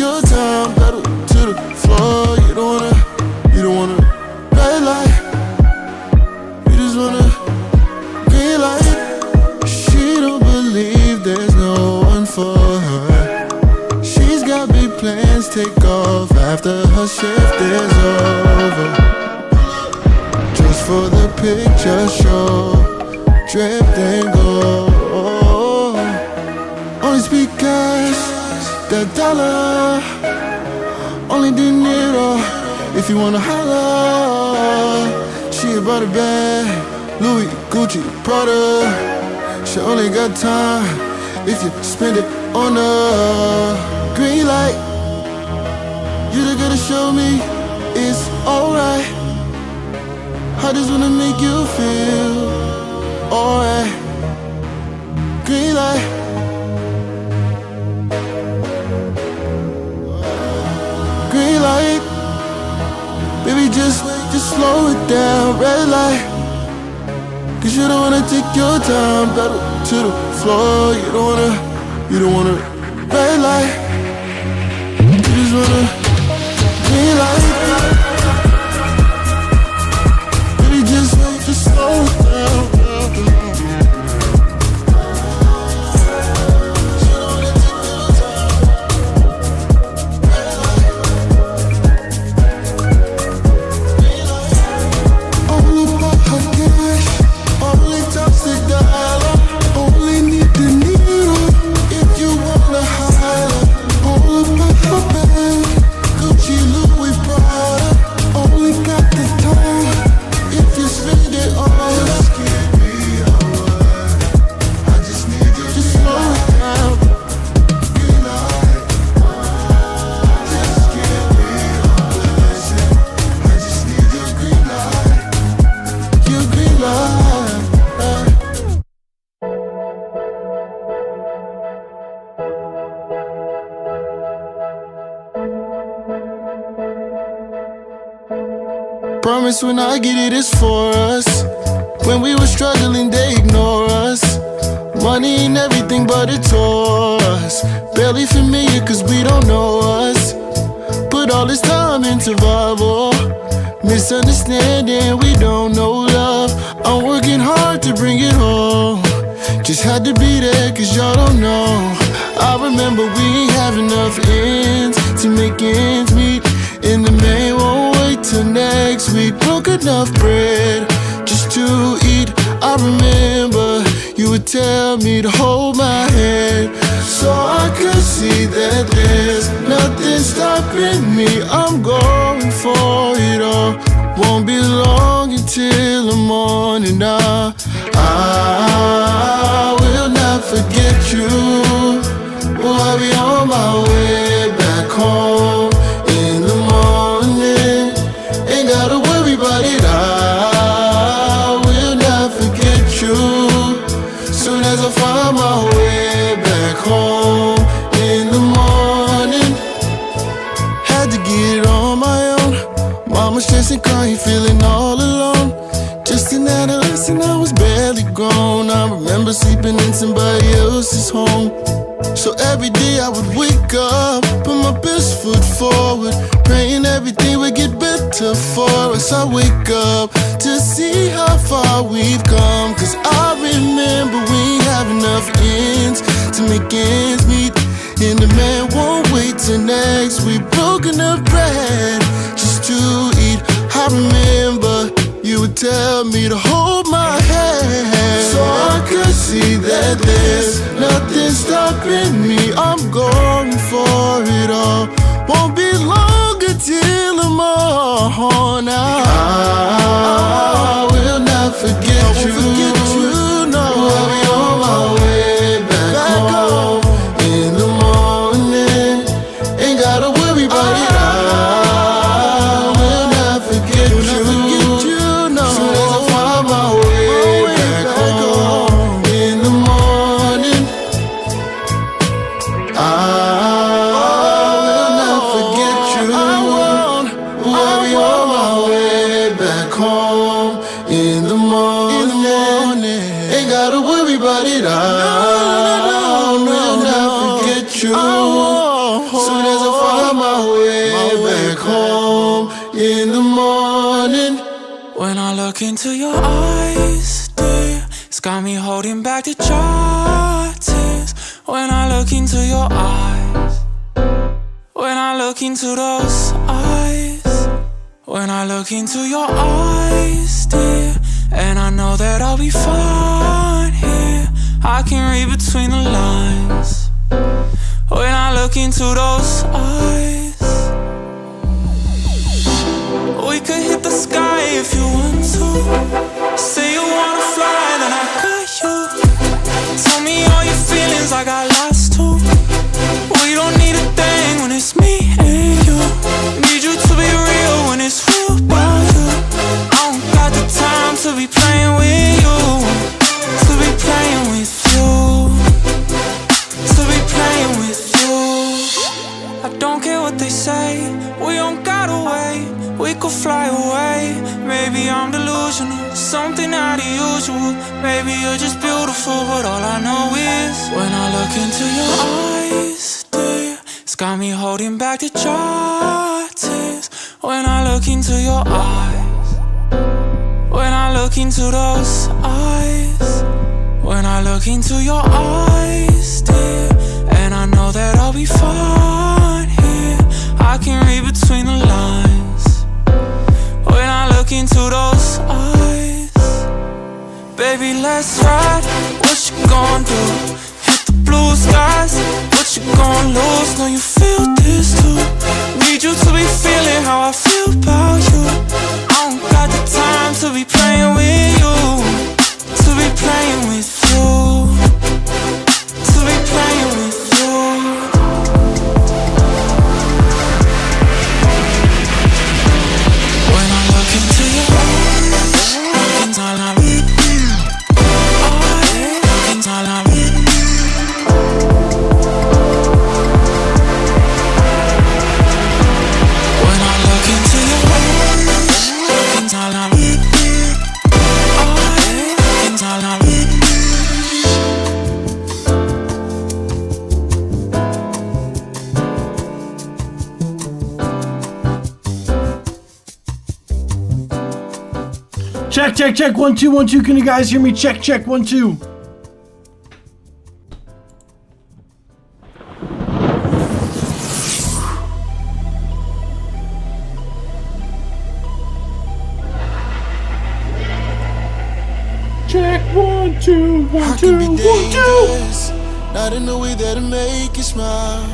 your time, pedal to the floor. You don't wanna red light. You just wanna green light. She don't believe there's no one for her. She's got big plans, take off after her shift is over. Just for the picture show, dripped and go. Only speak cash, that dollar. Only dinero, if you wanna holler. She about a bag, Louis, Gucci, Prada. She only got time if you spend it on a green light. You just gotta show me it's alright. I just wanna make you feel alright. Green light. Green light. Baby, just slow it down. Red light. Cause you don't wanna take your time, pedal to the floor. You don't wanna red light. You just wanna green light. Baby, just slow it down. Promise when I get it, it's for us. When we were struggling, they ignore us. Money ain't everything, but it tore us. Barely familiar, cause we don't know us. Put all this time into survival. Misunderstanding, we don't know love. I'm working hard to bring it home. Just had to be there, cause y'all don't know. I remember we ain't have enough ends to make ends meet. And the man won't wait till next week. Broke enough bread just to eat. I remember you would tell me to hold my hand, so I could see that there's nothing stopping me. I'm going for it all. Won't be long until the morning. I will not forget you. Oh, I'll be on my way back home. Gotta worry about it. I will not forget you. Soon as I find my way back home in the morning. Had to get it on my own. Mama stressing, crying, feeling all alone. Just an adolescent, I was barely grown. I remember sleeping in somebody else's home. So every day I would wake up, put my best foot forward, praying everything would get better for us. I wake up to see how far we've come, cause I remember we ain't have enough ends to make ends meet. And the man won't wait till next week. Broke enough bread just to eat. I remember you would tell me to hold my hand, so I could see that there's nothing stopping me. I'm going for it all. Won't be long until the morning. I will not forget you. No, I'll be on my way back home in the morning. Ain't gotta worry about it. I will not forget you. Soon as I find my way back home in the morning, I will not forget. look into your eyes, dear, it's got me holding back the dry tears. When I look into your eyes, when I look into those eyes, when I look into your eyes, dear, and I know that I'll be fine here. I can read between the lines. When I look into those eyes, we could hit the sky if you want to. Say you wanna fly, then I got you. Tell me all your feelings, I got lots too. We don't need a thing when it's me and you. Need you to be real when it's real about you. I don't got the time to be playing with you, to be playing with you, to be playing with you. I don't care what they say, we don't gotta wait. We could fly away. Maybe I'm delusional, something out of usual. Maybe you're just beautiful, but all I know is when I look into your eyes, dear, it's got me holding back the dry tears. When I look into your eyes, when I look into those eyes, when I look into your eyes, dear, and I know that I'll be fine here. I can read between the lines. When I look into those eyes, baby, let's ride. What you gon' do? Hit the blue skies. What you gon' lose? Know you feel this too. Need you to be feeling how I feel about you. I don't got the time to be playing with you, to be playing with you, to be playing with you. When I look into your eyes, looking all I need. Looking all I need. When I look into your eyes, looking all I need. Looking all I need. Check, check, check. 1 2 1 2. Can you guys hear me? Check, check. 1 2. Check 1 2 1 I 2 can be 1 2. dangerous, not in a way that'll make you smile,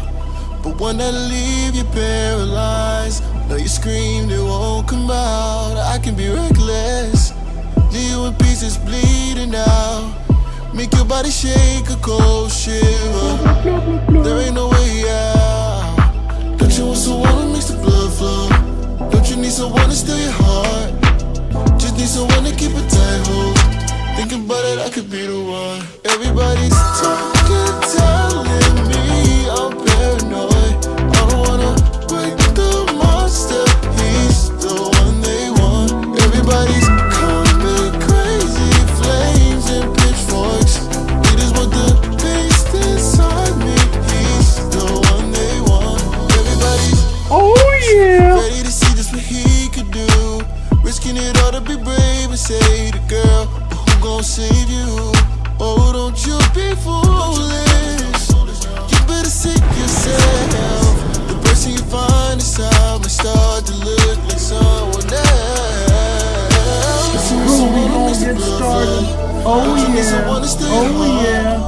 but one that'll leave you paralyzed. Know you screamed, it won't come out. I can be reckless, leave you in pieces bleeding out, make your body shake a cold shiver. There ain't no way out. Don't you want someone who makes the blood flow? Don't you need someone to steal your heart? Just need someone to keep a tight hold. Thinking about it, I could be the one. Everybody's talking, telling me I'm paranoid. I don't wanna break the monster, he's the one they want. Everybody's coming crazy, flames and pitchforks. They just want the beast inside me, he's the one they want. Everybody's ready to see just what he could do, risking it all to be brave and say the girl, but who gon' save you? Oh, don't you be foolish. You better seek yourself. The person you find inside may start to look like someone else. Groovy gon' get started. Oh yeah. Oh yeah.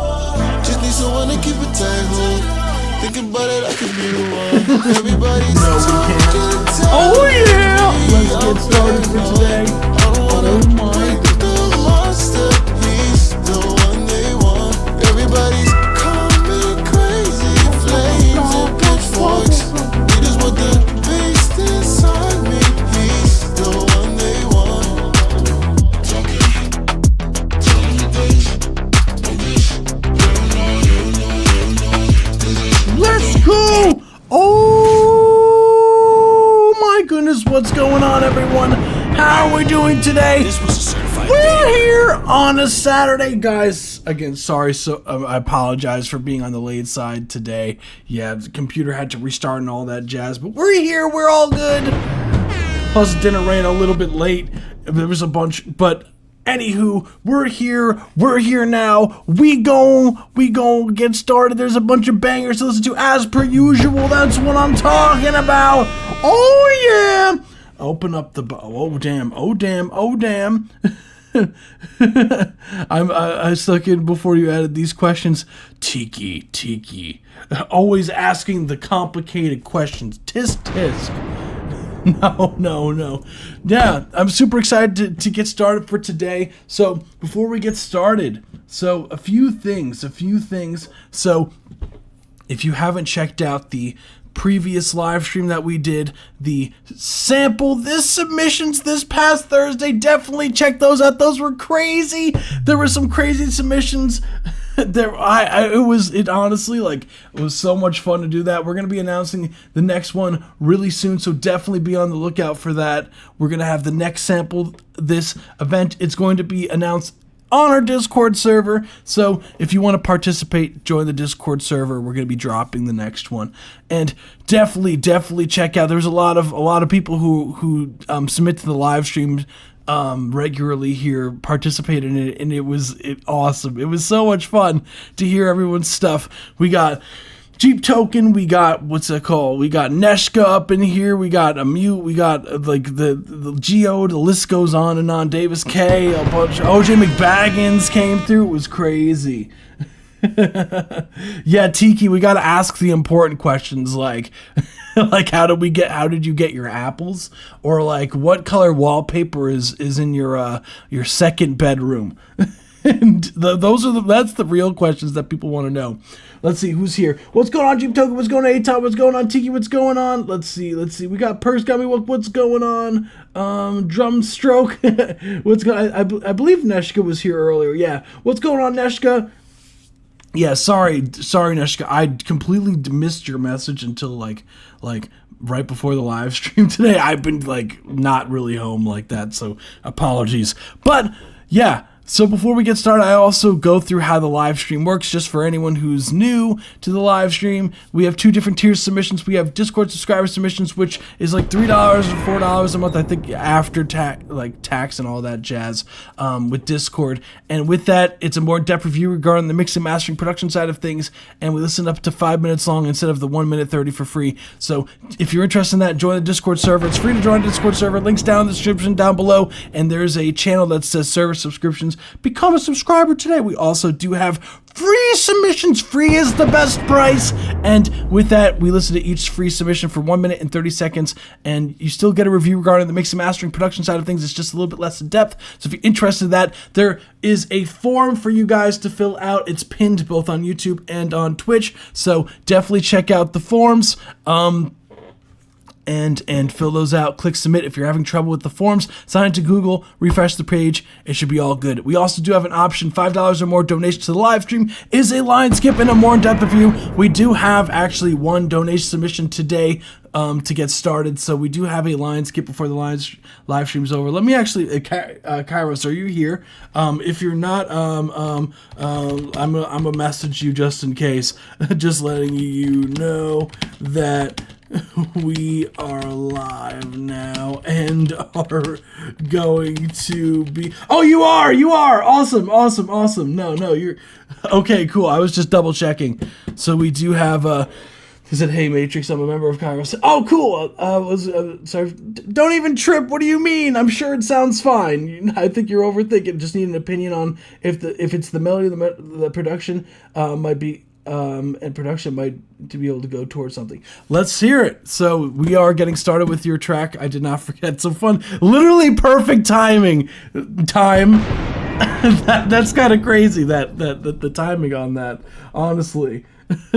Just need someone to keep it tight hold. Thinking about it, I could be the one. Everybody's talking, Oh yeah. Let's get started for today. Oh my. the monster, he's the one they want. Everybody's coming crazy, flames and pitchforks. They just want the beast inside me, he's the one they want. Let's go! Oh my goodness, what's going on, everyone? How are we doing today? We're here on a Saturday, guys. Again, sorry, so I apologize for being on the late side today. Yeah, the computer had to restart and all that jazz, but we're here. We're all good. Plus, dinner ran a little bit late. There was a bunch, but anywho, we're here now. We gon' get started. There's a bunch of bangers to listen to as per usual. That's what I'm talking about. Oh yeah. Open up the oh damn. I stuck in before you added these questions. Tiki. Always asking the complicated questions. Tisk. No. Yeah, I'm super excited to get started for today. So before we get started, a few things. So if you haven't checked out the previous live stream that we did, the submissions this past Thursday, definitely check those out. Those were crazy. There were some crazy submissions. It was so much fun to do that. We're going to be announcing the next one really soon, so definitely be on the lookout for that. We're going to have the next sample this event. It's going to be announced on our Discord server, so if you want to participate, join the Discord server. We're going to be dropping the next one, and definitely check out. There's a lot of people who submit to the live stream regularly here, participated in it, and it was awesome. It was so much fun to hear everyone's stuff. We got Jeep Token, we got, what's it called? We got Neshka up in here, we got a Mute, we got like the Geo, the list goes on and on. Davis K, a bunch of OJ McBaggins came through. It was crazy. Yeah, Tiki, we gotta ask the important questions like how did you get your apples, or like what color wallpaper is in your second bedroom. And that's the real questions that people want to know. Let's see who's here. What's going on, Jeep Token? What's going on, A-Top? What's going on, Tiki? What's going on? Let's see. We got Purse Gummy. What's going on? Drum Stroke. What's going? I believe Neshka was here earlier. Yeah. What's going on, Neshka? Yeah. Sorry, Neshka. I completely missed your message until like right before the live stream today. I've been like not really home like that, so apologies. But yeah. So before we get started, I also go through how the live stream works, just for anyone who's new to the live stream. We have two different tier submissions. We have Discord subscriber submissions, which is like $3 or $4 a month, I think, after tax and all that jazz, with Discord. And with that, it's a more in-depth review regarding the mixing, mastering, production side of things, and we listen up to 5 minutes long instead of the 1 minute 30 for free. So if you're interested in that, join the Discord server. It's free to join the Discord server. Links down in the description down below, and there's a channel that says server subscriptions. Become a subscriber today. We also do have free submissions. Free is the best price. And with that, we listen to each free submission for 1 minute and 30 seconds, and you still get a review regarding the mixing, mastering, production side of things. It's just a little bit less in depth. So if you're interested in that, there is a form for you guys to fill out. It's pinned both on YouTube and on Twitch. So definitely check out the forms. And fill those out. Click submit. If you're having trouble with the forms, sign into Google, refresh the page. It should be all good. We also do have an option. $5 or more donation to the live stream is a line skip and a more in-depth review. We do have actually one donation submission today to get started. So we do have a line skip before the live stream's over. Let me actually, Cyros, are you here? If you're not, I'm gonna message you just in case. Just letting you know that we are live now and are going to be. Oh, you are awesome. No, you're okay. Cool. I was just double checking. So we do have he said, "Hey Matrix, I'm a member of Congress." Oh, cool. Sorry. Don't even trip. What do you mean? I'm sure it sounds fine. I think you're overthinking. Just need an opinion on if it's the melody, the production might be. And production might to be able to go towards something. Let's hear it. So we are getting started with your track. I did not forget. So fun, literally perfect timing. That's kind of crazy. That the timing on that, honestly.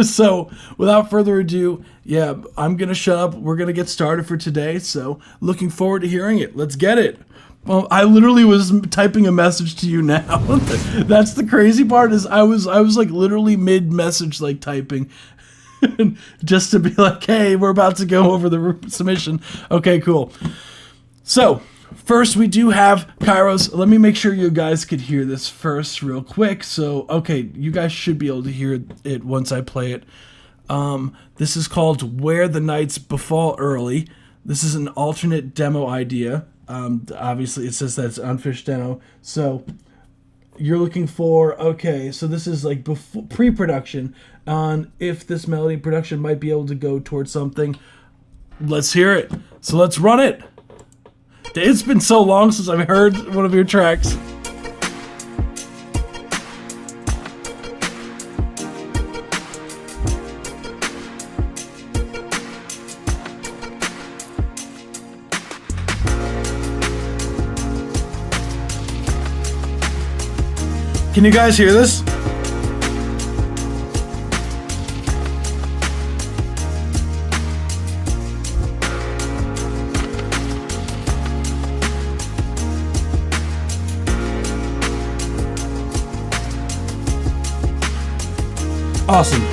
So without further ado, yeah, I'm gonna shut up. We're gonna get started for today. So looking forward to hearing it. Let's get it. Well, I literally was typing a message to you now. That's the crazy part, is I was like literally mid-message like typing just to be like, hey, we're about to go over the submission. Okay, cool. So first we do have Cyros. Let me make sure you guys could hear this first real quick. So, okay, you guys should be able to hear it once I play it. This is called Where the Nights Befall Early. This is an alternate demo idea. Obviously, it says that it's unfinished demo. So you're looking for, okay, so this is like pre-production on if this melody production might be able to go towards something. Let's hear it. So let's run it. It's been so long since I've heard one of your tracks. Can you guys hear this? Awesome.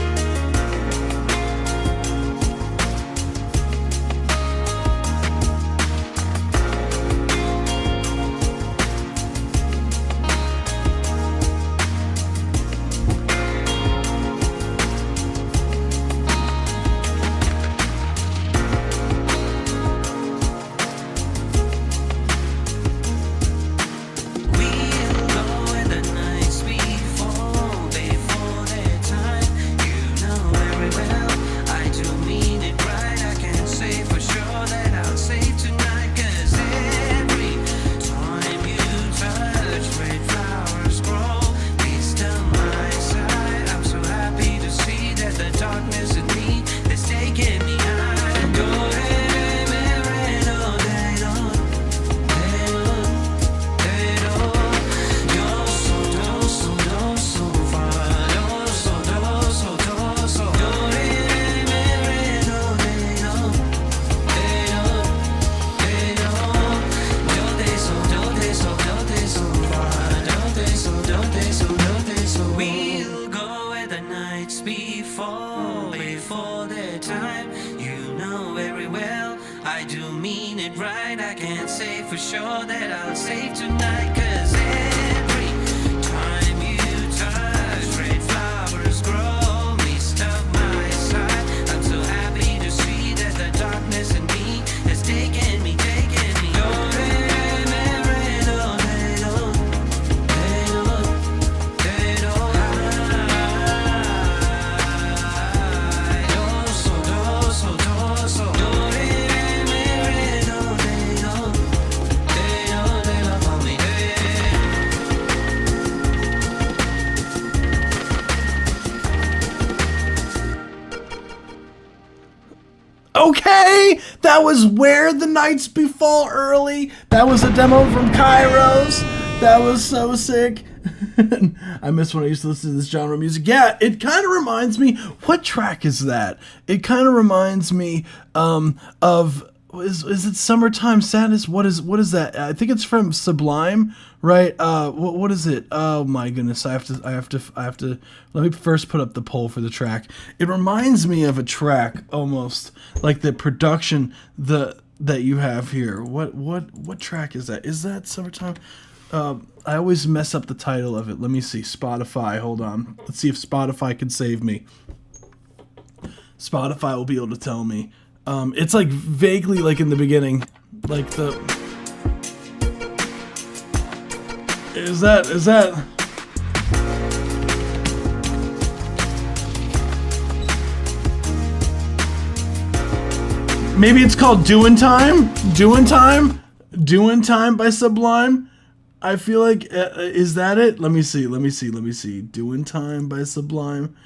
Before their time, you know very well I do mean it right. I can't say for sure that I'll save tonight, 'cause every time you touch, red flowers grow. Mist of my side, I'm so happy to see that the darkness in me has taken me, taken me. Okay, that was Where the Nights Befall Early. That was a demo from Cyros. That was so sick. I miss when I used to listen to this genre of music. Yeah, it kind of reminds me. What track is that? It kind of reminds me of. Is it Summertime Sadness? What is that? I think it's from Sublime, right? What is it? Oh my goodness! I have to. Let me first put up the poll for the track. It reminds me of a track almost like the production that you have here. What track is that? Is that Summertime? I always mess up the title of it. Let me see. Spotify. Hold on. Let's see if Spotify can save me. Spotify will be able to tell me. It's like vaguely like in the beginning, like the. Is that? Maybe it's called Doing Time? Doing Time by Sublime? I feel like, is that it? Let me see. Doing Time by Sublime.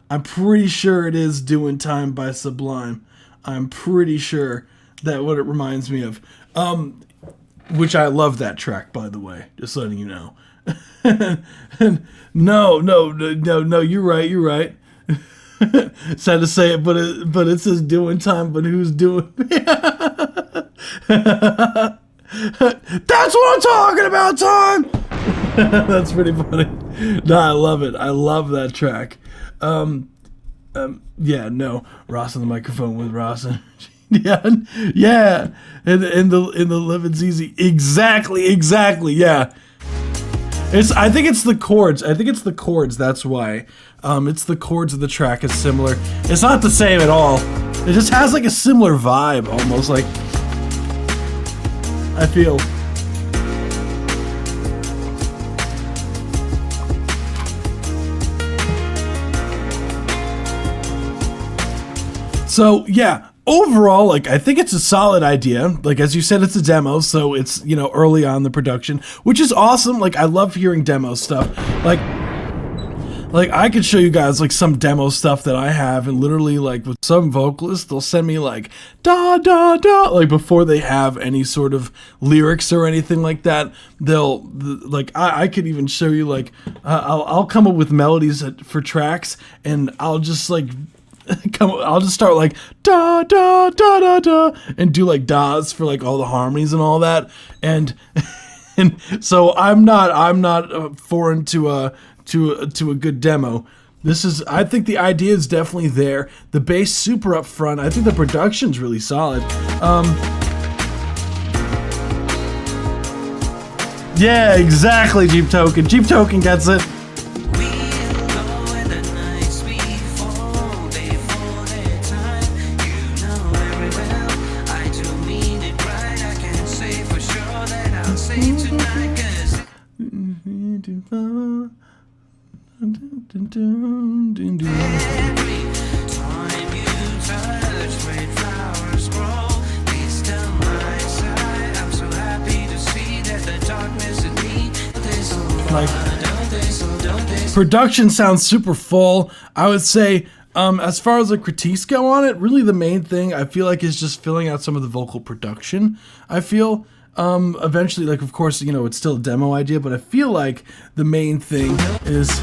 I'm pretty sure it is Doing Time by Sublime. I'm pretty sure that what it reminds me of. Which I love that track, by the way. Just letting you know. No, you're right. Sad to say it, but it says Doing Time, but who's doing? That's what I'm talking about, Time. That's pretty funny. No, I love it. I love that track. Yeah, no, Ross on the microphone with Ross. yeah, and the Living's Easy. Exactly, yeah. I think it's the chords. That's why. It's the chords of the track is similar. It's not the same at all. It just has like a similar vibe, almost like, I feel. So yeah, overall, like, I think it's a solid idea. Like, as you said, it's a demo, so it's, you know, early on the production, which is awesome. Like, I love hearing demo stuff. Like I could show you guys like some demo stuff that I have, and literally, like, with some vocalists, they'll send me like da da da, like, before they have any sort of lyrics or anything like that. They'll like, I could even show you, like, I'll come up with melodies for tracks, and I'll just like I'll just start like da da da da da and do like das for like all the harmonies and all that, and so I'm not foreign to a good demo. I think the idea is definitely there. The bass super up front. I think the production's really solid. Yeah, exactly, Jeep Token. Jeep Token gets it. Like, production sounds super full. I would say, as far as the critiques go on it, really the main thing I feel like is just filling out some of the vocal production. I feel eventually, like, of course, you know, it's still a demo idea, but I feel like the main thing is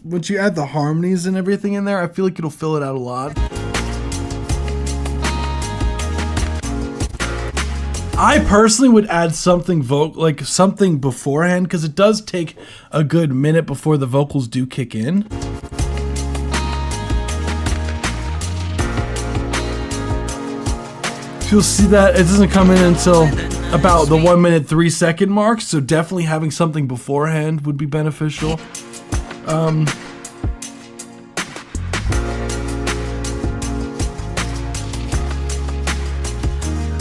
once you add the harmonies and everything in there, I feel like it'll fill it out a lot. I personally would add something like something beforehand, because it does take a good minute before the vocals do kick in. You'll see that it doesn't come in until about the 1 minute 3 second mark, so definitely having something beforehand would be beneficial.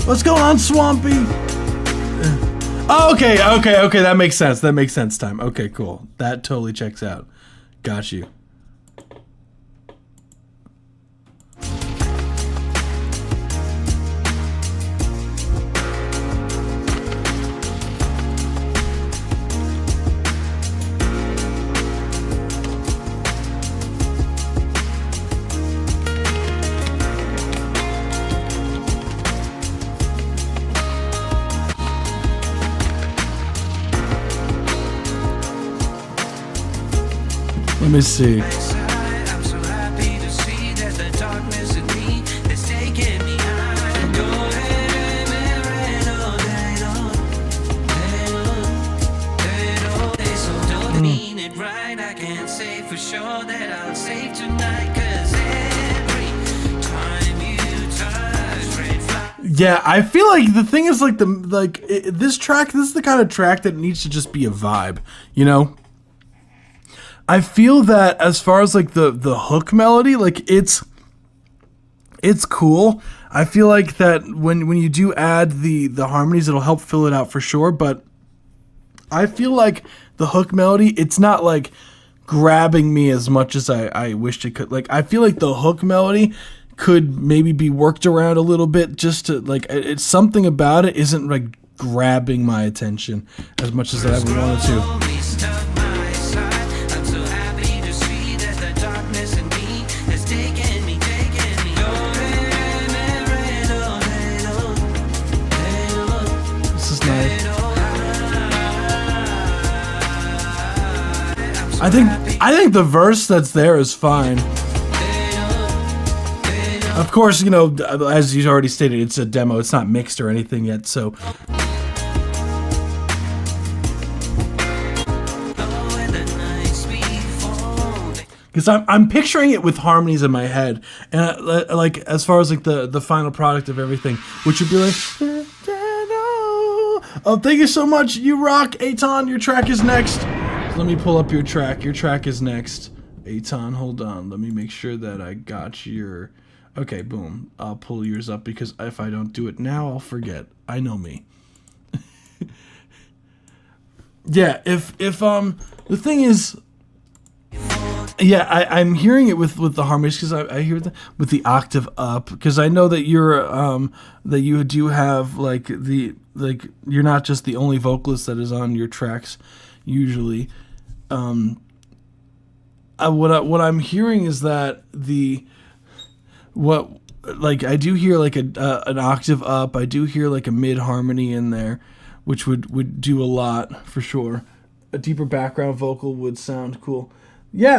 What's going on, Swampy? Oh, okay, that makes sense. That makes sense, Time. Okay, cool. That totally checks out. Got you. Let me see. Yeah, I feel like the thing is like this track. This is the kind of track that needs to just be a vibe, you know. I feel that as far as like the hook melody, like it's cool. I feel like that when you do add the harmonies, it'll help fill it out for sure. But I feel like the hook melody, it's not like grabbing me as much as I wished it could. Like, I feel like the hook melody could maybe be worked around a little bit, just to like, it's something about it isn't like grabbing my attention as much as I ever wanted to. I think the verse that's there is fine. Of course, you know, as you already stated, it's a demo. It's not mixed or anything yet, so. because I'm picturing it with harmonies in my head, and like as far as like the final product of everything, which would be like, oh, thank you so much, you rock, Aton. Your track is next. Let me pull up your track. Your track is next, Aton. Hold on, let me make sure that I got your. Okay, boom. I'll pull yours up because if I don't do it now, I'll forget. I know me. Yeah, if the thing is. Yeah, I'm hearing it with the harmonies because I hear with the octave up because I know that you're that you do have like you're not just the only vocalist that is on your tracks usually. What I'm hearing is that I do hear like an octave up. I do hear like a mid harmony in there, which would do a lot for sure. A deeper background vocal would sound cool. Yeah,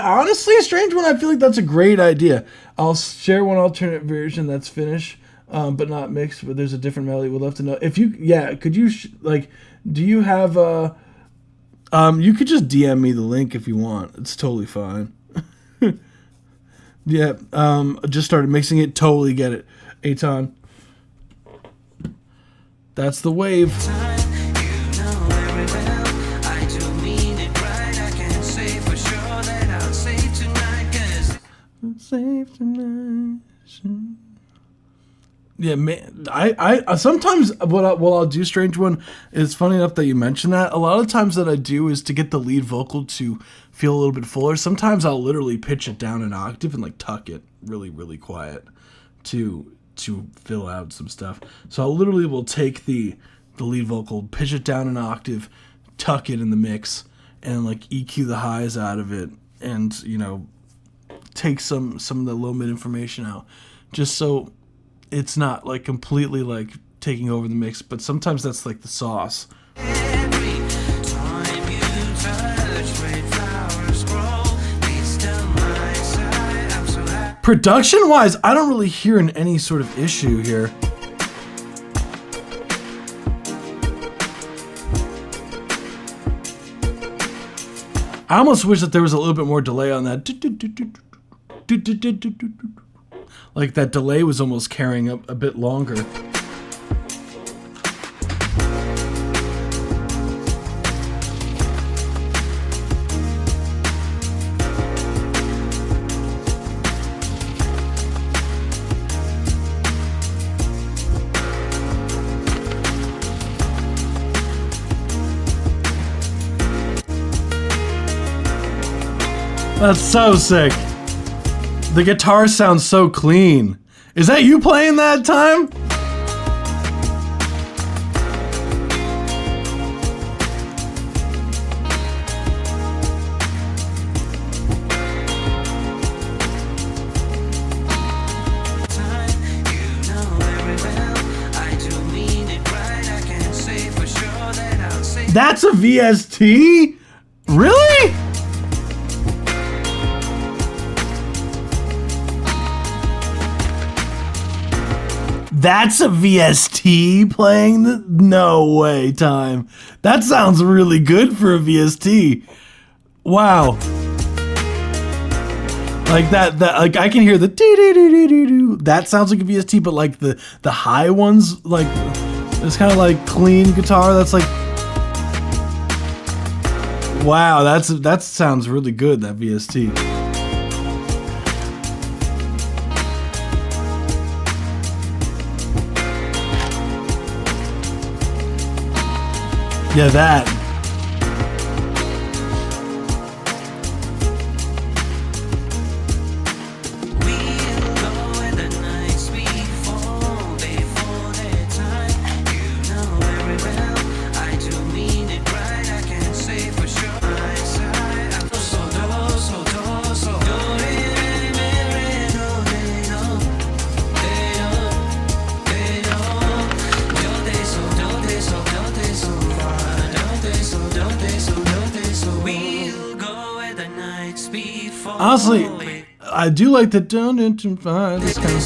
honestly, a strange one. I feel like that's a great idea. I'll share one alternate version that's finished, but not mixed, but there's a different melody. We'd love to know. If you, could you, do you have, you could just DM me the link if you want. It's totally fine. Yeah, just started mixing it. Totally get it. Aton. That's the wave. Save tonight. Yeah, man. I sometimes what I'll do, strange one. It's funny enough that you mentioned that. A lot of times that I do is to get the lead vocal to feel a little bit fuller. Sometimes I'll literally pitch it down an octave and like tuck it really, really quiet to fill out some stuff. So I literally will take the lead vocal, pitch it down an octave, tuck it in the mix, and like EQ the highs out of it, and take some of the low mid information out, just so it's not like completely like taking over the mix. But sometimes that's like the sauce. Production wise, I don't really hear any sort of issue here. I almost wish that there was a little bit more delay on that. Like that delay was almost carrying up a bit longer. That's so sick. The guitar sounds so clean. Is that you playing that time? That's a VST? Really? That's a VST playing the... No way, time. That sounds really good for a VST. Wow. Like that like I can hear the doo-doo-doo-doo-doo. That sounds like a VST, but like the high ones, like it's kind of like clean guitar. That's like, wow, that sounds really good, that VST. Yeah, that. Honestly, I do like the don't find this kind of.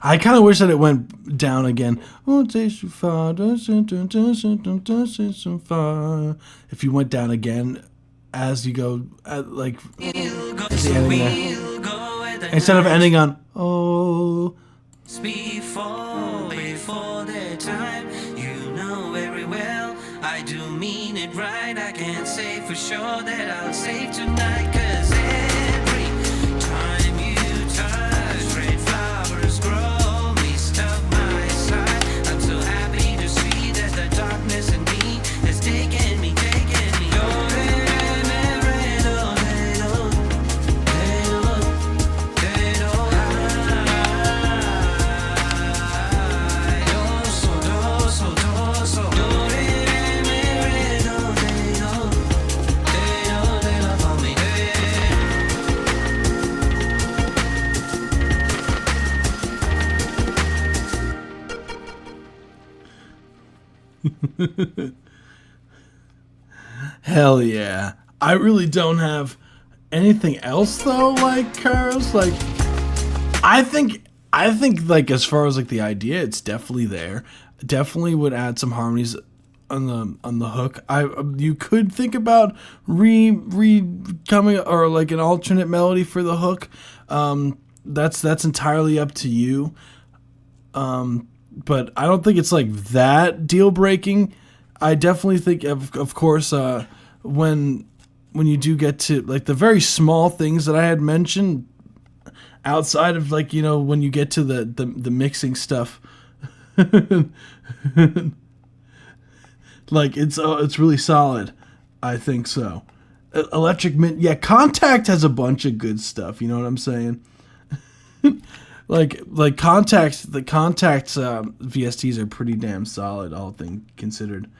I kind of wish that it went down again. If you went down again as you go, like at the ending there. Instead of ending on oh. Before their time, you know very well I do mean it right. I can't say for sure that I'll save tonight, 'cause every time you touch, red flowers grow, me stuck my side. I'm so happy to see that the darkness in me has taken me. Hell yeah. I really don't have anything else though, like Cyros. Like I think like as far as like the idea, it's definitely there. Definitely would add some harmonies on the hook. You could think about coming or like an alternate melody for the hook. That's entirely up to you. But I don't think it's like that deal breaking. I definitely think of course when you do get to like the very small things that I had mentioned outside of like, you know, when you get to the mixing stuff. Like it's really solid. I think so. Electric Mint, yeah, Contact has a bunch of good stuff, you know what I'm saying? like the Contact's VSTs are pretty damn solid, all things considered.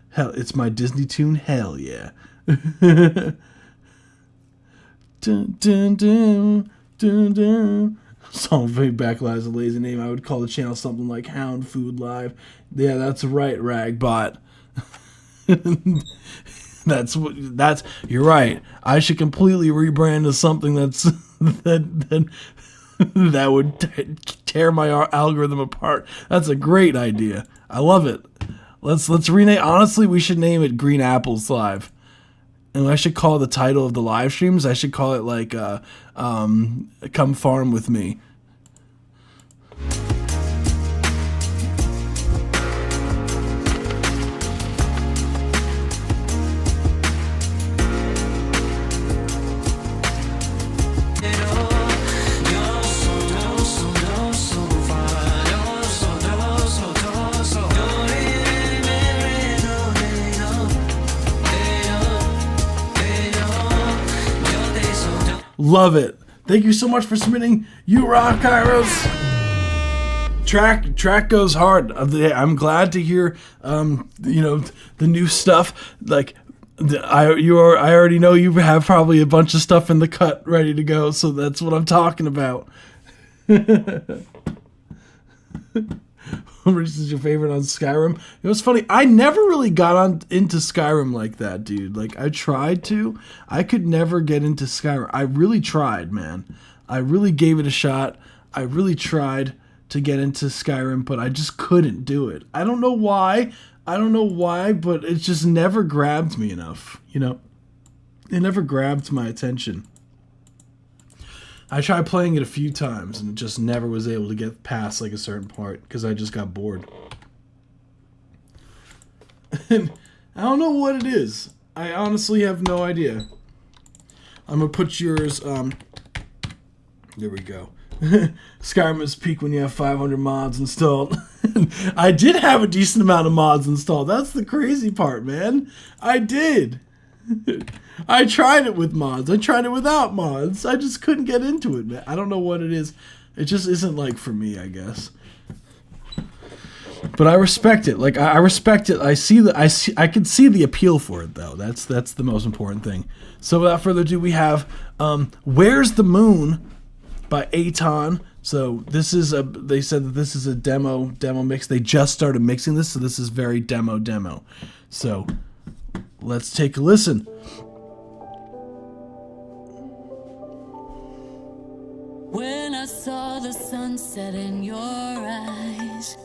Hell, it's my Disney tune. Hell yeah. Dun, dun, dun, dun, dun. Song very Backlash is a lazy name. I would call the channel something like Hound Food Live. Yeah, that's right, Ragbot. That's you're right. I should completely rebrand to something that's that would tear my algorithm apart. That's a great idea. I love it. Let's rename. Honestly, we should name it Green Apples Live, and I should call the title of the live streams. I should call it like "Come Farm with Me." Love it. Thank you so much for submitting. You rock, Cyros. Track goes hard. I'm glad to hear, the new stuff. Like, I already know you have probably a bunch of stuff in the cut ready to go. So that's what I'm talking about. Which is your favorite on Skyrim? It was funny. I never really got into Skyrim like that, dude. Like, I tried to. I could never get into Skyrim. I really tried, man. I really gave it a shot. I really tried to get into Skyrim, but I just couldn't do it. I don't know why. But it just never grabbed me enough, you know? It never grabbed my attention. I tried playing it a few times and just never was able to get past like a certain part because I just got bored. And I don't know what it is. I honestly have no idea. I'm gonna put yours. There we go. Skyrim is peak when you have 500 mods installed. I did have a decent amount of mods installed. That's the crazy part, man. I did. I tried it with mods. I tried it without mods. I just couldn't get into it, man. I don't know what it is. It just isn't like for me, I guess. But I respect it. Like I respect it. I can see the appeal for it though. That's the most important thing. So without further ado, we have Where's the Moon by Aton. So this is they said that this is a demo mix. They just started mixing this, so this is very demo. So let's take a listen. When saw the sunset in your eyes.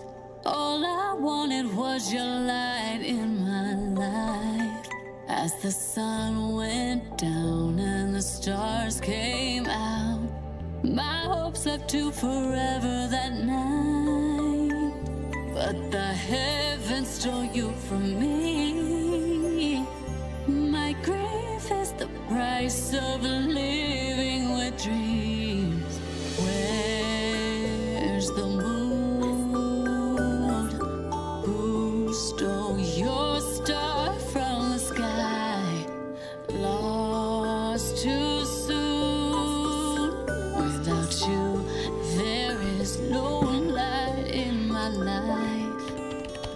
All I wanted was your light in my life. As the sun went down and the stars came out, my hopes up to forever that night. But the heavens stole you from me. My grief is the price of living with dreams. Where's the moon? Who stole your star from the sky? Lost too soon. Without you, there is no light in my life.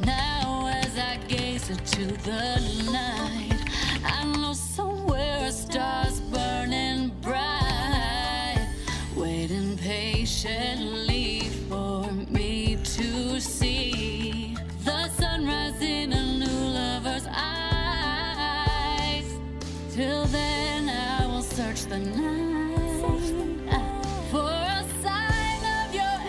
Now as I gaze into the night, I know somewhere a star's burning bright, waiting patiently for me to see the sunrise in a new lover's eyes. Till then I will search the night for a sign of your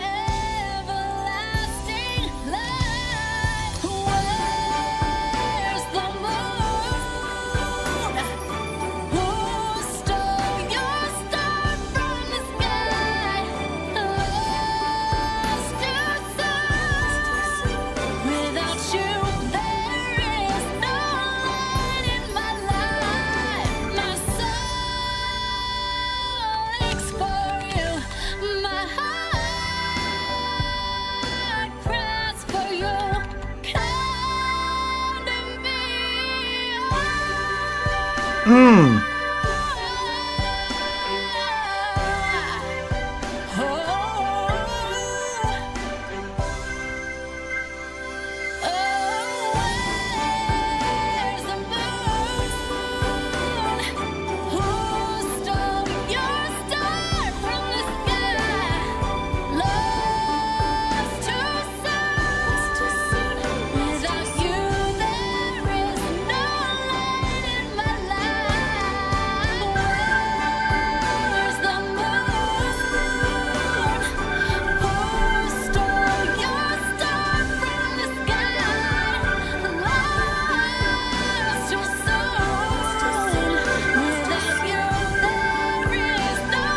everlasting light. Where's the moon? Who stole your star from the sky? Lost too soon. Without you, there is no light in my life. My soul aches for you. My heart cries for you. Come to me. Where's the moon? Who stole your star from the sky? Lost too soon. Without you, there is no light in my life. Where's the moon? Who stole your star from the sky? Lost too soon. Without you, there is no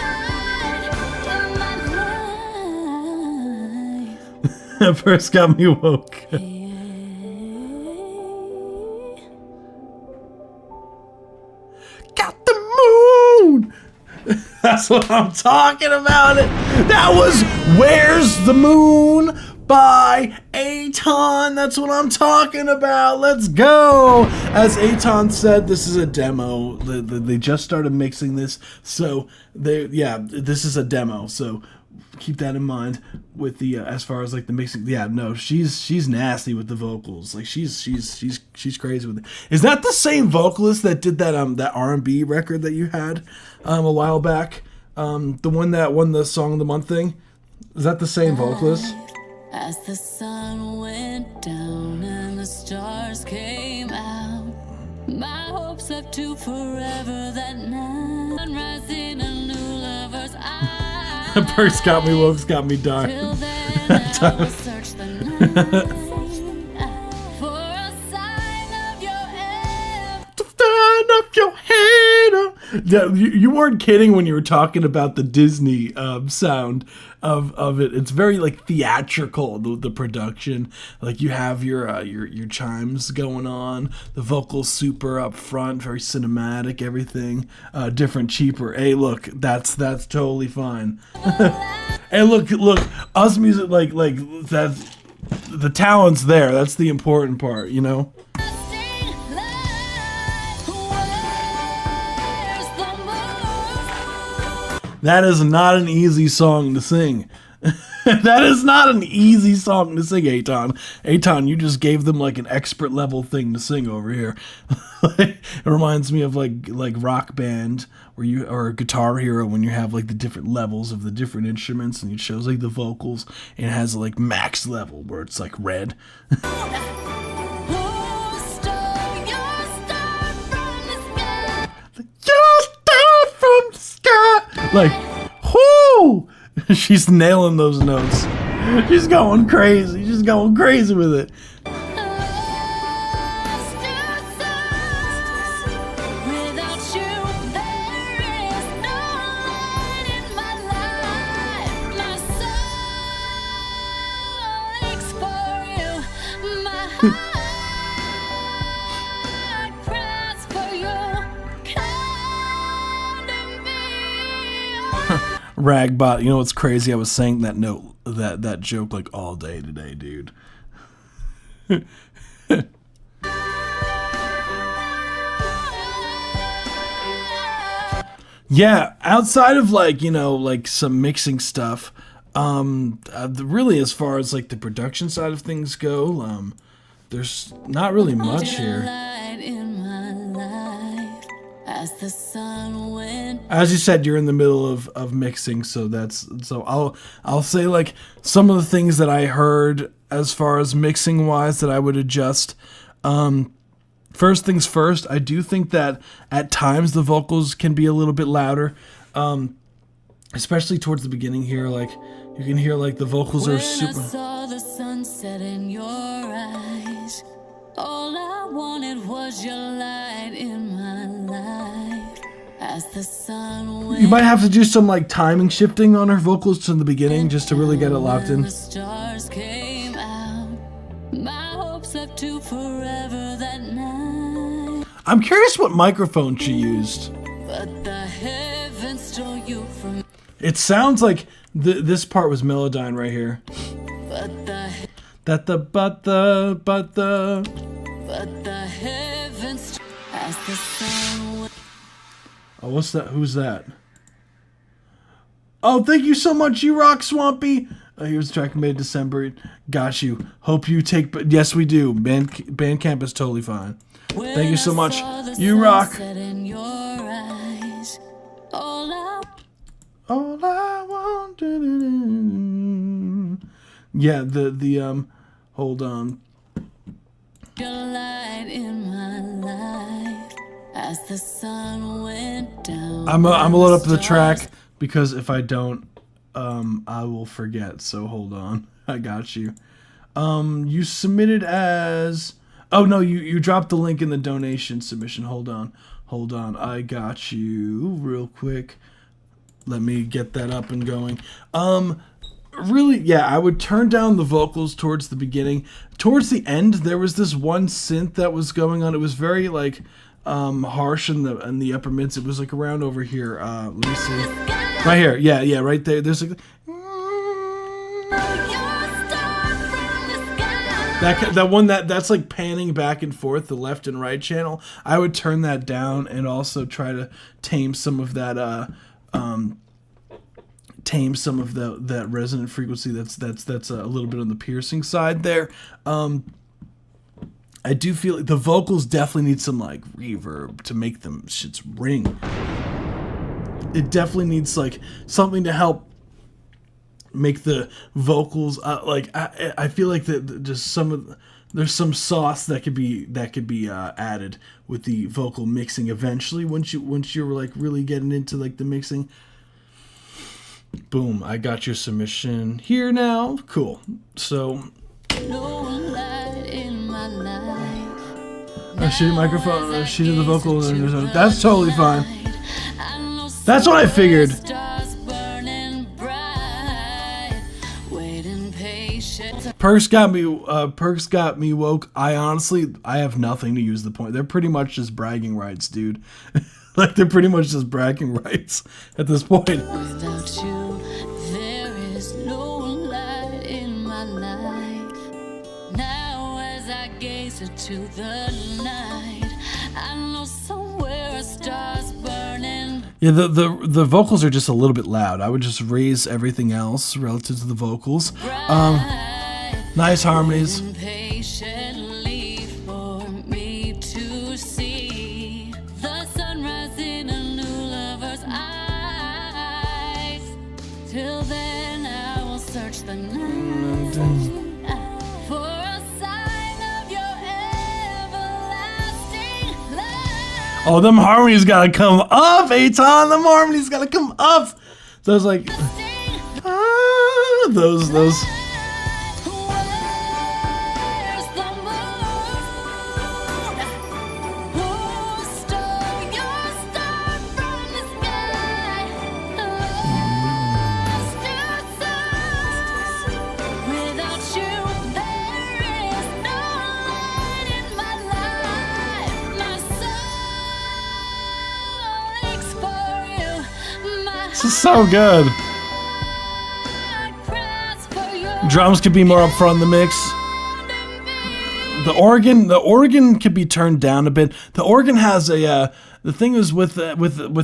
light in my life. That first got me woke. Got the moon! That's what I'm talking about. That was Where's the Moon by Aton. That's what I'm talking about. Let's go. As Aton said, this is a demo. They just started mixing this. So, this is a demo. So, keep that in mind with the as far as like the mixing. Yeah, no, she's nasty with the vocals. Like she's crazy with it. Is that the same vocalist that did that R&B record that you had a while back? The one that won the Song of the Month thing? Is that the same vocalist? As the sun went down and the stars came out, my hopes up to forever that night. Sunrise in a new lover's eyes. Perks got me woke, got me dark. Till then I will search the night for a sign of your Stand up your head up. Yeah, you weren't kidding when you were talking about the Disney sound of it. It's very like theatrical, the production. Like you have your chimes going on, the vocals super up front, very cinematic, everything. Different, cheaper. Hey, look, that's totally fine. Hey, look, us music like that's the talent's there. That's the important part, you know. That is not an easy song to sing. That is not an easy song to sing, Aton. Aton, you just gave them like an expert level thing to sing over here. It reminds me of like Rock Band or Guitar Hero when you have like the different levels of the different instruments and it shows like the vocals and it has like max level where it's like red. Like, like, whoo! She's nailing those notes. She's going crazy. She's going crazy with it. Ragbot, you know what's crazy? I was saying that note, that joke like all day today, dude. Yeah, outside of like, you know, like some mixing stuff, really as far as like the production side of things go, there's not really much here. As you said, you're in the middle of mixing, so I'll say like some of the things that I heard as far as mixing wise that I would adjust. First things first, I do think that at times the vocals can be a little bit louder, especially towards the beginning here. Like you can hear like the vocals are super. I saw the sunset in your eyes. All I wanted was your light in my life. As the sun went, You might have to do some like timing shifting on her vocals to the beginning just to really get it locked in. the stars came out. My hopes up to forever that night. I'm curious what microphone she used. But the heavens stole you from. It sounds like this part was Melodyne right here. But the heavens as the sun went. Oh, what's that? Who's that? Oh, thank you so much, you rock, Swampy. Here's the track made December. Got you. Hope you take. Yes, we do. Bandcamp is totally fine. Thank you so much. You rock. All I want. Yeah, the hold on. Your light in my life as the sun went down. I'm gonna load up the track because if I don't, I will forget. So hold on. I got you. You submitted as. Oh no, you dropped the link in the donation submission. Hold on. I got you real quick. Let me get that up and going. Really, yeah, I would turn down the vocals towards the beginning. Towards the end, there was this one synth that was going on. It was very like harsh in the upper mids. It was like around over here. Let me see. Right here. Yeah, right there. There's like that one that's like panning back and forth, the left and right channel. I would turn that down and also try to tame some of that that resonant frequency that's a little bit on the piercing side there. I do feel like the vocals definitely need some like reverb to make them shits ring. It definitely needs like something to help make the vocals I feel like that just there's some sauce that could be added with the vocal mixing eventually once you're like really getting into like the mixing. Boom, I got your submission here now. Cool. So she did microphone, she did the vocal, that's totally fine. That's what I figured. Perks got me woke. I have nothing to use the point. They're pretty much just bragging rights, dude. Like they're pretty much just bragging rights at this point. Without you, there is no light in my life. Now as I gaze into the night, I know somewhere a star's burning. Yeah, the vocals are just a little bit loud. I would just raise everything else relative to the vocals. Nice harmonies. Patiently for me to see the sunrise in a new lover's eyes. Till then I will search the night for a sign of your everlasting love. Oh, them harmonies gotta come up, Aton. Them harmonies gotta come up. So I was like, those. Where's the moon? Who stole your star from the sky? Lost too soon. Without you, there is no light in my life. My soul aches for you. My This is so good. heart cries for you. Drums could be more up front in the mix. The organ could be turned down a bit. The organ has a the thing is with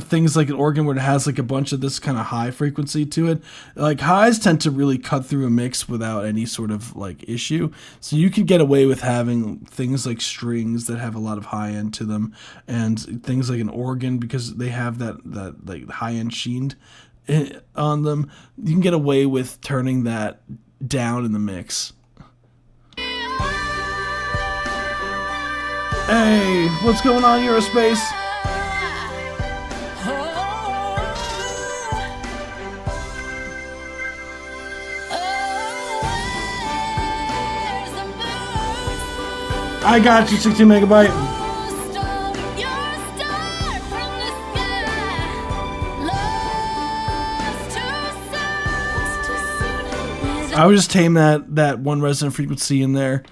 things like an organ where it has like a bunch of this kind of high frequency to it. Like highs tend to really cut through a mix without any sort of like issue. So you could get away with having things like strings that have a lot of high end to them, and things like an organ because they have that like high end sheen on them. You can get away with turning that down in the mix. Hey, what's going on, Aerospace? I got you, 16 megabyte. I would just tame that one resonant frequency in there.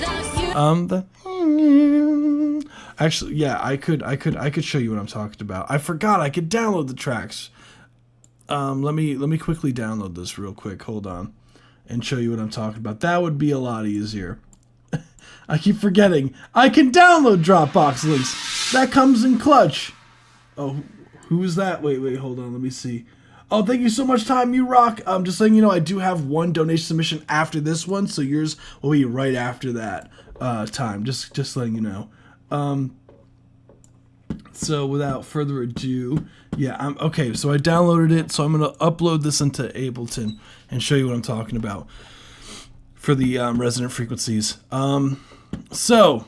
Actually, yeah, I could show you what I'm talking about. I forgot I could download the tracks. Let me quickly download this real quick. Hold on, and show you what I'm talking about. That would be a lot easier. I keep forgetting. I can download Dropbox links. That comes in clutch. Oh, who is that? Wait, hold on. Let me see. Oh, thank you so much, Time. You rock. Just letting you know, I do have one donation submission after this one, so yours will be right after that. Time. Just letting you know. So without further ado, yeah, okay. So I downloaded it. So I'm gonna upload this into Ableton and show you what I'm talking about for the resonant frequencies. So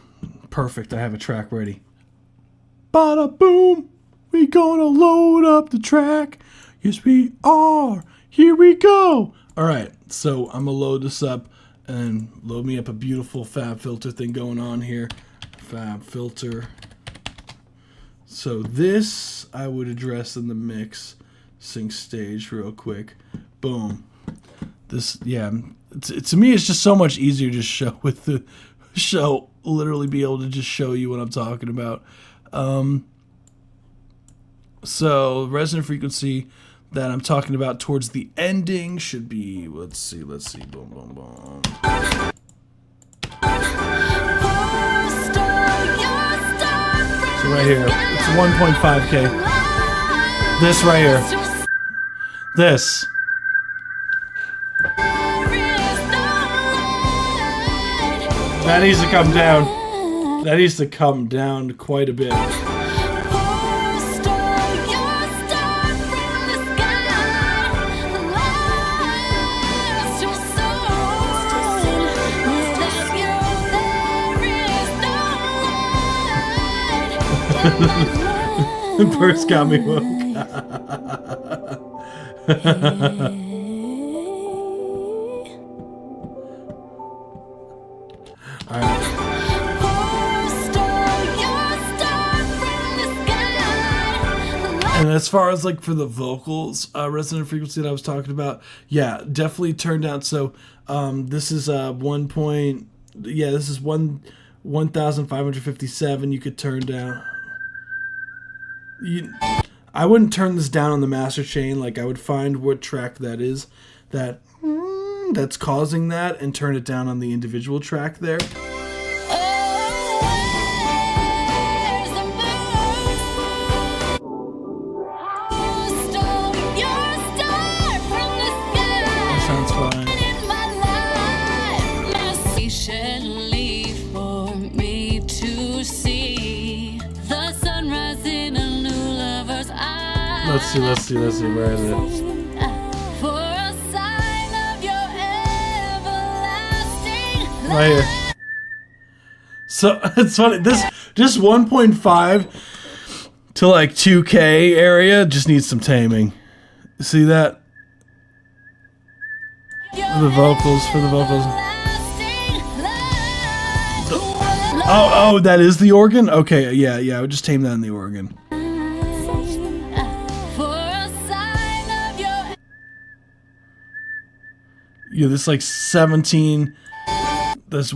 perfect. I have a track ready. Bada boom. We gonna load up the track. Yes, we are. Here we go. All right. So I'm gonna load this up and load me up a beautiful fab filter thing going on here. Fab filter. So this I would address in the mix sync stage real quick. Boom. This, yeah, to me it's just so much easier to show with the show, literally be able to just show you what I'm talking about. So resonant frequency that I'm talking about towards the ending should be, let's see, boom, boom, boom. So right here, it's 1.5K. This right here. This. That needs to come down. That needs to come down quite a bit. The birds got me woke. Alright. And as far as like for the vocals, resonant frequency that I was talking about, yeah, definitely turn down. So this is 1557. You could turn down. I wouldn't turn this down on the master chain. Like I would find what track that is that's causing that and turn it down on the individual track there. That sounds fine. Let's see, where is it? Right here. So it's funny, this just 1.5 to like 2K area just needs some taming. See that? The vocals, for the vocals. Oh, that is the organ? Okay, yeah, I would just tame that in the organ. Yeah, this like 17, this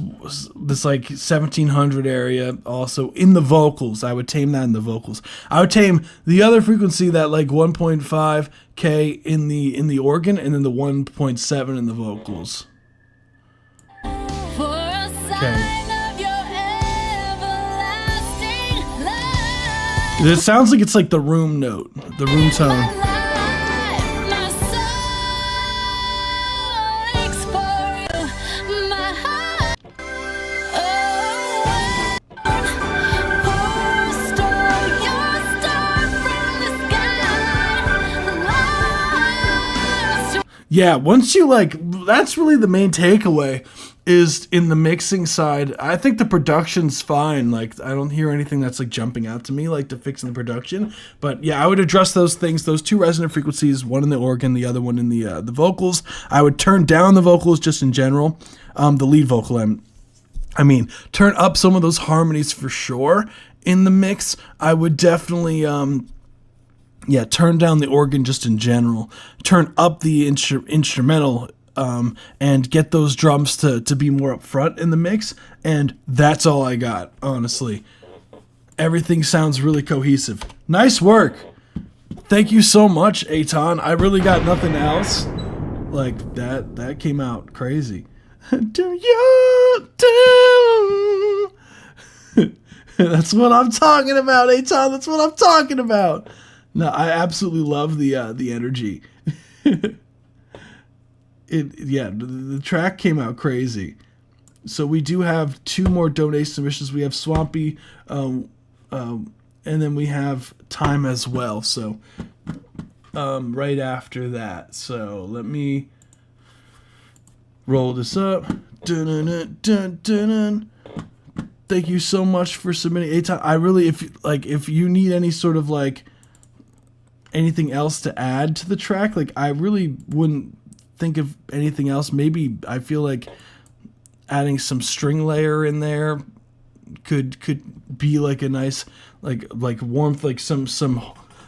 like 1700 area also in the vocals. I would tame that in the vocals. I would tame the other frequency, that like 1.5K in the organ, and then the 1.7 in the vocals. Okay. It sounds like it's like the room note, the room tone. Yeah, once you like, that's really the main takeaway, is in the mixing side. I think the production's fine. Like, I don't hear anything that's like jumping out to me like to fix in the production. But yeah, I would address those things, those two resonant frequencies, one in the organ, the other one in the vocals. I would turn down the vocals just in general. The lead vocal, I mean, turn up some of those harmonies for sure in the mix. I would definitely, turn down the organ just in general. Turn up the instrumental, and get those drums to be more up front in the mix. And that's all I got, honestly. Everything sounds really cohesive. Nice work. Thank you so much, Aton. I really got nothing else. Like, that came out crazy. Do you do? That's what I'm talking about, Aton. That's what I'm talking about. No, I absolutely love the energy. The track came out crazy. So we do have two more donation submissions. We have Swampy, and then we have Time as well. So right after that. So let me roll this up. Dun-dun-dun-dun-dun. Thank you so much for submitting. Aton, I really, if you need any sort of like anything else to add to the track, like I really wouldn't think of anything else. Maybe I feel like adding some string layer in there could be like a nice like warmth, like some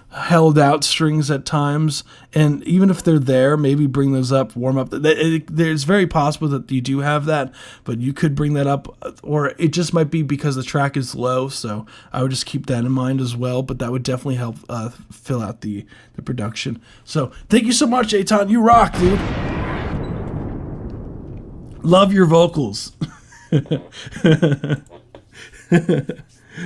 held out strings at times, and even if they're there, maybe bring those up, warm up. It's very possible that you do have that, but you could bring that up, or it just might be because the track is low, so I would just keep that in mind as well. But that would definitely help fill out the production. So thank you so much, Aton. You rock, dude. Love your vocals.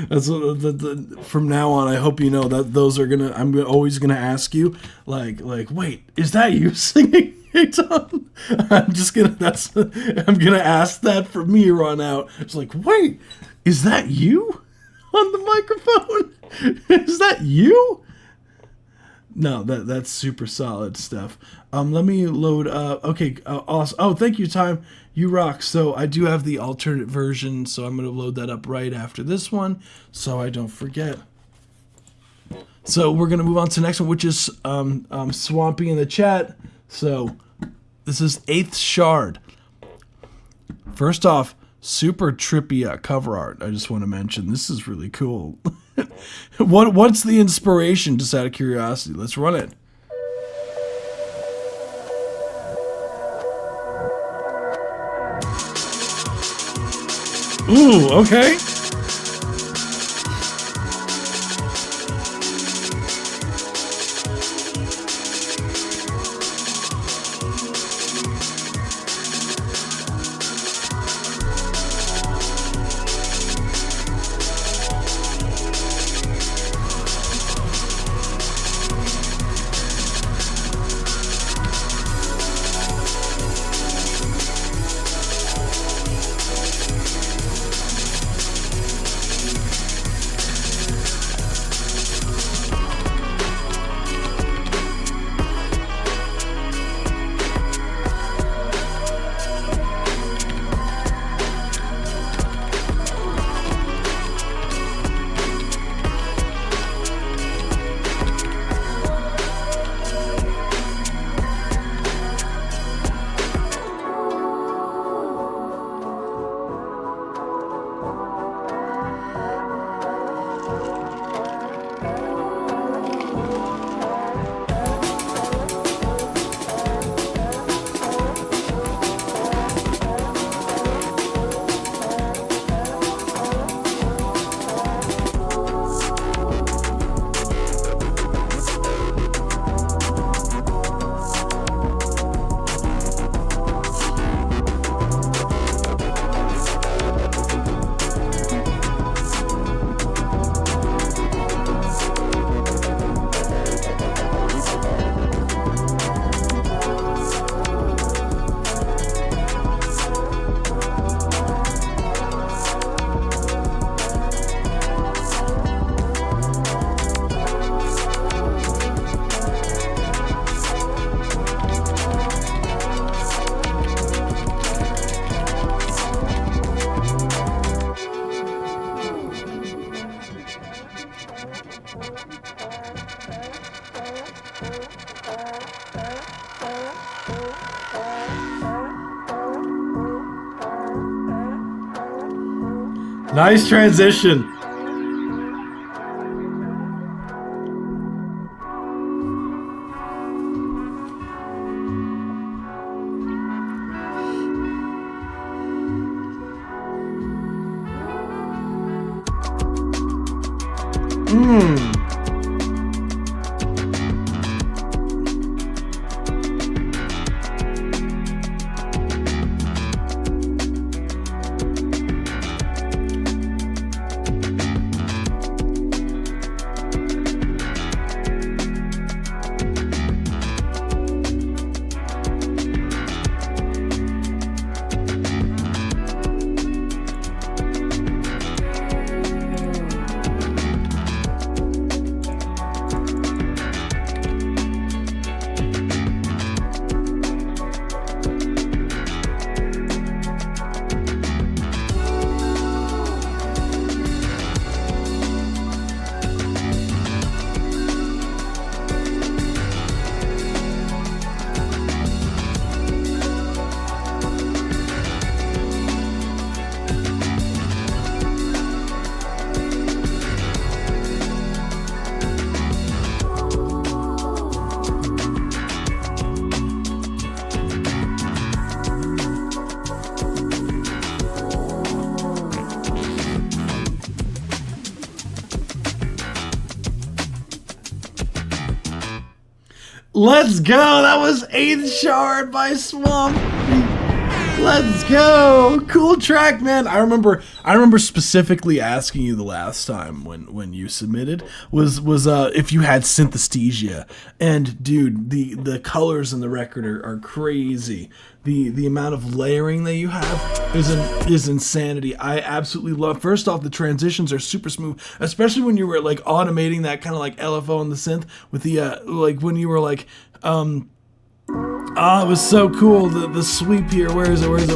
That's what, from now on, I hope you know that those are gonna. I'm always gonna ask you, like, wait, is that you singing, Aton? I'm gonna ask that from here on out. It's like, wait, is that you on the microphone? Is that you? No, that's super solid stuff. Let me load up. Okay, awesome. Oh, thank you, Time. You rock. So I do have the alternate version, so I'm going to load that up right after this one, so I don't forget. So we're going to move on to the next one, which is Swampy in the chat. So this is 8th Shard. First off, super trippy cover art. I just want to mention this is really cool. What's the inspiration, just out of curiosity? Let's run it. Ooh, okay. Nice transition. Let's go! That was 8th Shard by Swamp. Let's go! Cool track, man. I remember specifically asking you the last time when you submitted was if you had synesthesia. And dude, the colors in the record are crazy. The amount of layering that you have is insanity. I absolutely love. First off, the transitions are super smooth, especially when you were like automating that kind of like LFO on the synth with the like when you were like it was so cool. The sweep here. Where is it? Right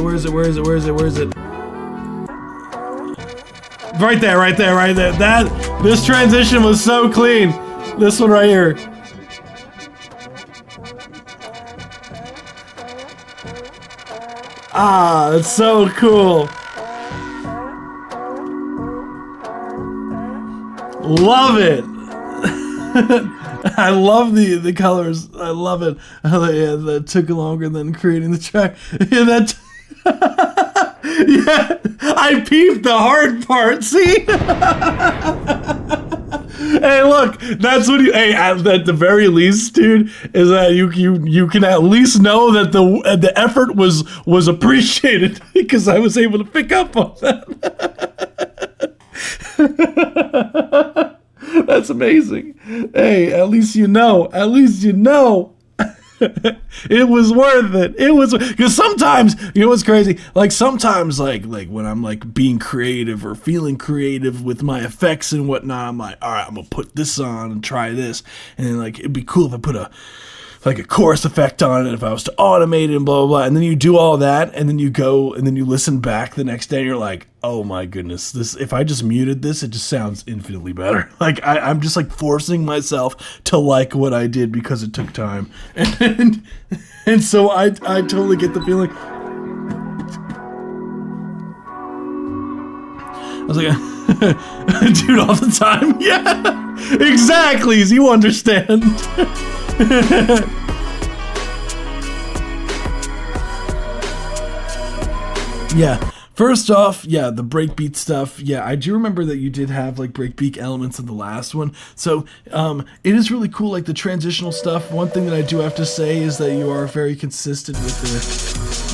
there. This transition was so clean. This one right here. It's so cool. Love it. I love the colors. I love it. Yeah, that took longer than creating the track. Yeah, yeah, I peeped the hard part. See? Hey, look, that's what you. Hey, at the very least, dude, is that you can at least know that the effort was appreciated because I was able to pick up on that. That's amazing. Hey, at least you know. It was worth it. It was, because sometimes, you know what's crazy? Like sometimes, like when I'm like being creative or feeling creative with my effects and whatnot, I'm like, all right, I'm gonna put this on and try this, and then, like it'd be cool if I put a chorus effect on it, if I was to automate it and blah, blah, blah. And then you do all that, and then you go, and then you listen back the next day, and you're like, oh my goodness, this, if I just muted this, it just sounds infinitely better. Like, I'm just like forcing myself to like what I did because it took time. And so I totally get the feeling. I was like, dude, all the time? Yeah, exactly, you understand. Yeah, first off, yeah, the breakbeat stuff. Yeah, I do remember that you did have like breakbeat elements in the last one. So it is really cool, like the transitional stuff. One thing that I do have to say is that you are very consistent with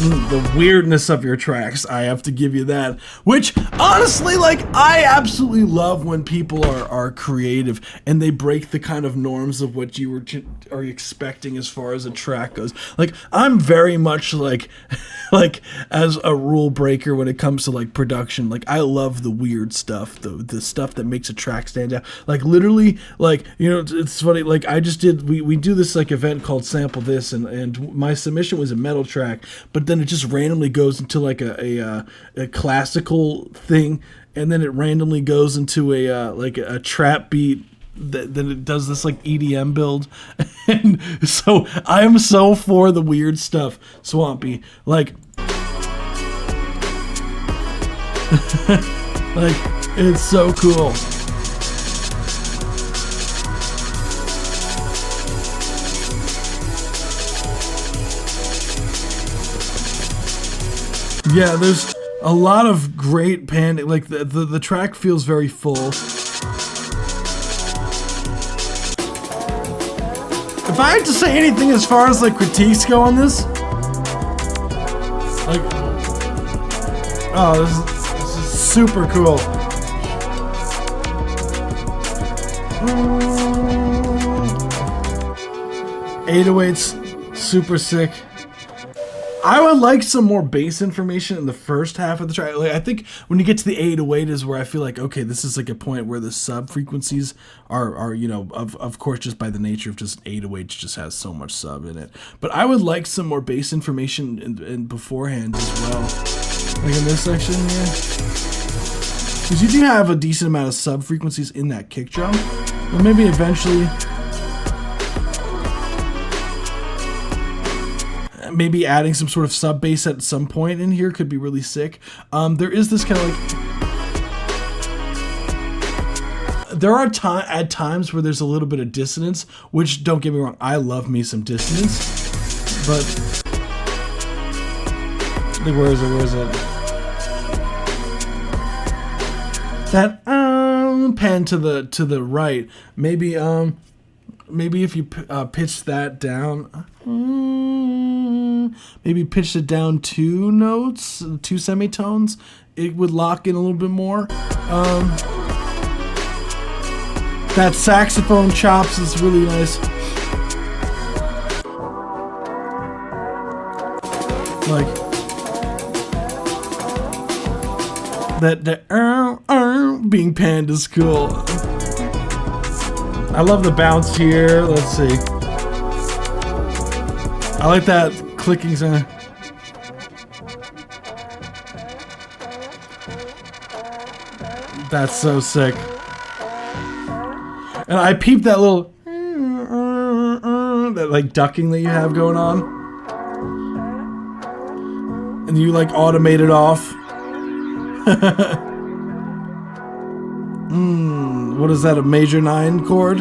the weirdness of your tracks. I have to give you that. Which, honestly, like, I absolutely love when people are creative and they break the kind of norms of what you are expecting as far as a track goes. Like, I'm very much like as a rule breaker when it comes to like production. Like, I love the weird stuff, the stuff that makes a track stand out. Like, literally, like, you know, it's funny, like I just did, we do this like event called Sample This, and my submission was a metal track, but then it just randomly goes into like a classical thing, and then it randomly goes into a trap beat. Then it does this like EDM build, and so I'm so for the weird stuff, Swampy. Like, Like, it's so cool. Yeah, there's a lot of great pan. Like the track feels very full. If I had to say anything as far as like critiques go on this, like, oh, this is super cool. 808s, super sick. I would like some more bass information in the first half of the track. Like, I think when you get to the 808 is where I feel like, okay, this is like a point where the sub frequencies are you know, of course, just by the nature of just 808 just has so much sub in it. But I would like some more bass information in beforehand as well. Like in this section here. Because you do have a decent amount of sub frequencies in that kick drum. But maybe eventually... maybe adding some sort of sub bass at some point in here could be really sick. There is this kind of like... There are at times where there's a little bit of dissonance, which, don't get me wrong, I love me some dissonance. But... Where is it? That pan to the right. Maybe if you pitch that down... maybe pitch it down 2 notes, 2 semitones, it would lock in a little bit more. That saxophone chops is really nice. Like that being panned is cool. I love the bounce here. Let's see. I like that clicking sound. That's so sick. And I peeped that little that like ducking that you have going on. And you like automate it off. What is that, a major 9 chord?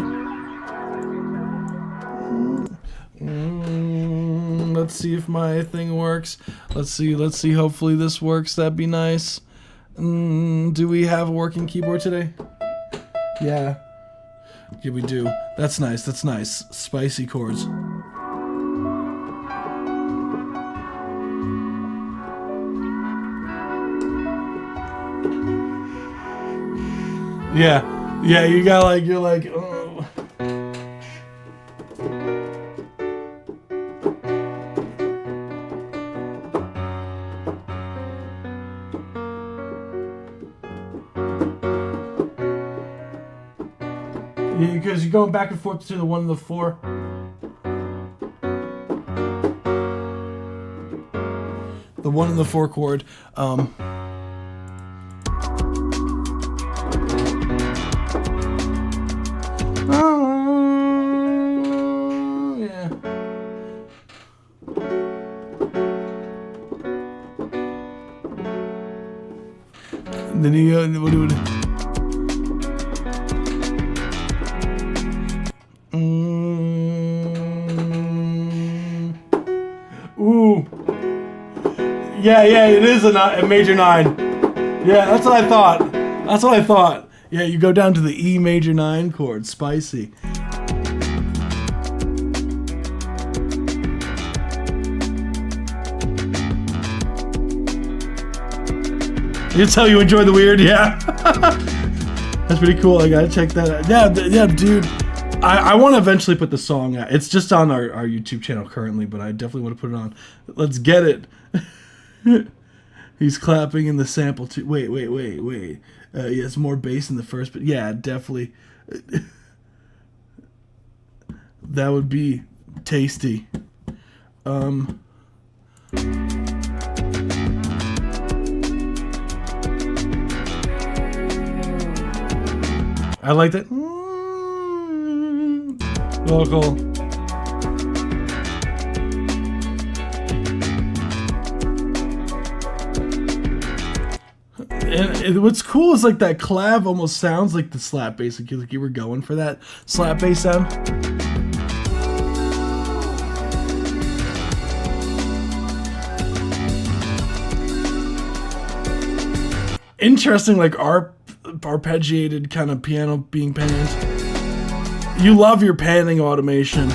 Let's see if my thing works. Let's see. Hopefully this works. That'd be nice. Do we have a working keyboard today? Yeah. Yeah, we do. That's nice. Spicy chords. Yeah. Yeah, you're like, oh. Because you're going back and forth to the 1 and the 4. The 1 and the 4 chord. Yeah. And then you go, what do we do? Ooh. Yeah, it is a major 9. Yeah, that's what I thought. Yeah, you go down to the E major 9 chord. Spicy. You can tell you enjoy the weird, yeah. That's pretty cool. I gotta check that out. Yeah, dude. I want to eventually put the song out. It's just on our YouTube channel currently, but I definitely want to put it on. Let's get it. He's clapping in the sample too. Wait. He has more bass in the first, but yeah, definitely. That would be tasty. I like that. Vocal. what's cool is like that clav almost sounds like the slap bass, like you were going for that slap bass sound. Interesting, like arpeggiated kind of piano being panned. You love your panning automation.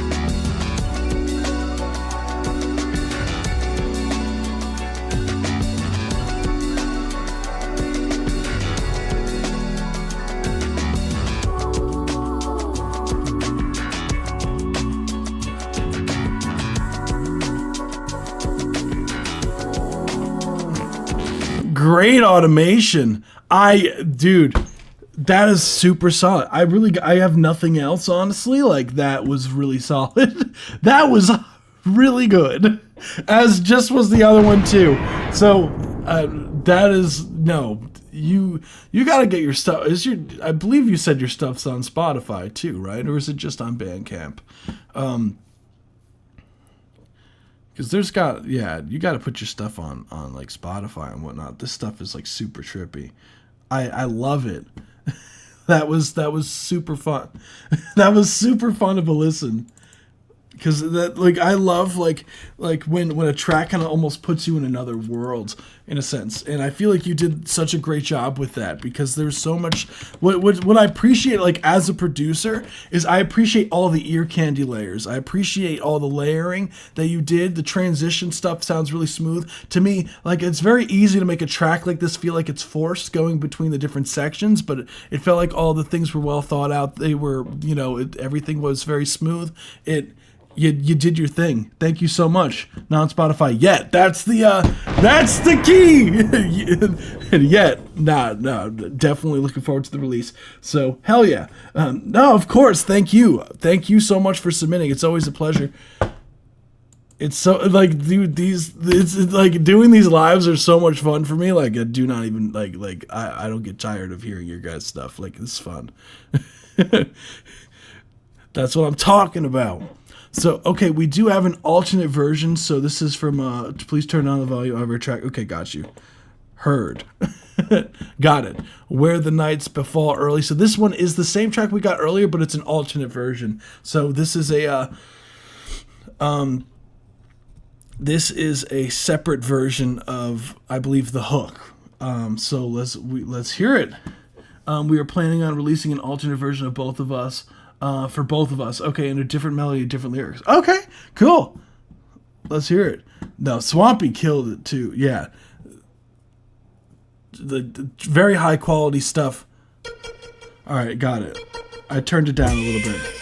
Great automation. Dude, that is super solid. I have nothing else, honestly. Like, that was really solid. That was really good. As just was the other one too. So, that is, no, you gotta get your stuff. I believe you said your stuff's on Spotify too, right? Or is it just on Bandcamp? Because you got to put your stuff on like Spotify and whatnot. This stuff is like super trippy. I love it. That was super fun. That was super fun of a listen. Because that, like, I love like when a track kind of almost puts you in another world in a sense, and I feel like you did such a great job with that, because there's so much. What I appreciate, like, as a producer, is I appreciate all the ear candy layers. I appreciate all the layering that you did. The transition stuff sounds really smooth to me. Like, it's very easy to make a track like this feel like it's forced going between the different sections, but it felt like all the things were well thought out. They were, everything was very smooth. You did your thing. Thank you so much. Not on Spotify yet. That's the key. Yet. No. Definitely looking forward to the release. So, hell yeah. No, of course. Thank you. Thank you so much for submitting. It's always a pleasure. It's so, like, dude, it's like doing these lives are so much fun for me. Like, I do not even, like, I don't get tired of hearing your guys' stuff. Like, it's fun. That's what I'm talking about. So, okay, we do have an alternate version. So this is from, please turn down the volume of our track. Okay, got you. Heard. Got it. Where the Nights Befall Early. So this one is the same track we got earlier, but it's an alternate version. So this is a, separate version of, I believe, the hook. So let's hear it. We are planning on releasing an alternate version of Both of Us. For both of us. Okay, and a different melody, different lyrics. Okay, cool. Let's hear it. No, Swampy killed it too. Yeah. The very high quality stuff. All right, got it. I turned it down a little bit.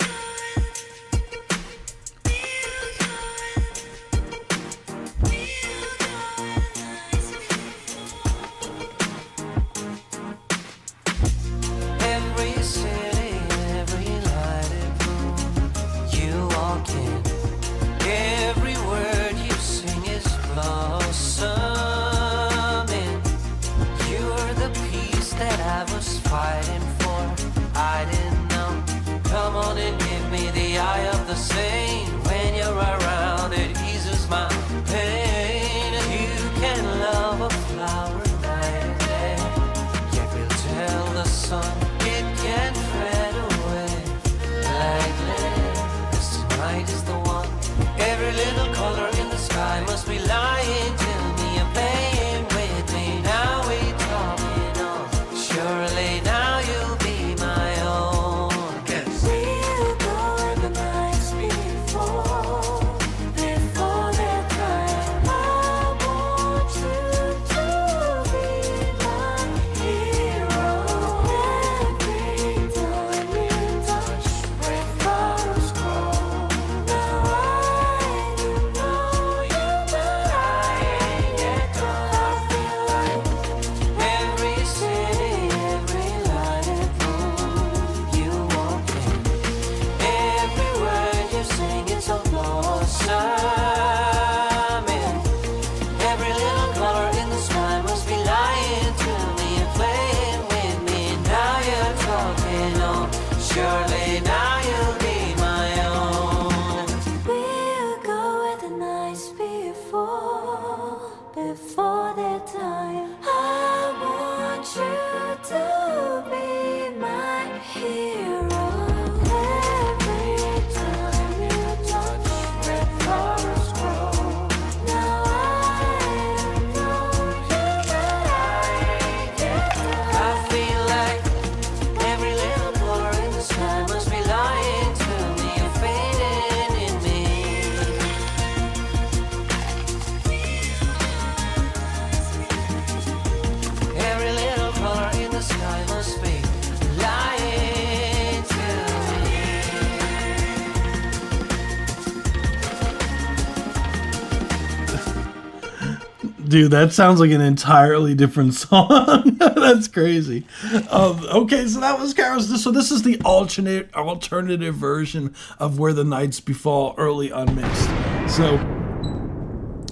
Dude, that sounds like an entirely different song. That's crazy. Okay, so that was Cyros. So this is the alternative version of Where the Nights Befall, early unmixed. So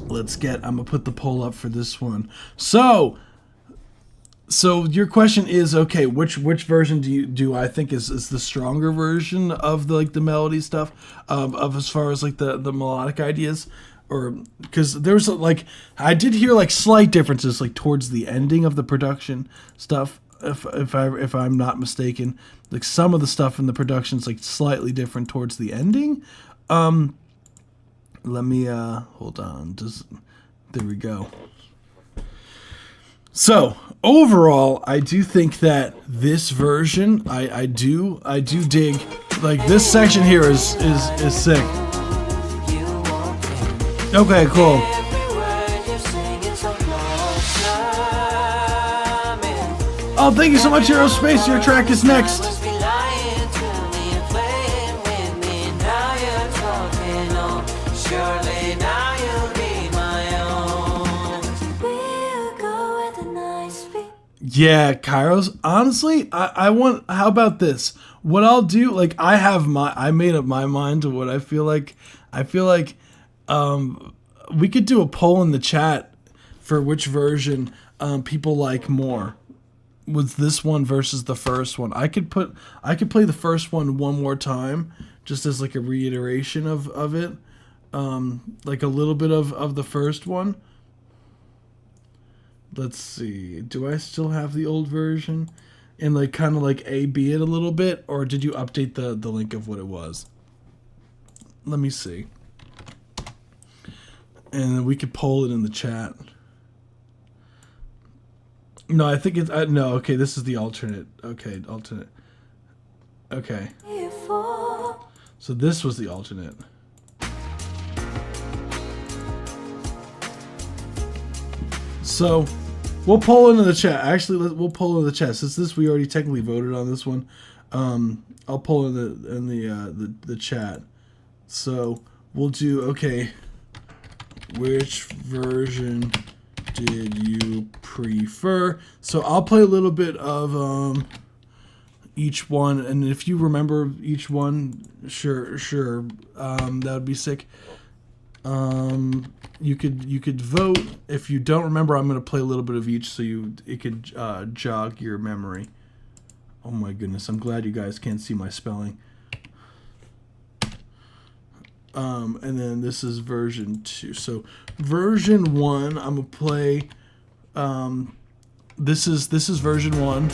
I'm gonna put the poll up for this one. So your question is, okay, which version do I think is the stronger version of the melody stuff, of as far as like the melodic ideas? Or because there's I did hear slight differences towards the ending of the production stuff, if I'm not mistaken. Like some of the stuff in the production's slightly different towards the ending. Let me hold on. There we go. So overall, I do think that this version, I do dig. This section here is sick. Okay, cool. Oh, thank you so much, Aerospace. Your track is next. Yeah, Cyros. Honestly, I want. How about this? What I'll do, I made up my mind to what I feel like. We could do a poll in the chat for which version people like more. Was this one versus the first one? I could play the first one more time, just as a reiteration of it, a little bit of the first one. Let's see. Do I still have the old version? And kind of A/B it a little bit, or did you update the link of what it was? Let me see. And then we could poll it in the chat. No, I think it's... no, okay, this is the alternate. Okay, alternate. Okay. So this was the alternate. So, we'll poll it in the chat. Actually, we'll poll it in the chat. Since this, we already technically voted on this one. I'll poll in the chat. So, we'll do... Okay. Which version did you prefer? So I'll play a little bit of each one, and if you remember each one, sure, that would be sick. You could vote. If you don't remember, I'm gonna play a little bit of each, so it could jog your memory. Oh my goodness, I'm glad you guys can't see my spelling. And then this is version 2. So version 1, I'm gonna play. This is version 1.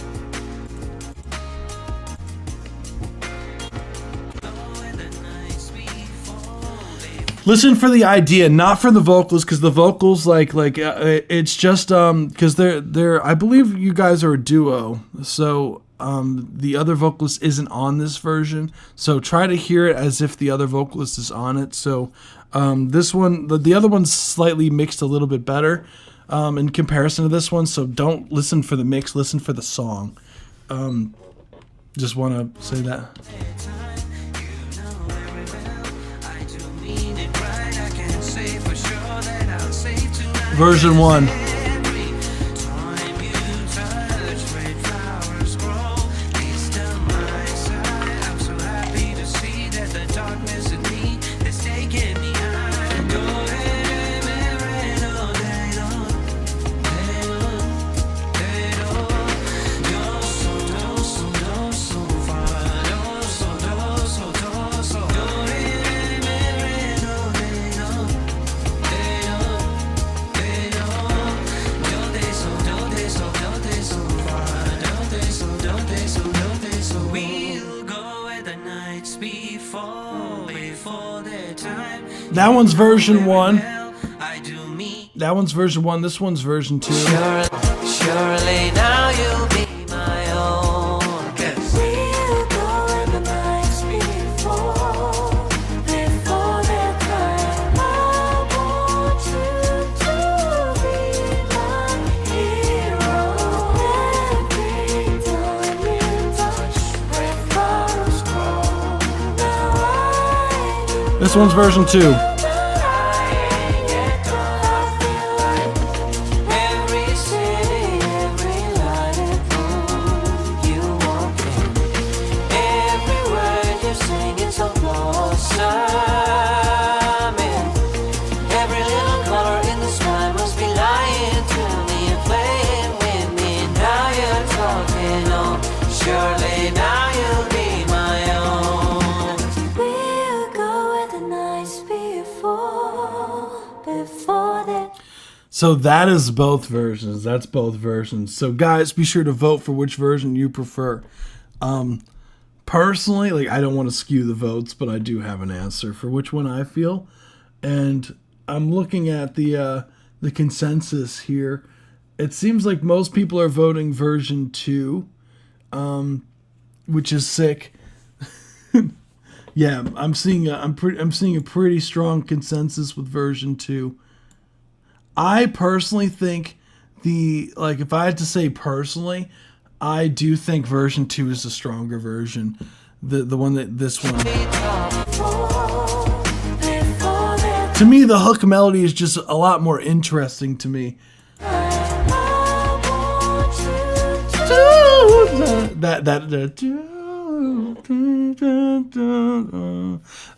Listen for the idea, not for the vocals, because the vocals it's just because they're I believe you guys are a duo, so the other vocalist isn't on this version, so try to hear it as if the other vocalist is on it. So this one, the other one's slightly mixed a little bit better in comparison to this one, so don't listen for the mix, listen for the song. Just want to say that. Version 1. That one's version 1. That one's version 1. This one's version 2. Surely now you'll be my own. We'll go where the nights before their time. I want you to be my hero. Every time you touch where flowers grow. Now I do. This one's version 2. So that is both versions. That's both versions. So guys, be sure to vote for which version you prefer. Personally, like, I don't want to skew the votes, but I do have an answer for which one I feel. And I'm looking at the consensus here. It seems like most people are voting version 2, which is sick. Yeah, I'm seeing a pretty strong consensus with version 2. I personally think if I had to say personally, I do think version 2 is the stronger version. The one that this one. To me, the hook melody is just a lot more interesting to me.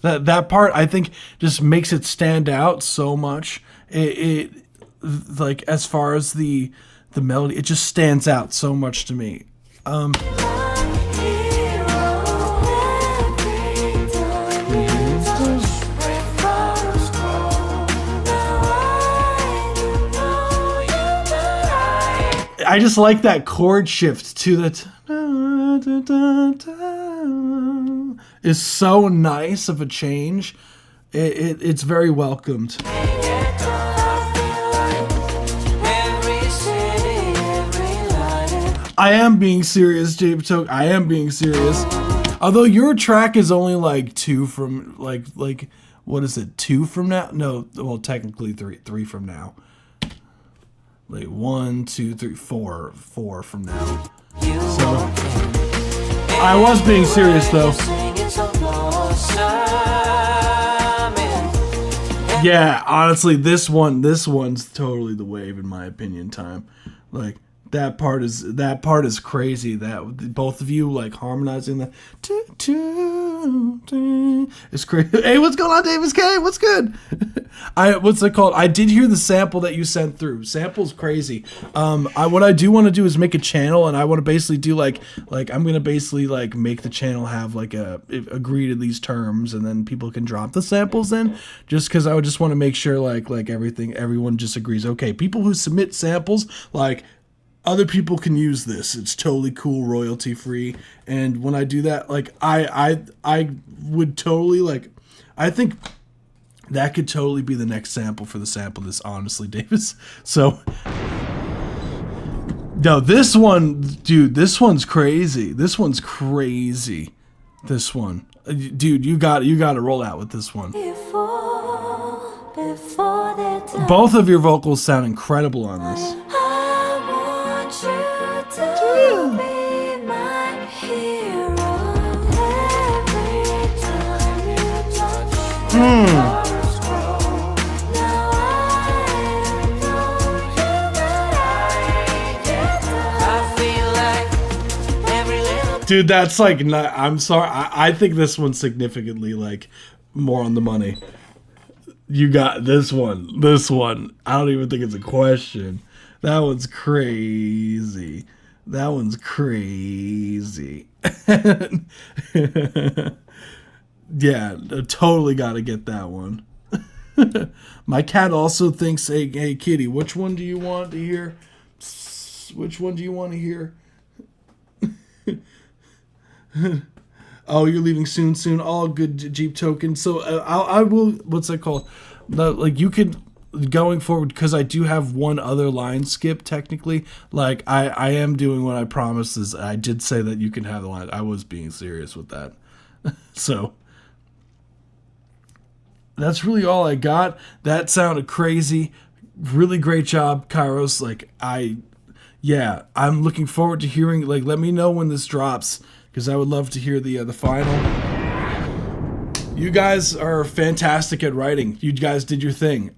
That part, I think, just makes it stand out so much. It like, as far as the melody, it just stands out so much to me. I just like that chord shift to the is so nice of a change. It's very welcomed. I am being serious, Jape Toke. I am being serious. Although your track is only like 2 from like what is it? 2 from now? No, well, technically three from now. Like 1, 2, 3, 4 from now. So I was being serious though. Yeah, honestly, this one's totally the wave in my opinion. Time, like that part is crazy. That both of you like harmonizing that. It's crazy. Hey, what's going on, Davis K? What's good? What's it called? I did hear the sample that you sent through. Sample's crazy. What I do want to do is make a channel, and I want to basically do like I'm gonna basically like make the channel have like agree to these terms, and then people can drop the samples in. Just because I would just want to make sure like everyone just agrees. Okay, people who submit samples, like, other people can use this. It's totally cool, royalty free. And when I do that, like I would totally like, I think that could totally be the next sample for the sample list, honestly, Davis. So no, this one, dude, this one's crazy. This one's crazy. This one, dude, you got to roll out with this one. Both of your vocals sound incredible on this. Dude, that's like not, I'm sorry. I think this one's significantly like more on the money. You got this one. This one. I don't even think it's a question. That one's crazy. That one's crazy. Yeah, I totally got to get that one. My cat also thinks, hey, kitty, which one do you want to hear? Which one do you want to hear? Oh, you're leaving soon. All good, Jeep Token. So I will, what's that called? Like, you could, going forward, because I do have one other line skip technically, like I am doing what I promised. Is I did say that you can have the line. I was being serious with that. So that's really all I got. That sounded crazy. Really great job, Cyros. Like, I'm looking forward to hearing, like, let me know when this drops, because I would love to hear the final. You guys are fantastic at writing. You guys did your thing.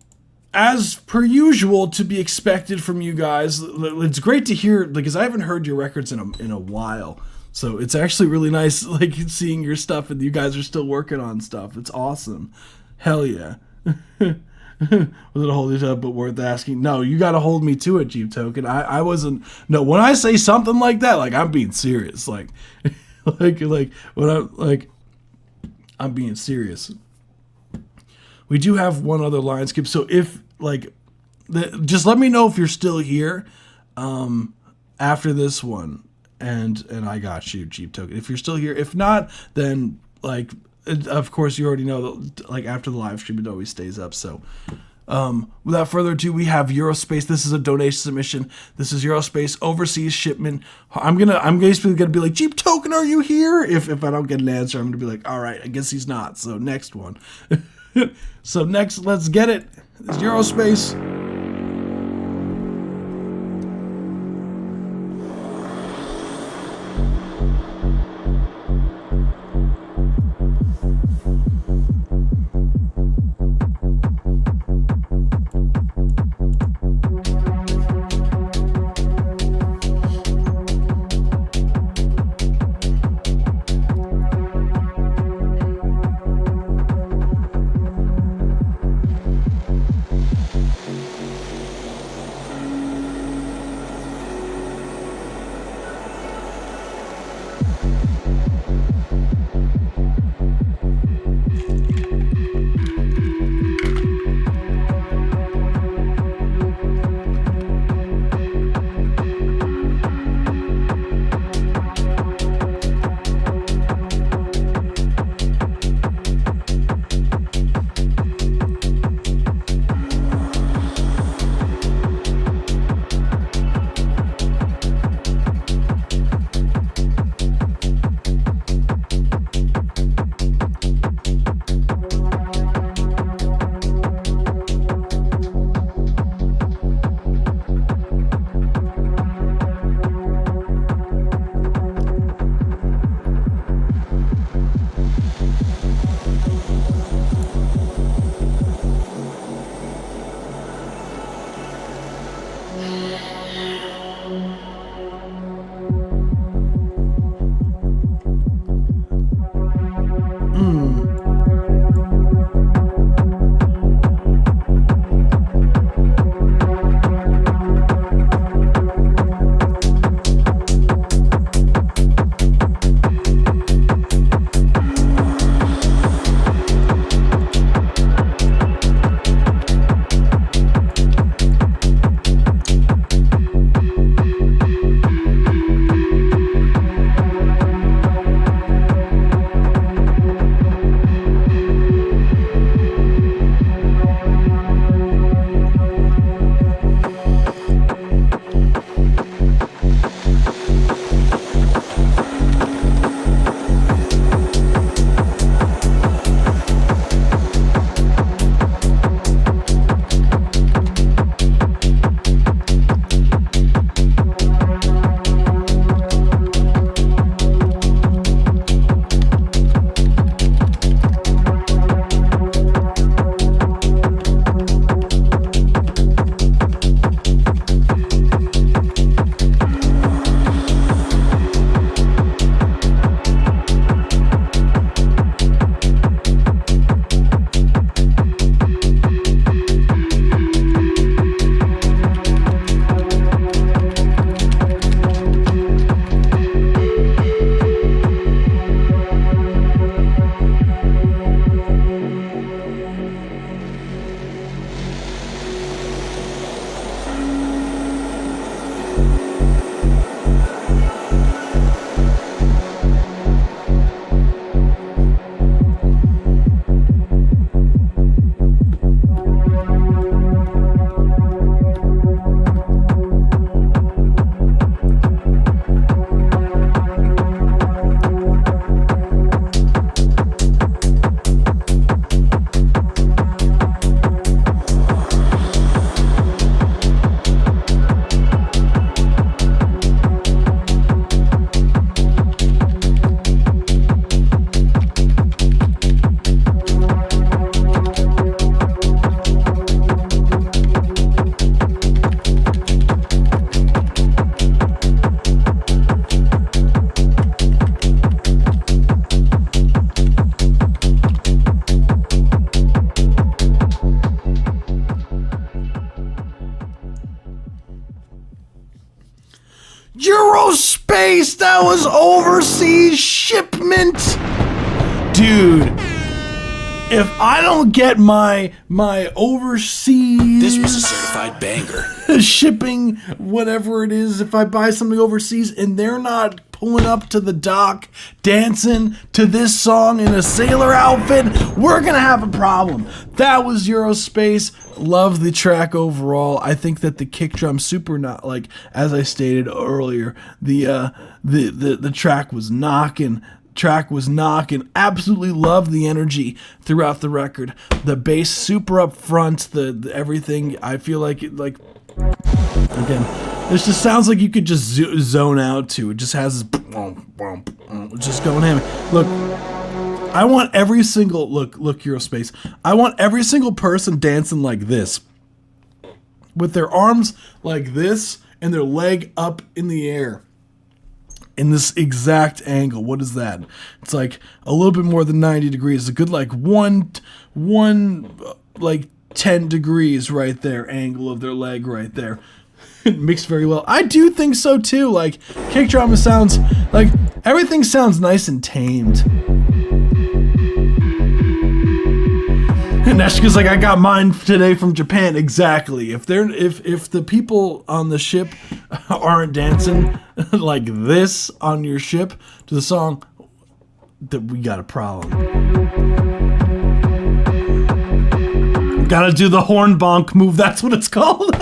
As per usual, to be expected from you guys. It's great to hear, because I haven't heard your records in a while. So it's actually really nice, like, seeing your stuff, and you guys are still working on stuff. It's awesome. Hell yeah. Was it a hold it up but worth asking? No, you got to hold me to it, Jeep Token. I wasn't. No, when I say something like that, like, I'm being serious. Like, I'm being serious. We do have one other line skip. So if, like, just let me know if you're still here after this one, and I got you, Cheap Token. If you're still here, if not, then like, of course you already know that like after the live stream it always stays up. So without further ado, we have Eurospace. This is a donation submission. This is Eurospace overseas shipment. I'm basically gonna be like, Cheap Token, are you here? If I don't get an answer, I'm gonna be like, all right, I guess he's not. So next one. So next, let's get it. It's Eurospace. Eurospace, that was overseas shipment. Dude, if I don't get my overseas This was a certified banger. shipping, whatever it is, if I buy something overseas and they're not pulling up to the dock dancing to this song in a sailor outfit, we're gonna have a problem. That was Eurospace. Love the track overall. I think that the kick drum super not like, as I stated earlier, the track was knocking. Absolutely love the energy throughout the record. The bass super up front, the everything. I feel like again, this just sounds like you could just zone out to. It just has this just going hammy. Look, I want every single look Eurospace. I want every single person dancing like this, with their arms like this and their leg up in the air. In this exact angle. What is that? It's like a little bit more than 90 degrees. A good like one like 10 degrees right there angle of their leg right there. It mixed very well. I do think so too. Like kick drum sounds like everything sounds nice and tamed. Neshka's like, I got mine today from Japan. Exactly. If the people on the ship aren't dancing like this on your ship to the song, that we got a problem. Gotta do the horn bonk move. That's what it's called.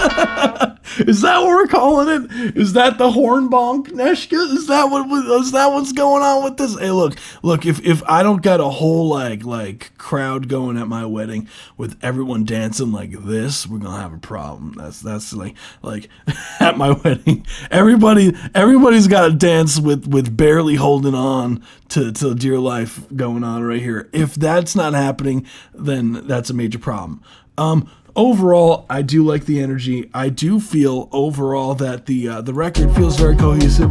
Is that what we're calling it? Is that the horn bonk, Neshka? Is that what's going on with this? Hey, look. If I don't got a whole like crowd going at my wedding with everyone dancing like this, we're gonna have a problem. That's like at my wedding, everybody's got to dance with barely holding on to dear life going on right here. If that's not happening, then that's a major problem. Overall, I do like the energy. I do feel overall that the record feels very cohesive.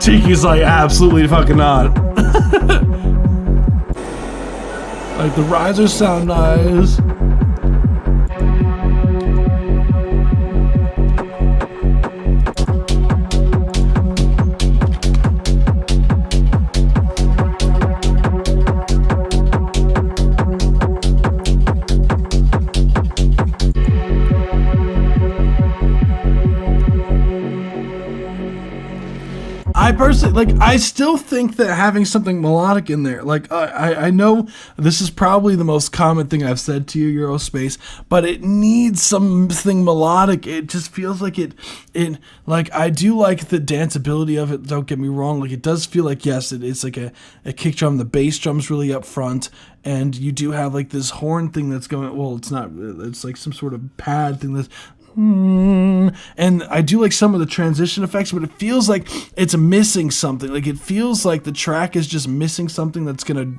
Tiki's like, absolutely fucking not. Like the risers sound nice. I personally, I still think that having something melodic in there, I know this is probably the most common thing I've said to you, Eurospace, but it needs something melodic. It just feels like I do like the danceability of it, don't get me wrong. It does feel like, yes, it's like a kick drum, the bass drum's really up front, and you do have this horn thing that's going, well, it's not, it's like some sort of pad thing that's, and I do like some of the transition effects, but it feels like it's missing something. It feels like the track is just missing something that's gonna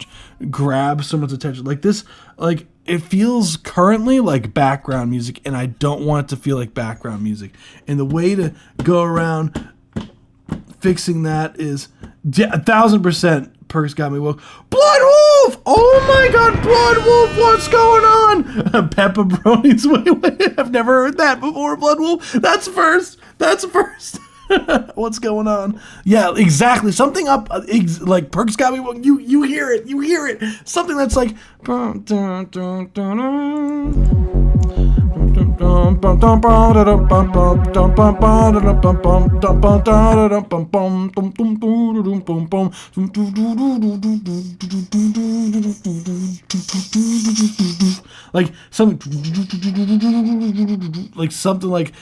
grab someone's attention. It feels currently like background music, and I don't want it to feel like background music. And the way to go around fixing that is 1,000%. Perks got me woke. Blood Wolf! Oh my god, Blood Wolf, what's going on? Pepperoni's wait, I've never heard that before, Blood Wolf. That's first. What's going on? Yeah, exactly. Something up, like Perks got me woke. You hear it. Something that's like like something like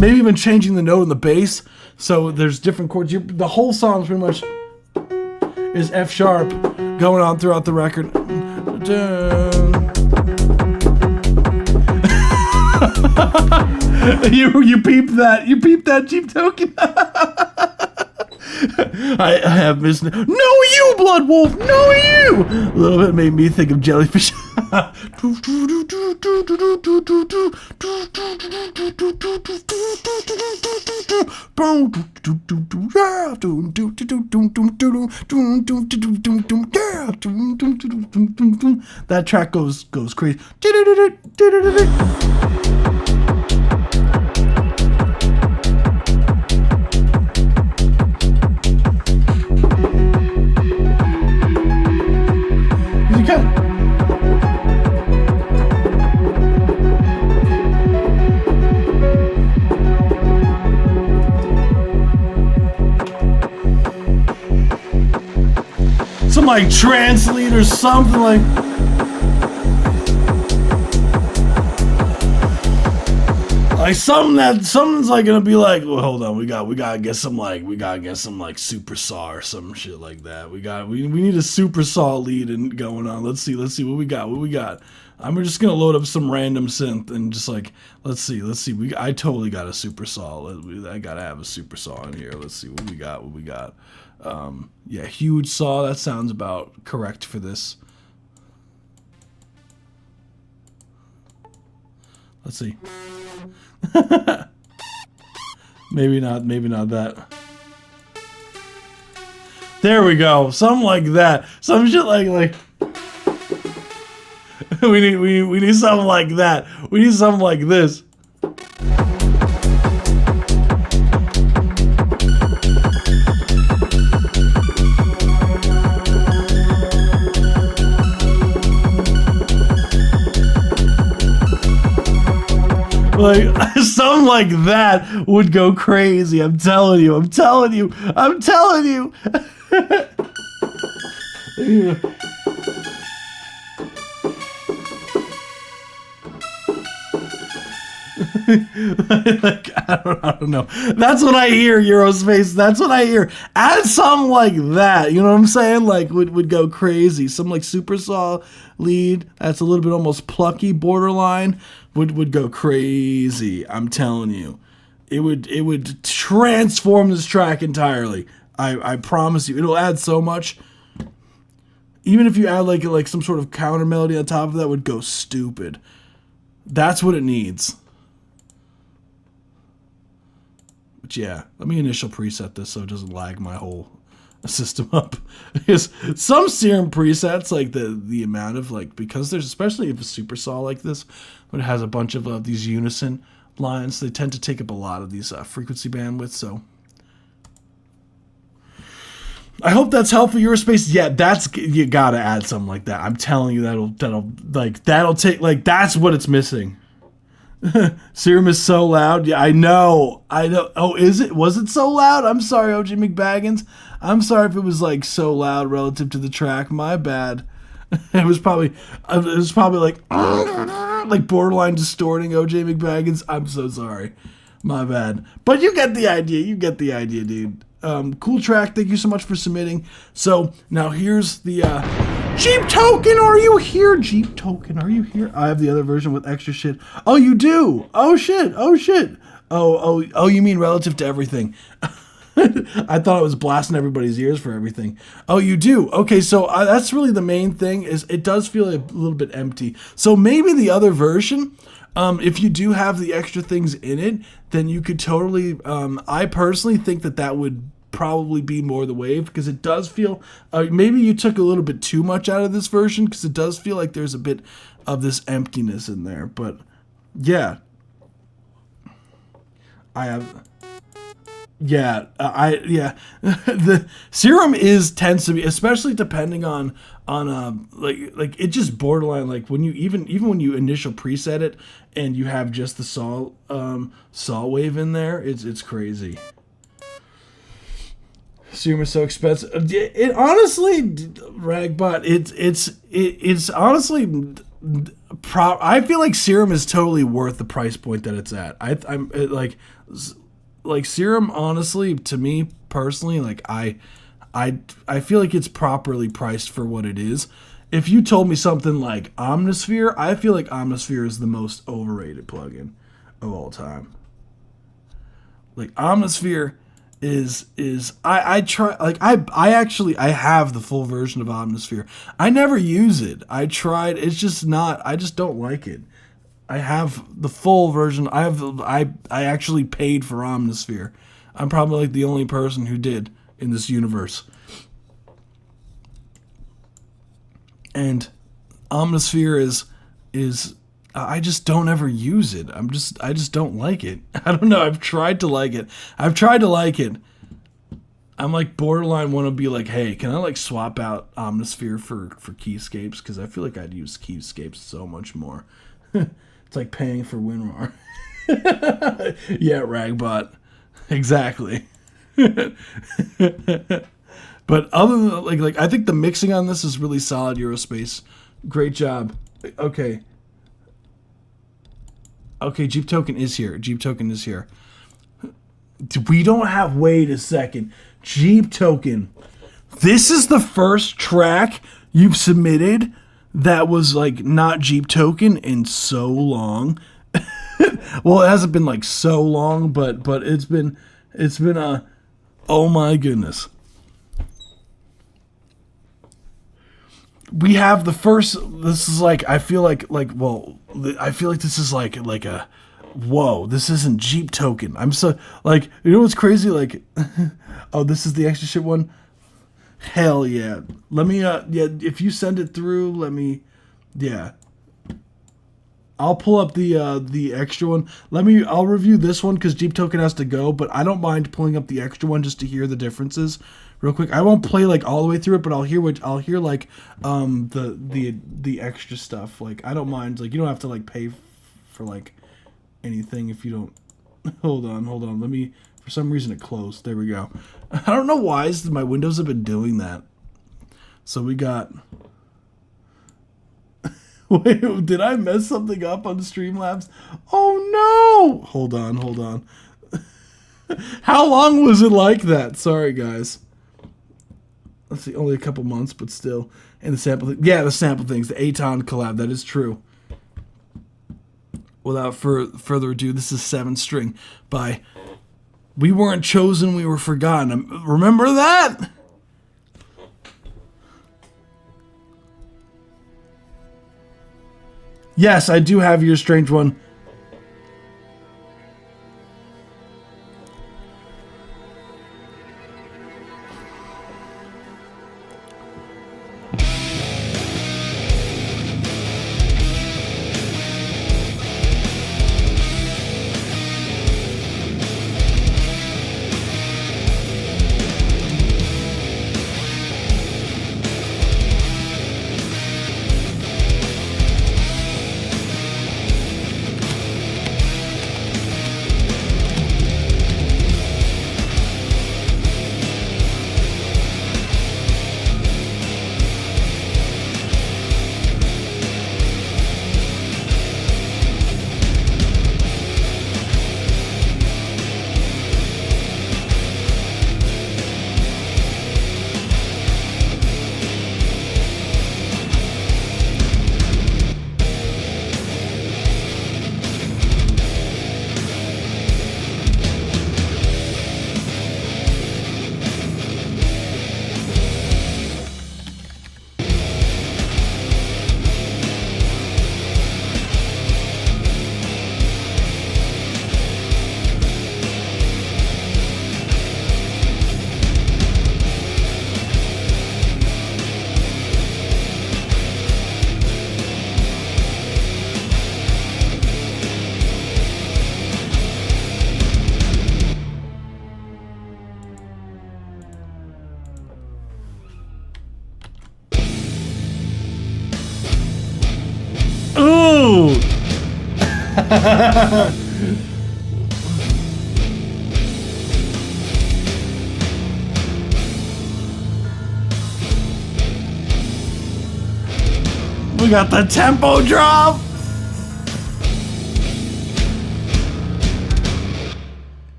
maybe even changing the note in the bass, so there's different chords. The whole song pretty much is F sharp going on throughout the record. You peeped that Jeep token. I have missed. No, you, Blood Wolf. No, you. A little bit made me think of Jellyfish. That track goes crazy. like trance lead or something like. Like something's like gonna be like, well, hold on, we gotta get some super saw or some shit like that. We need a super saw lead and going on. Let's see what we got. I'm just gonna load up some random synth and just like let's see. I totally got a super saw. I gotta have a super saw in here. Let's see what we got. Yeah, huge saw. That sounds about correct for this. Let's see. maybe not that. There we go. Something like that. Some shit like we need something like that. We need something like this. Like, something like that would go crazy. I'm telling you. Like, I don't know. That's what I hear, Eurospace. That's what I hear. Add something like that. You know what I'm saying? Like, would go crazy. Some like super saw lead. That's a little bit almost plucky, borderline. Would go crazy. I'm telling you. It would transform this track entirely. I promise you. It'll add so much. Even if you add like some sort of counter melody on top of that, would go stupid. That's what it needs. But yeah, let me initial preset this so it doesn't lag my whole system up. Because some Serum presets, like the amount of like, because there's, especially if a super saw like this, when it has a bunch of these unison lines, they tend to take up a lot of these frequency bandwidth. So I hope that's helpful. Eurospace, yeah, you gotta add something like that. I'm telling you, that'll take, like, that's what it's missing. Serum is so loud. Yeah, I know. Oh, was it so loud? I'm sorry, OG McBaggins. I'm sorry if it was like so loud relative to the track. My bad. It was probably like borderline distorting, OJ McBaggins. I'm so sorry. My bad. But you get the idea. Dude. Cool track. Thank you so much for submitting. So now here's the Jeep Token. Are you here? Jeep Token. Are you here? I have the other version with extra shit. Oh, you do? Oh shit. Oh, you mean relative to everything? I thought it was blasting everybody's ears for everything. Oh, you do? Okay, so that's really the main thing, is it does feel a little bit empty. So maybe the other version, if you do have the extra things in it, then you could totally, I personally think that would probably be more the wave, because it does feel, maybe you took a little bit too much out of this version, because it does feel like there's a bit of this emptiness in there. But yeah, I have... Yeah, the Serum tends to be, especially depending on like it just borderline, like when you even when you initial preset it and you have just the saw wave in there, it's crazy. Serum is so expensive. It honestly, Ragbot, it's honestly, I feel like Serum is totally worth the price point that it's at. I'm like Serum, honestly, to me personally, like I feel like it's properly priced for what it is. If you told me something like Omnisphere, I feel like Omnisphere is the most overrated plugin of all time. Like Omnisphere is I try, like I have the full version of Omnisphere. I never use it. I tried. It's just not. I just don't like it. I have the full version. I actually paid for Omnisphere. I'm probably like the only person who did in this universe. And Omnisphere is I just don't ever use it. I just don't like it. I don't know. I've tried to like it. I'm like borderline want to be like, hey, can I like swap out Omnisphere for Keyscapes? Because I feel like I'd use Keyscapes so much more. It's like paying for WinRAR. Yeah, Ragbot. Exactly. But other than like I think the mixing on this is really solid. Eurospace, great job. Okay. Okay, Jeep Token is here. Jeep Token is here. We don't have. Wait a second, Jeep Token. This is the first track you've submitted that was like not Jeep Token in so long. Well, it hasn't been like so long, but it's been a. Oh my goodness. We have the first. This is like I feel like well, I feel like this is like a. Whoa, this isn't Jeep Token. I'm so like, you know what's crazy? Like, oh, this is the extra shit one. Hell yeah. Let me yeah, if you send it through, let me yeah. I'll pull up the extra one. I'll review this one because Jeep Token has to go, but I don't mind pulling up the extra one just to hear the differences real quick. I won't play like all the way through it, but I'll hear like the extra stuff. Like I don't mind, like you don't have to like pay for like anything if you don't. Hold on. Let me, for some reason it closed. There we go. I don't know why my Windows have been doing that. So we got. Wait, did I mess something up on Streamlabs? Oh no! Hold on. How long was it like that? Sorry, guys. Let's see, only a couple months, but still. And the sample the sample things, the Aton collab, that is true. Without further ado, this is 7 String by We Weren't Chosen, We Were Forgotten. Remember that? Yes, I do have your strange one. We got the tempo drop.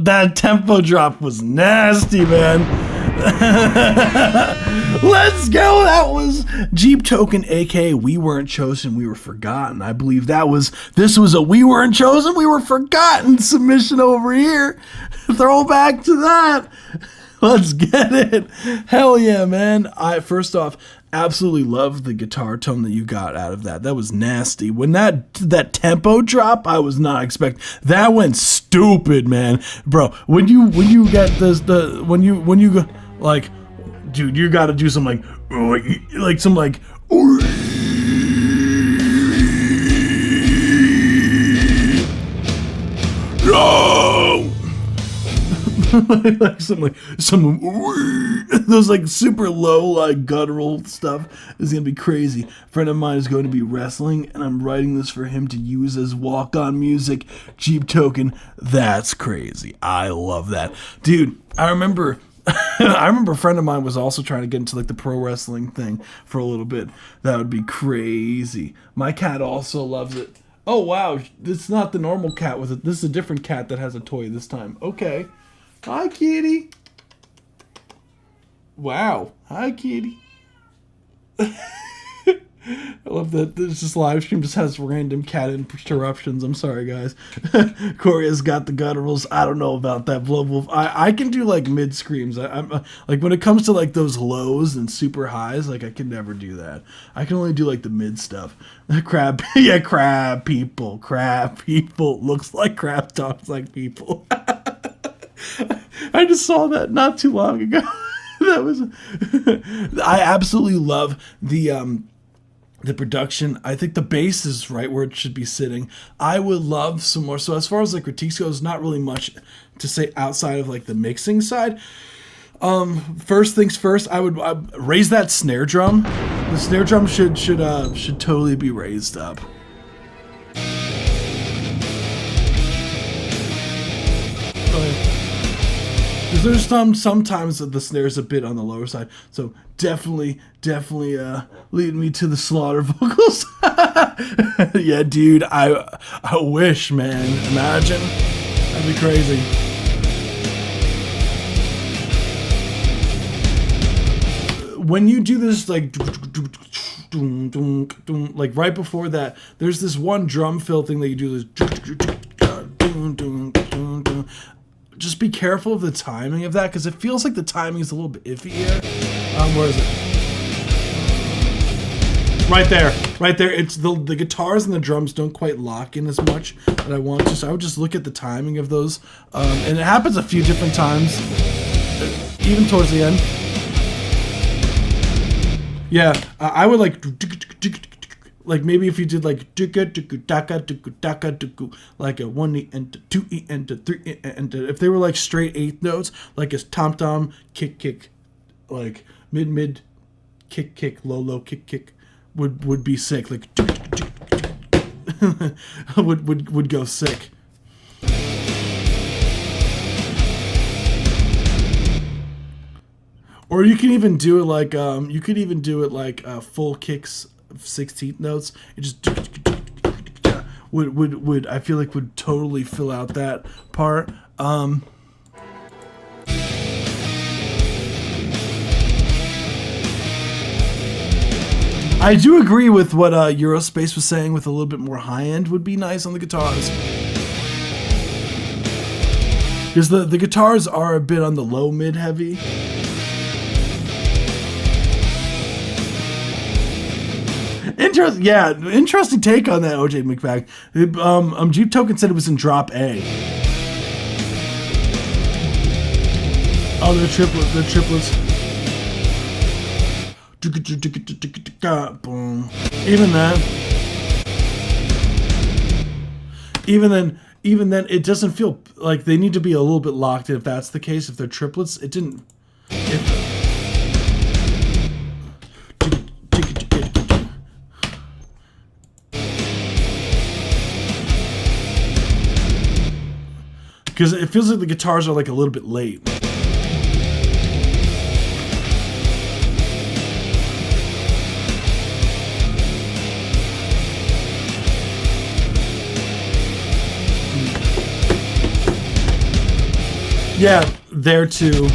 That tempo drop was nasty, man. Let's go. That was Jeep Token, aka We Weren't Chosen, We Were Forgotten. I believe this was a We Weren't Chosen, We Were Forgotten submission over here. Throw back to that. Let's get it. Hell yeah, man. First off, absolutely love the guitar tone that you got out of that. That was nasty. When that tempo drop, I was not expecting. That went stupid, man. Bro, when you get this, when you go like, dude, you got to do some like some like like some those like super low like guttural stuff is gonna be crazy. A friend of mine is going to be wrestling, and I'm writing this for him to use as walk-on music. Jeep token. That's crazy. I love that, dude. I remember a friend of mine was also trying to get into like the pro wrestling thing for a little bit. That would be crazy. My cat also loves it. Oh wow, it's not the normal cat with it. This is a different cat that has a toy this time. Okay. Hi, kitty. Wow. Hi, kitty. I love that this live stream just has random cat interruptions. I'm sorry, guys. Corey has got the gutturals. I don't know about that. Blood Wolf. I can do like mid screams. I'm like when it comes to like those lows and super highs, like I can never do that. I can only do like the mid stuff. Crab, yeah, crab people. Crab people looks like crab talks like people. I just saw that not too long ago. That was. I absolutely love the production. I think the bass is right where it should be sitting. I would love some more. So as far as like critiques goes, not really much to say outside of like the mixing side. First things first, I would raise that snare drum. The snare drum should totally be raised up. Because there's sometimes that the snare's a bit on the lower side, so definitely leading me to the slaughter vocals. Yeah, dude, I wish, man. Imagine, that'd be crazy. When you do this, like right before that, there's this one drum fill thing that you do. This. Just be careful of the timing of that, because it feels like the timing is a little bit iffy here. Where is it? Right there. It's the guitars and the drums don't quite lock in as much that I want. I would just look at the timing of those, and it happens a few different times, even towards the end. Yeah, I would like maybe if you did like like a 1 E and 2 E and 3 E and if they were like straight eighth notes, like a tom kick, like mid kick low kick would be sick. Like would go sick. Or you can even do it like full kicks of 16th notes. It just would I feel like would totally fill out that part. I do agree with what Eurospace was saying, with a little bit more high end would be nice on the guitars. Because the guitars are a bit on the low mid heavy. Interesting take on that, OJ McFag. Jeep Token said it was in drop A. Oh, they're triplets. Boom. Even then, it doesn't feel like they need to be a little bit locked in. If that's the case, if they're triplets, it didn't. Because it feels like the guitars are like a little bit late. Yeah, there too.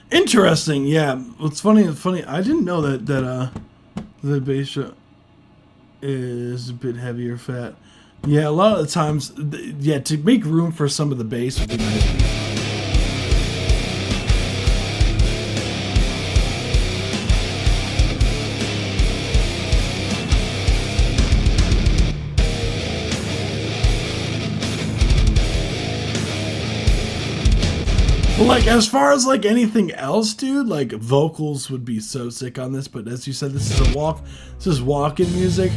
Interesting, yeah. It's funny. I didn't know that the bass is a bit heavier fat. Yeah, a lot of the times, yeah, to make room for some of the bass would be nice. Like, as far as like anything else, dude, like vocals would be so sick on this, but as you said, this is walk-in music.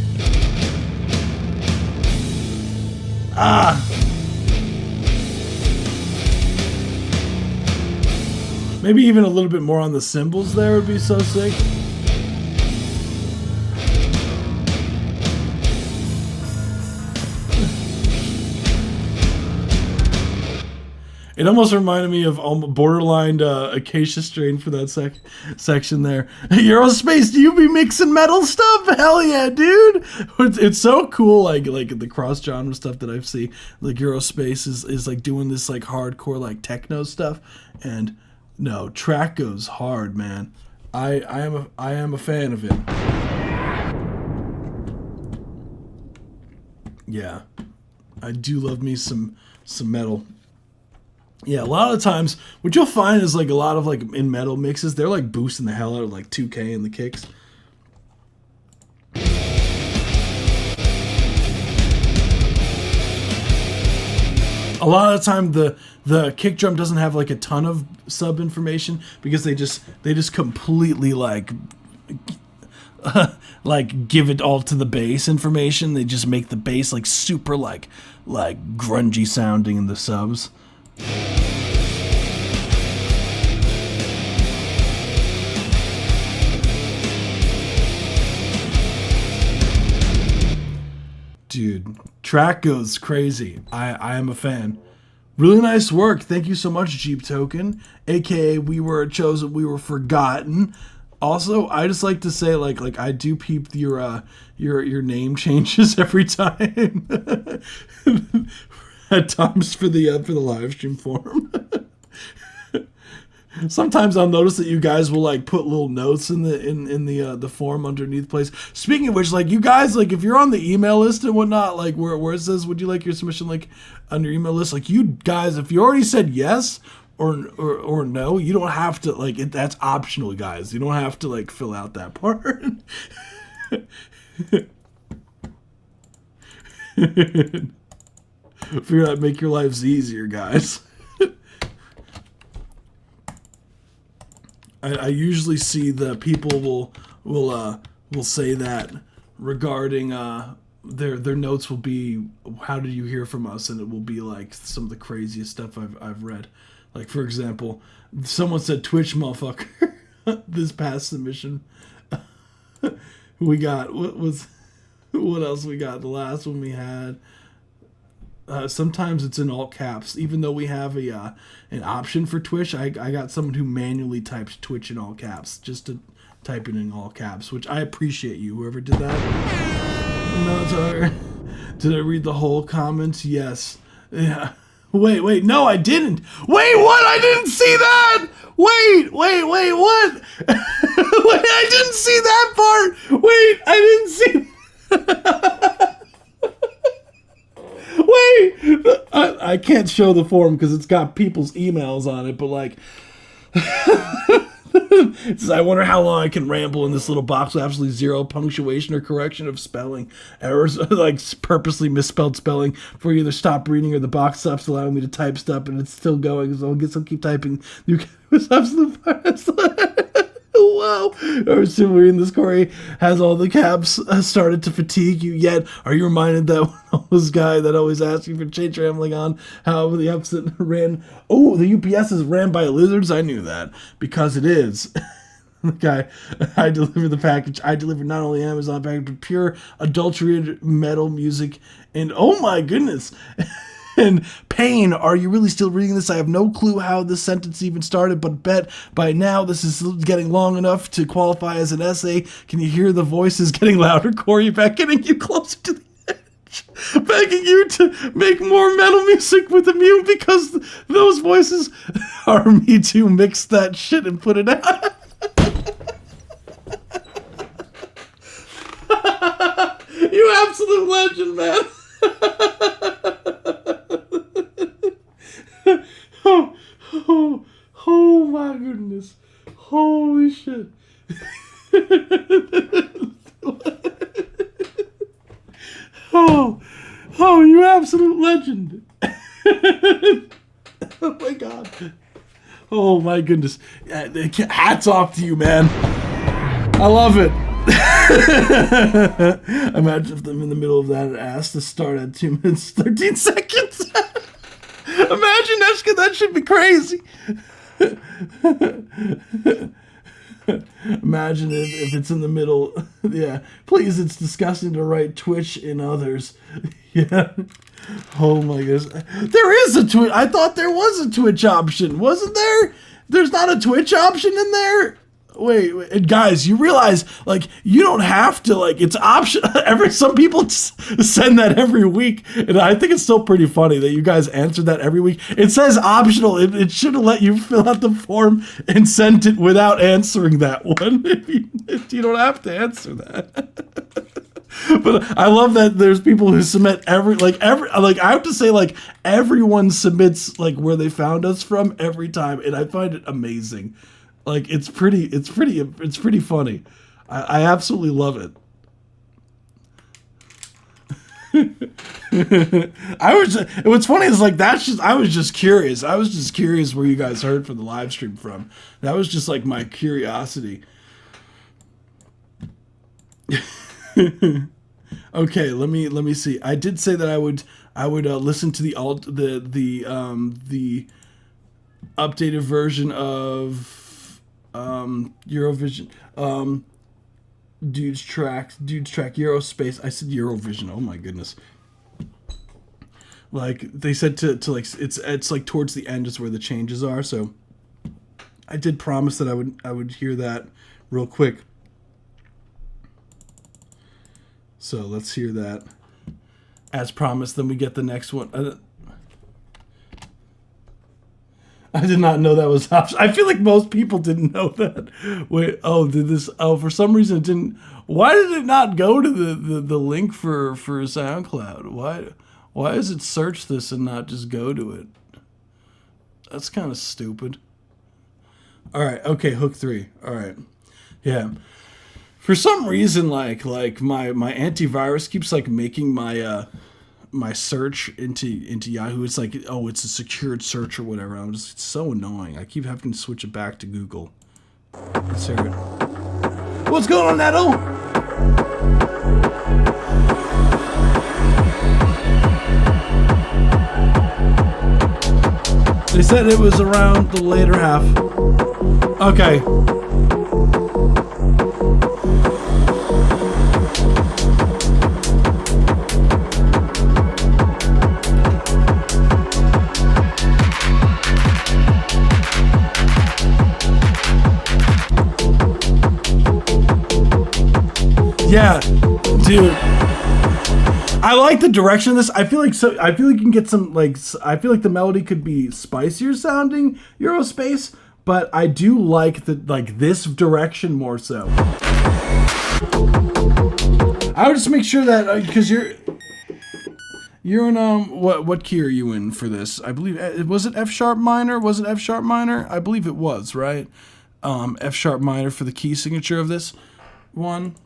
Maybe even a little bit more on the cymbals there would be so sick. It almost reminded me of borderline Acacia Strain for that section there. Eurospace, do you be mixing metal stuff? Hell yeah, dude! It's so cool, like the cross genre stuff that I've seen. Like Eurospace is like doing this like hardcore like techno stuff, and no, track goes hard, man. I am a fan of it. Yeah, I do love me some metal. Yeah, a lot of the times, what you'll find is like a lot of like in metal mixes, they're like boosting the hell out of like 2K in the kicks. A lot of the time, the kick drum doesn't have like a ton of sub information because they just completely like like give it all to the bass information. They just make the bass like super like grungy sounding in the subs. Dude, track goes crazy. I am a fan. Really nice work. Thank you so much, Jeep Token. AKA we were chosen, we were forgotten. Also, I just like to say like I do peep your name changes every time. At times for the live stream forum. Sometimes I'll notice that you guys will like put little notes in the forum underneath place. Speaking of which, like you guys, like if you're on the email list and whatnot, like where it says would you like your submission link on your email list, like you guys, if you already said yes or no, you don't have to like it. That's optional, guys. You don't have to like fill out that part. Figure out make your lives easier, guys. I usually see the people will say that regarding their notes will be how did you hear from us, and it will be like some of the craziest stuff I've read. Like for example, someone said Twitch motherfucker this past submission. We got what else we got? The last one we had. Sometimes it's in all caps, even though we have an option for Twitch. I got someone who manually types Twitch in all caps just to type it in all caps, which I appreciate you, whoever did that. No, it's alright. Did I read the whole comments? Yes. Yeah. Wait, no, I didn't. Wait, what? I didn't see that. Wait, what? Wait, I didn't see that part. Wait, I didn't see. Wait, I can't show the forum because it's got people's emails on it, but like, it says, I wonder how long I can ramble in this little box with absolutely zero punctuation or correction of spelling errors, like purposely misspelled spelling, for either stop reading or the box stops allowing me to type stuff, and it's still going, so I'll keep typing. You was absolute fire. Wow. Or assuming reading this, Corey has all the caps started to fatigue you yet? Are you reminded that this guy that always asks you for change rambling on how the opposite ran? Oh, the UPS is ran by lizards? I knew that because it is. The guy, I deliver the package. I deliver not only Amazon package, but pure adulterated metal music. And oh my goodness. And Pain, are you really still reading this? I have no clue how this sentence even started, but bet by now this is getting long enough to qualify as an essay. Can you hear the voices getting louder, Corey, beckoning you closer to the edge, begging you to make more metal music with Immune because those voices are me too. Mix that shit and put it out. You absolute legend, man. Oh my goodness. Holy shit. Oh, you absolute legend. Oh my god. Oh my goodness. Hats off to you, man. I love it. Imagine if them in the middle of that asked to start at 2 minutes 13 seconds. Imagine that should be crazy. Imagine if it's in the middle. Yeah, please, it's disgusting to write Twitch in others. Yeah. Oh my goodness. There is a Twitch. I thought there was a Twitch option. Wasn't there? There's not a Twitch option in there? Wait, and guys, you realize, like, you don't have to, like, it's option. Some people send that every week, and I think it's still pretty funny that you guys answered that every week. It says optional. It should have let you fill out the form and sent it without answering that one. If you don't have to answer that. But I love that there's people who submit I have to say, like, everyone submits, like, where they found us from every time, and I find it amazing. Like, it's pretty funny. I absolutely love it. What's funny is, like, I was just curious. I was just curious where you guys heard from the live stream from. That was just, like, my curiosity. Okay, let me see. I did say that I would listen to the updated version of Eurovision, dude's track Eurospace. I said Eurovision. Oh my goodness. Like, they said to like, it's like towards the end is where the changes are. So I did promise that I would hear that real quick. So let's hear that as promised. Then we get the next one. I did not know that was option. I feel like most people didn't know that. Wait, for some reason it didn't. Why did it not go to the link for SoundCloud? Why does it search this and not just go to it? That's kind of stupid. All right, okay, hook 3. All right. Yeah. For some reason, like my antivirus keeps, like, making my my search into Yahoo. It's like, oh, it's a secured search or whatever. It's so annoying. I keep having to switch it back to Google. Let's hear it. What's going on, Nettle? They said it was around the later half. Okay. Yeah, dude. I like the direction of this. I feel like you can get some, like, I feel like the melody could be spicier sounding Eurospace, but I do like this direction more so. I would just make sure that because you're in what key are you in for this? I believe was it F sharp minor? Was it F sharp minor? I believe it was, right? F sharp minor for the key signature of this one.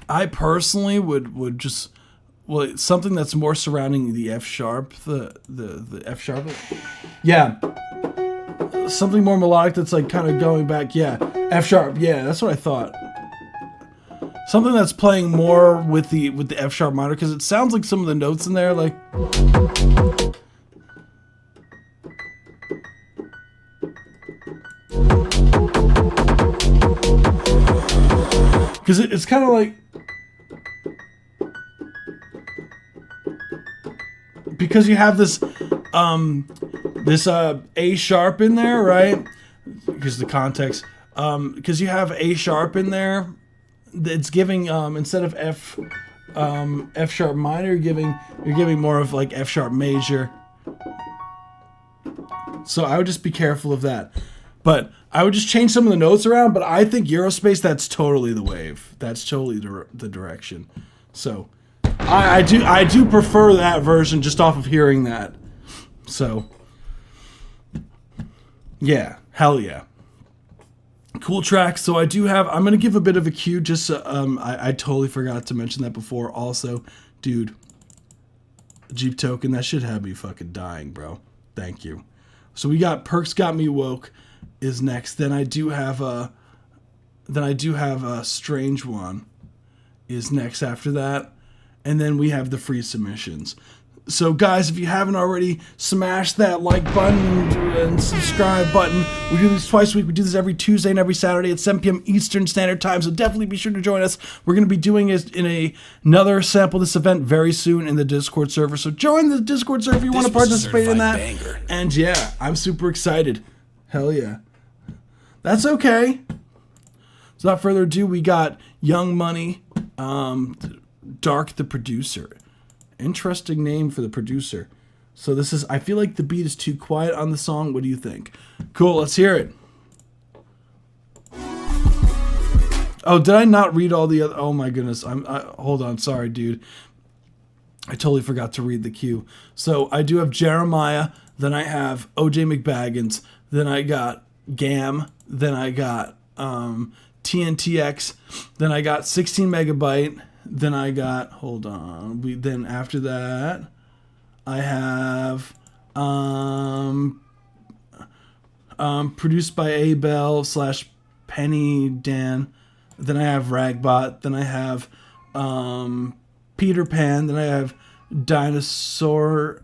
I personally would just, well, something that's more surrounding the F sharp, the F sharp. Yeah. Something more melodic that's, like, kind of going back. Yeah. F sharp. Yeah, that's what I thought. Something that's playing more with the F sharp minor, because it sounds like some of the notes in there, like, because it's kind of like, because you have this A sharp in there, right? Because the context, because you have A sharp in there, it's giving instead of F sharp minor, you're giving more of, like, F sharp major. So I would just be careful of that. But I would just change some of the notes around. But I think Eurospace, that's totally the wave. That's totally the direction. So I do prefer that version just off of hearing that. So yeah, hell yeah. Cool track. So I'm going to give a bit of a cue. Just I totally forgot to mention that before. Also, dude, Jeep Token, that shit had me fucking dying, bro. Thank you. So we got Perks Got Me Woke is next. Then I do have Then I do have a Strange One is next after that. And then we have the free submissions. So guys, if you haven't already, smash that like button and subscribe button. We do this twice a week. We do this every Tuesday and every Saturday at 7 p.m. Eastern Standard Time. So definitely be sure to join us. We're going to be doing it in another sample of this event very soon in the Discord server. So join the Discord server if you want to participate in that. Banger. And yeah, I'm super excited. Hell yeah. That's okay. So without further ado, we got Young Money, Dark the producer. Interesting name for the producer. So this is, I feel like the beat is too quiet on the song. What do you think? Cool, let's hear it. Oh, did I not read all the other? Oh my goodness. Hold on. Sorry, dude. I totally forgot to read the cue. So I do have Jeremiah. Then I have OJ McBaggins. Then I got Gam. Then I got TNTX. Then I got 16 Megabyte. Then I got, hold on, then after that, I have produced by Abel / Penny Dan. Then I have Ragbot. Then I have Peter Pan. Then I have Dinosaurian.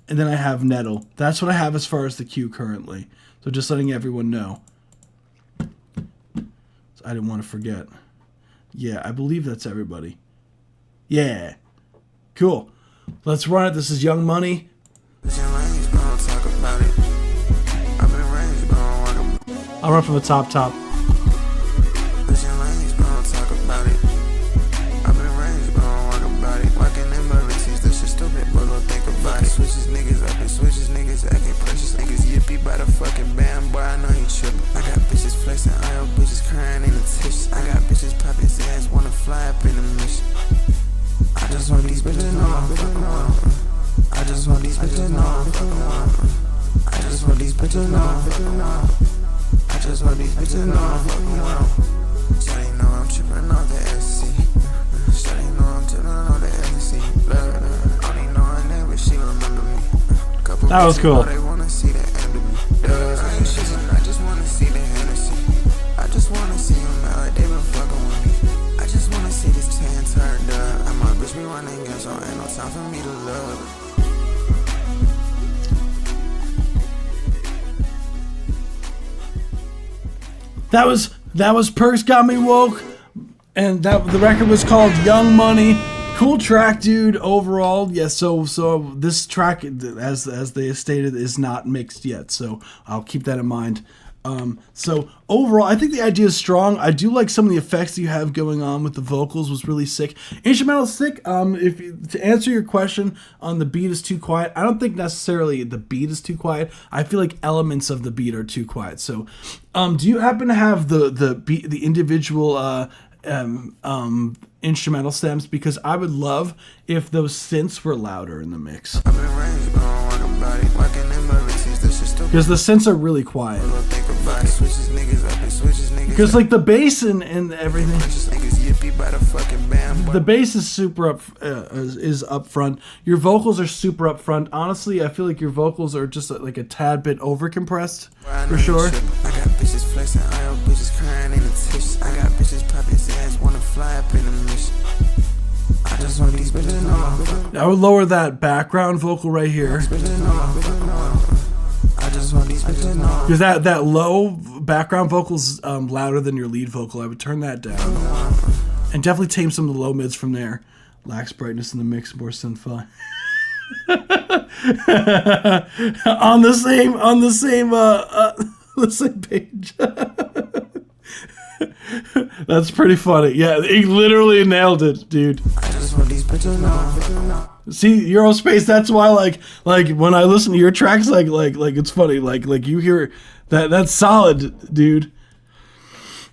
And then I have Nettle. That's what I have as far as the queue currently. So just letting everyone know. I didn't want to forget. Yeah, I believe that's everybody. Yeah. Cool. Let's run it. This is Young Money. I'll run from the top. Switches niggas up and switches niggas acting precious. Niggas yippee by the fucking band, boy. I know you trippin'. I got bitches flexing, I got bitches crying in the tissue. I got bitches popping ass, wanna fly up in the mission. I just want these bitches know I'm fucking around. I just want these bitches know I'm fucking around. I just want these bitches know I'm fucking around. I just want these bitches know I'm fucking around. Shawty know I'm trippin' off the ecstasy. Shawty know I'm trippin' off the ecstasy. Only know her name, but she remember me. That was cool. They wanna see the end of me. I ain't shitting, I just wanna see the Hennessy. I just wanna see them out like they been fucking with me. I just wanna see this tan turned up. And my bitch be running games, so ain't no time for me to love. That was Perks Got Me Woke, and the record was called Young Money. Cool track, dude. Overall, yeah. So this track, as they stated, is not mixed yet. So I'll keep that in mind. So overall, I think the idea is strong. I do like some of the effects that you have going on with the vocals. Was really sick. Instrumental sick. To answer your question on the beat is too quiet, I don't think necessarily the beat is too quiet. I feel like elements of the beat are too quiet. So, do you happen to have the individual instrumental stems? Because I would love if those synths were louder in the mix. Because the synths are really quiet. Because like the bass and everything, the bass is super is up front. Your vocals are super up front. Honestly, I feel like your vocals are just like a tad bit over compressed for sure. I got bitches flexing, I got bitches crying in the tissue. I got bitches popping ass, wanna fly up in the mission. I just want these bitches know. I would lower that background vocal right here. Because that low background vocal's louder than your lead vocal. I would turn that down. And definitely tame some of the low mids from there. Lacks brightness in the mix, more synth-fi. on the same page. That's pretty funny. Yeah, he literally nailed it, dude. I just want these bitches know. See, Eurospace, that's why like when I listen to your tracks, like it's funny. Like you hear that's solid, dude.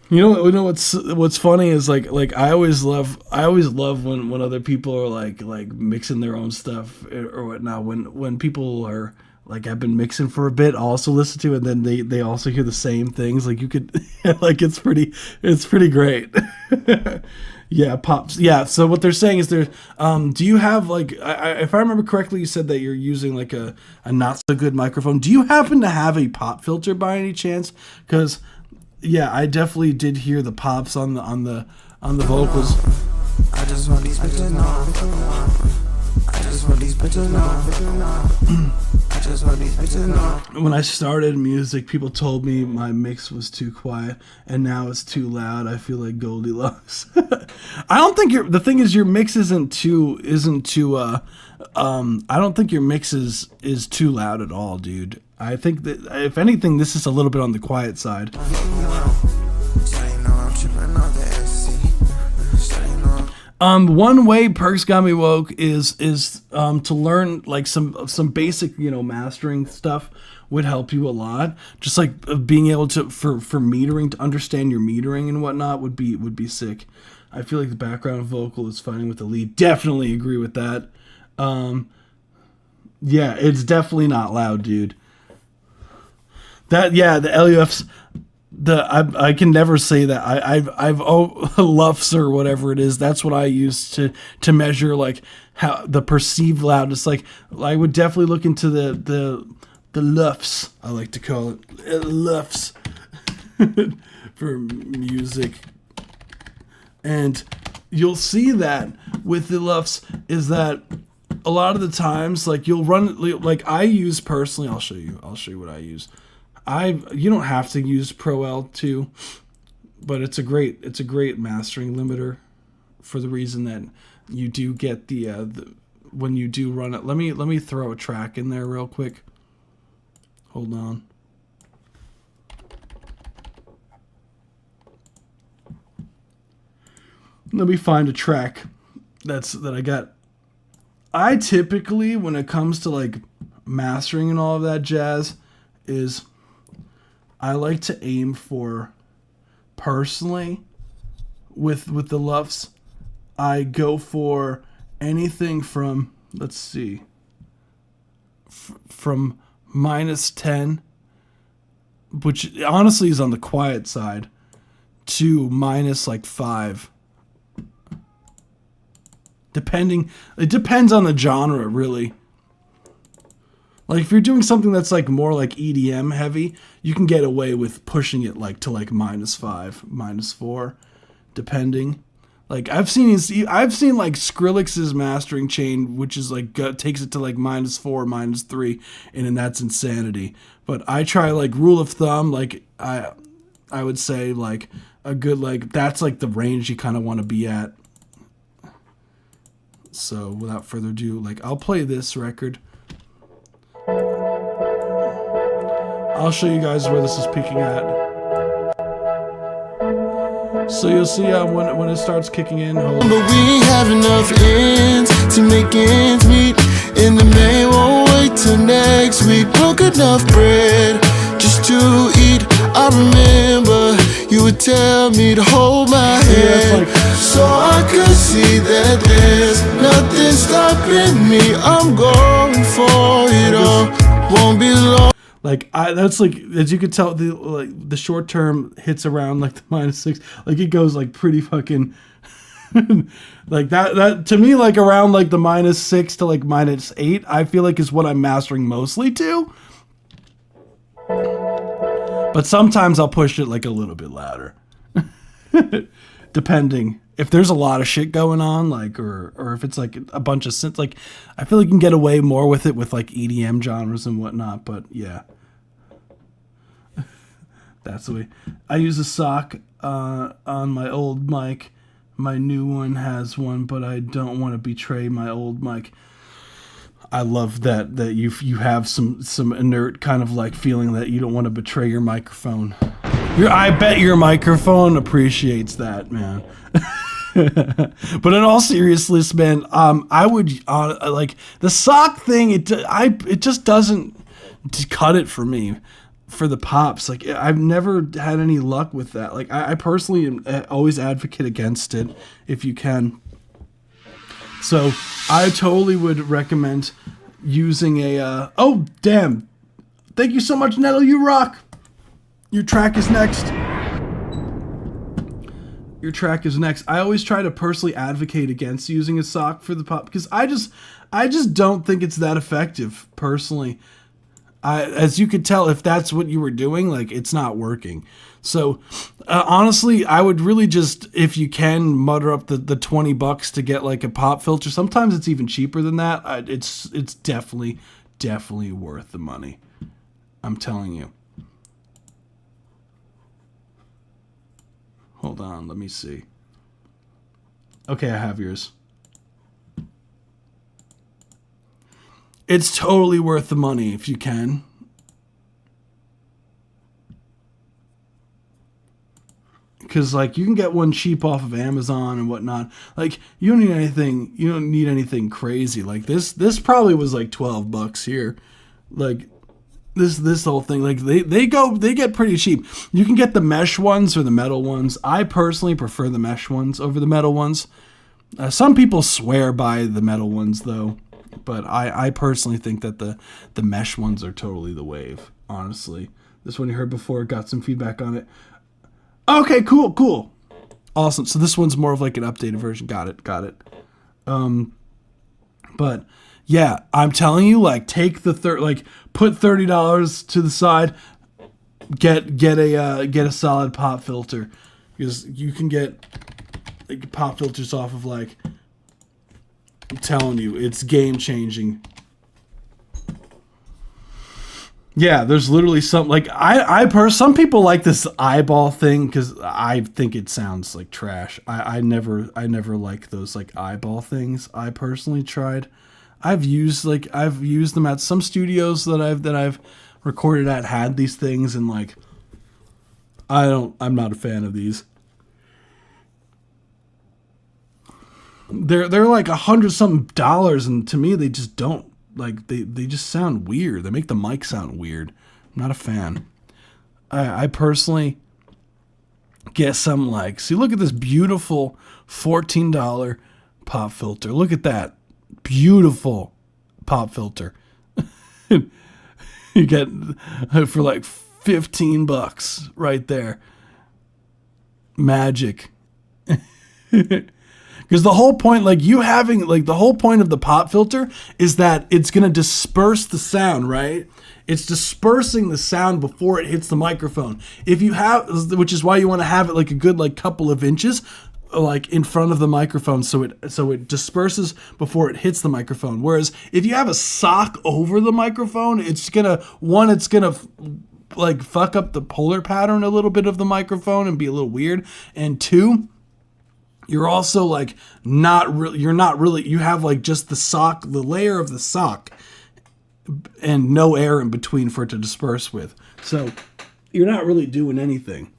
You know what's funny is like I always love when other people are like mixing their own stuff or whatnot. When people are like, I've been mixing for a bit, also listen to it, and then they also hear the same things. Like you could like it's pretty great. Yeah, pops. Yeah, so what they're saying is there. Do you have like, if I remember correctly, you said that you're using like a not so good microphone. Do you happen to have a pop filter by any chance? Because yeah, I definitely did hear the pops on the vocals. I just want these bitches know. I just want these bitches know. I just want these bitches know. When I started music, people told me my mix was too quiet, and now it's too loud. I feel like Goldilocks. I don't think the thing is your mix isn't too I don't think your mix is too loud at all, dude. I think that if anything, this is a little bit on the quiet side. One way Perks got me woke is to learn like some basic, mastering stuff would help you a lot. Just like being able to for metering, to understand your metering and whatnot would be sick. I feel like the background vocal is fighting with the lead. Definitely agree with that. Yeah, it's definitely not loud, dude. The LUFs. I can never say that. I've LUFs or whatever it is. That's what I use to measure like how the perceived loudness. Like I would definitely look into the LUFs. I like to call it LUFs for music. And you'll see that with the LUFs is that a lot of the times like you'll run like I use personally. I'll show you what I use. You don't have to use Pro L2, but it's a great mastering limiter for the reason that you do get the when you do run it. Let me throw a track in there real quick. Hold on. Let me find a track that I got. I typically, when it comes to like mastering and all of that jazz, is I like to aim for, personally, with the LUFs, I go for anything from, let's see, from -10, which honestly is on the quiet side, to -5. It depends on the genre, really. Like if you're doing something that's like more like EDM heavy, you can get away with pushing it like to like -5, -4, depending. Like I've seen like Skrillex's mastering chain, which is like takes it to like -4, -3, and then that's insanity. But I try like rule of thumb, like I would say like a good like that's like the range you kind of want to be at. So without further ado, like I'll play this record. I'll show you guys where this is peaking at. So you'll see when it starts kicking in. But we ain't have enough ends to make ends meet. And the May won't wait till next week. Broke enough bread just to eat. I remember you would tell me to hold my hand, so I could see that there's nothing stopping me. I'm going for it all. Won't be long. Like that's like, as you could tell, the short term hits around like the -6. Like it goes like pretty fucking like that to me, like around like the -6 to like -8, I feel like is what I'm mastering mostly to. But sometimes I'll push it like a little bit louder. Depending if there's a lot of shit going on, like or if it's like a bunch of synths, like I feel like you can get away more with it with like EDM genres and whatnot. But yeah, that's the way. I use a sock on my old mic. My new one has one, but I don't want to betray my old mic. I love that you have some inert kind of like feeling that you don't want to betray your microphone. I bet your microphone appreciates that, man. But in all seriousness, man, I would like the sock thing. It just doesn't cut it for me for the pops. Like I've never had any luck with that. Like I personally always advocate against it if you can. So I totally would recommend using a. Oh damn! Thank you so much, Nettle. You rock. Your track is next. Your track is next. I always try to personally advocate against using a sock for the pop because I just don't think it's that effective personally. As you could tell, if that's what you were doing, like it's not working. So honestly, I would really just, if you can, mutter up the $20 to get like a pop filter. Sometimes it's even cheaper than that. It's definitely worth the money. I'm telling you. Hold on, let me see. Okay, I have yours. It's totally worth the money if you can. Because like you can get one cheap off of Amazon and whatnot. Like you don't need anything crazy. Like this probably was like $12 here. Like this whole thing, like they get pretty cheap. You can get the mesh ones or the metal ones. I personally prefer the mesh ones over the metal ones. Some people swear by the metal ones though, but I personally think that the mesh ones are totally the wave. Honestly, this one you heard before, got some feedback on it. Okay, cool, awesome. So this one's more of like an updated version. Got it. But yeah, I'm telling you, like, take the put $30 to the side, get a solid pop filter, because you can get like pop filters off of like, I'm telling you, it's game changing. Yeah, there's literally some like some people like this eyeball thing because I think it sounds like trash. I never like those like eyeball things. I personally tried. I've used them at some studios that I've recorded at, had these things, and like I'm not a fan of these. They're like $100-something, and to me they just don't like they just sound weird. They make the mic sound weird. I'm not a fan. I personally get some like, see, look at this beautiful $14 pop filter. Look at that. Beautiful pop filter. You get for like $15 right there. Magic. Because the whole point, like you having, like the whole point of the pop filter is that it's going to disperse the sound, right? It's dispersing the sound before it hits the microphone. If you have, which is why you want to have it like a good like couple of inches like in front of the microphone, so it disperses before it hits the microphone. Whereas if you have a sock over the microphone, it's gonna like fuck up the polar pattern a little bit of the microphone and be a little weird. And two, you're also like you have like just the sock, the layer of the sock, and no air in between for it to disperse with. So you're not really doing anything.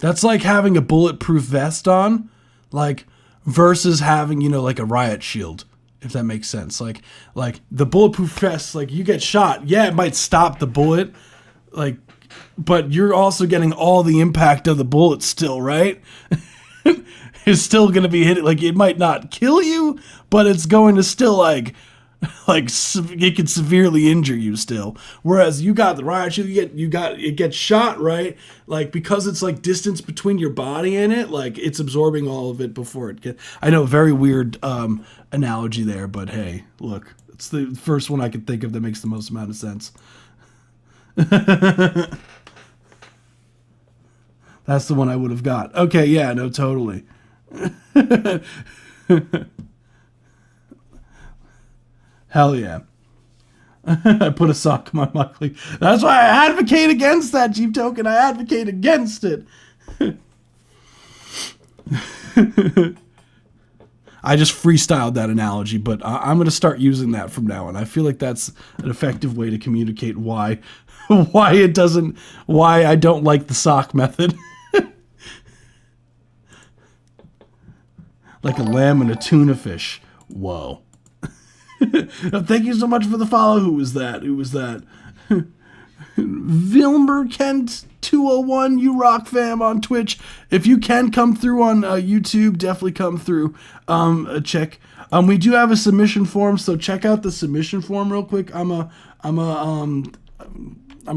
That's like having a bulletproof vest on, like, versus having, like a riot shield, if that makes sense. Like the bulletproof vest, like you get shot, yeah, it might stop the bullet, like, but you're also getting all the impact of the bullet still, right? It's still going to be hit. Like, it might not kill you, but it's going to still like it could severely injure you still. Whereas you got the riot shield, it gets shot, right? Like, because it's like distance between your body and it, like it's absorbing all of it before it gets. I know, very weird analogy there, but hey, look, it's the first one I could think of that makes the most amount of sense. That's the one I would have got. Okay, yeah, no, totally. Hell yeah. I put a sock in my mic. That's why I advocate against that, Cheap Token. I advocate against it. I just freestyled that analogy, but I'm going to start using that from now on. I feel like that's an effective way to communicate why I don't like the sock method. Like a lamb and a tuna fish. Whoa. Thank you so much for the follow. Who was that? Vilmer Kent 201, you rock fam on Twitch. If you can come through on YouTube, definitely come through. Check. We do have a submission form, so check out the submission form real quick. I'm a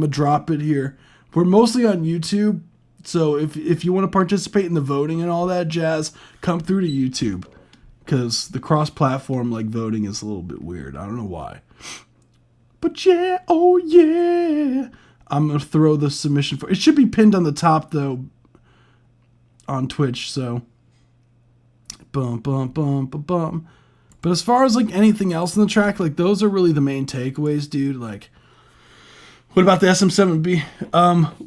drop it here. We're mostly on YouTube, So if you want to participate in the voting and all that jazz, come through to YouTube, because the cross-platform like voting is a little bit weird. I don't know why. But yeah, oh yeah. I'm going to throw the submission for it. Should be pinned on the top though on Twitch, so bum bum bum bum bum. But as far as like anything else in the track, like those are really the main takeaways, dude. Like, what about the SM7B?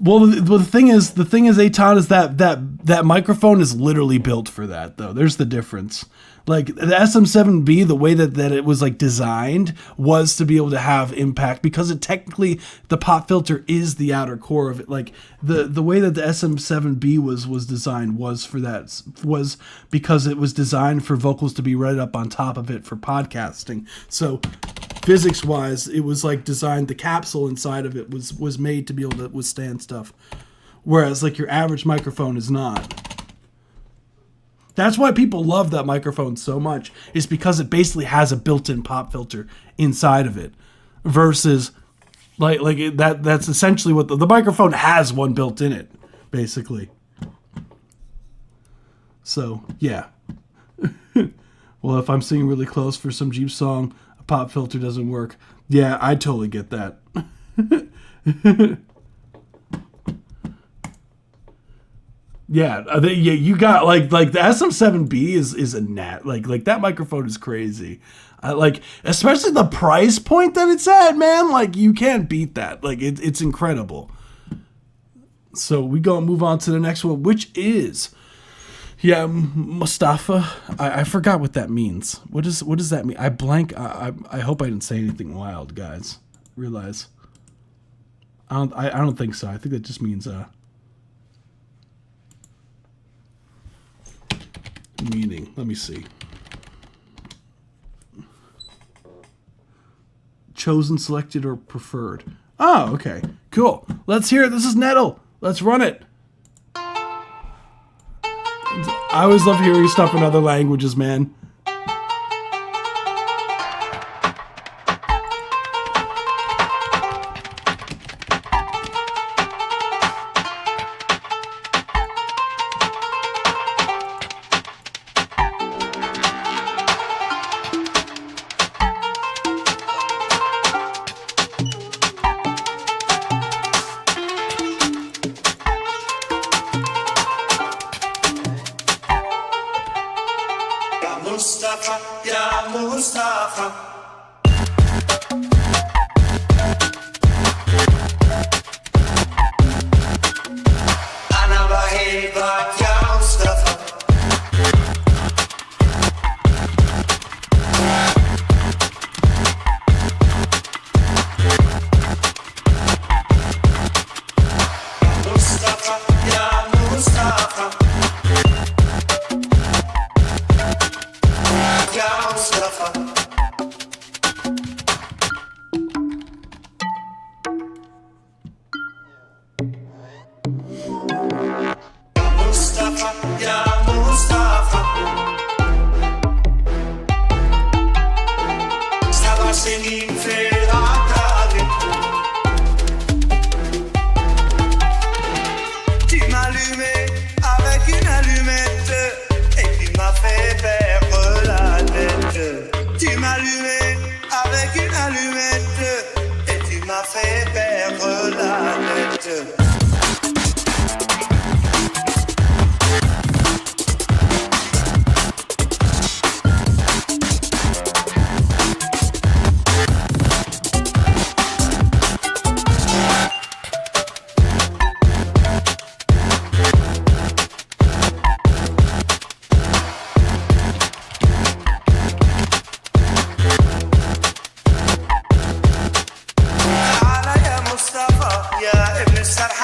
Well, the thing is, Aton, is that microphone is literally built for that, though. There's the difference. Like, the SM7B, the way that it was, like, designed was to be able to have impact, because it technically, the pop filter is the outer core of it. Like, the way that the SM7B was designed was for that, was because it was designed for vocals to be right up on top of it for podcasting. So, physics-wise, it was, like, designed, the capsule inside of it was made to be able to withstand stuff. Whereas, like, your average microphone is not. That's why people love that microphone so much, is because it basically has a built-in pop filter inside of it, versus that's essentially what the microphone has one built in it, basically. So yeah. Well, if I'm singing really close for some Jeep song, a pop filter doesn't work. Yeah, I totally get that. Yeah, you got like the SM7B is a gnat. Like that microphone is crazy. Like, especially the price point that it's at, man. Like, you can't beat that. Like, it's incredible. So we go and move on to the next one, which is, yeah, Mustafa. I forgot what that means. What does that mean? I blank. I hope I didn't say anything wild, guys. Realize. I don't think so. I think that just means meaning. Let me see. Chosen, selected, or preferred. Oh, okay. Cool. Let's hear it. This is Nettle. Let's run it. I always love hearing stuff in other languages, man. Mustafa, ya Mustafa. Ana bahibak ya Mustafa. Mustafa, ya Mustafa. Mustafa, ya Mustafa. Stava singing Ferrari. Tu m'allumais avec une allumette et tu m'as fait perdre la tête. Tu m'allumais avec une allumette et tu m'as fait perdre la tête. Mustafa, ya ibn Sarh.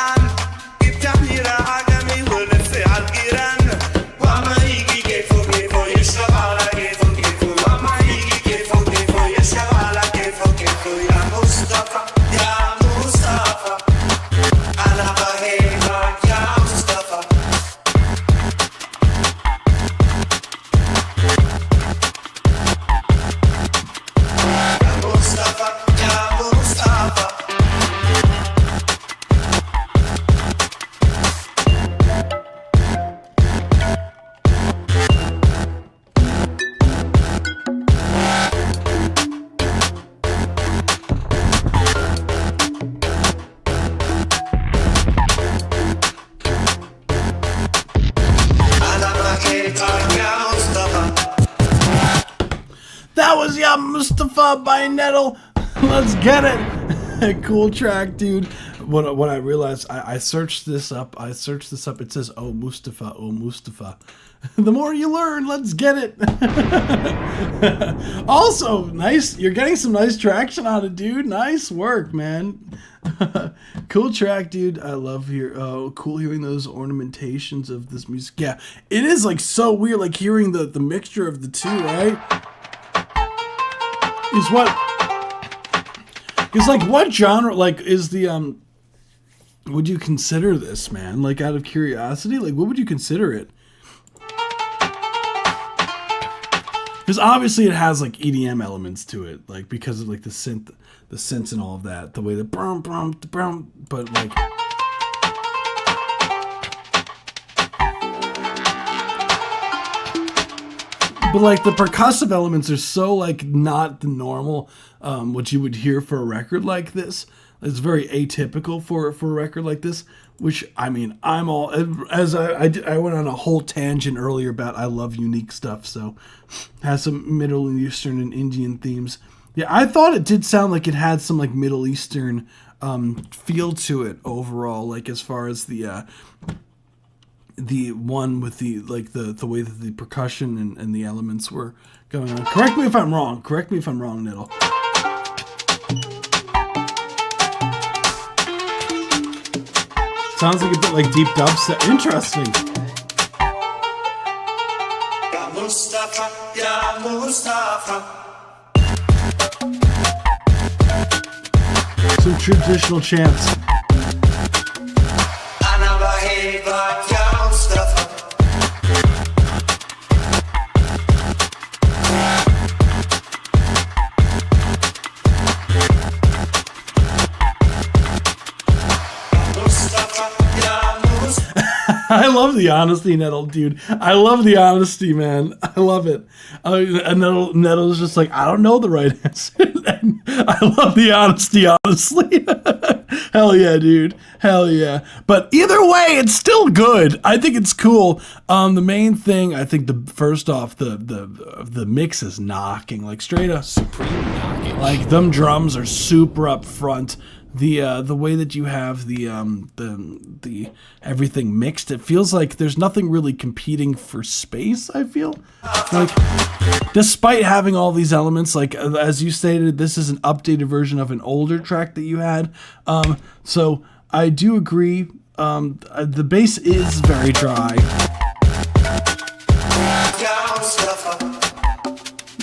is Ya Mustafa by Nettle. Let's get it. Cool track, dude. What I realized, I searched this up. It says, oh Mustafa, oh Mustafa. The more you learn, let's get it. Also, nice. You're getting some nice traction on it, dude. Nice work, man. Cool track, dude. I love cool hearing those ornamentations of this music. Yeah, it is like so weird, like hearing the mixture of the two, right? Is like what genre like is the would you consider this, man? Like out of curiosity, like what would you consider it? Because obviously it has like EDM elements to it, like because of like the synths and all of that, the way the brum, but like, the percussive elements are so like not the normal, what you would hear for a record like this. It's very atypical for a record like this. Which, I mean, I'm all, as I went on a whole tangent earlier about I love unique stuff, so has some Middle Eastern and Indian themes. Yeah, I thought it did sound like it had some like Middle Eastern feel to it overall, like as far as the one with the like the way that the percussion and the elements were going on. Correct me if I'm wrong, Niddle. Sounds like a bit like deep dubstep. Interesting. Ya Mustafa, Ya Mustafa. Some traditional chants. Ana bahibak Ya Mustafa. I love the honesty, Nettle, dude. I love the honesty, man. I love it. And Nettle's just like, I don't know the right answer. And I love the honesty, honestly. Hell yeah, dude. Hell yeah. But either way, it's still good. I think it's cool. The main thing, I think first off, the mix is knocking, like straight up supreme knocking. Like them drums are super up front. The way that you have the everything mixed, it feels like there's nothing really competing for space. I feel like, despite having all these elements, like as you stated, this is an updated version of an older track that you had. So I do agree. The bass is very dry.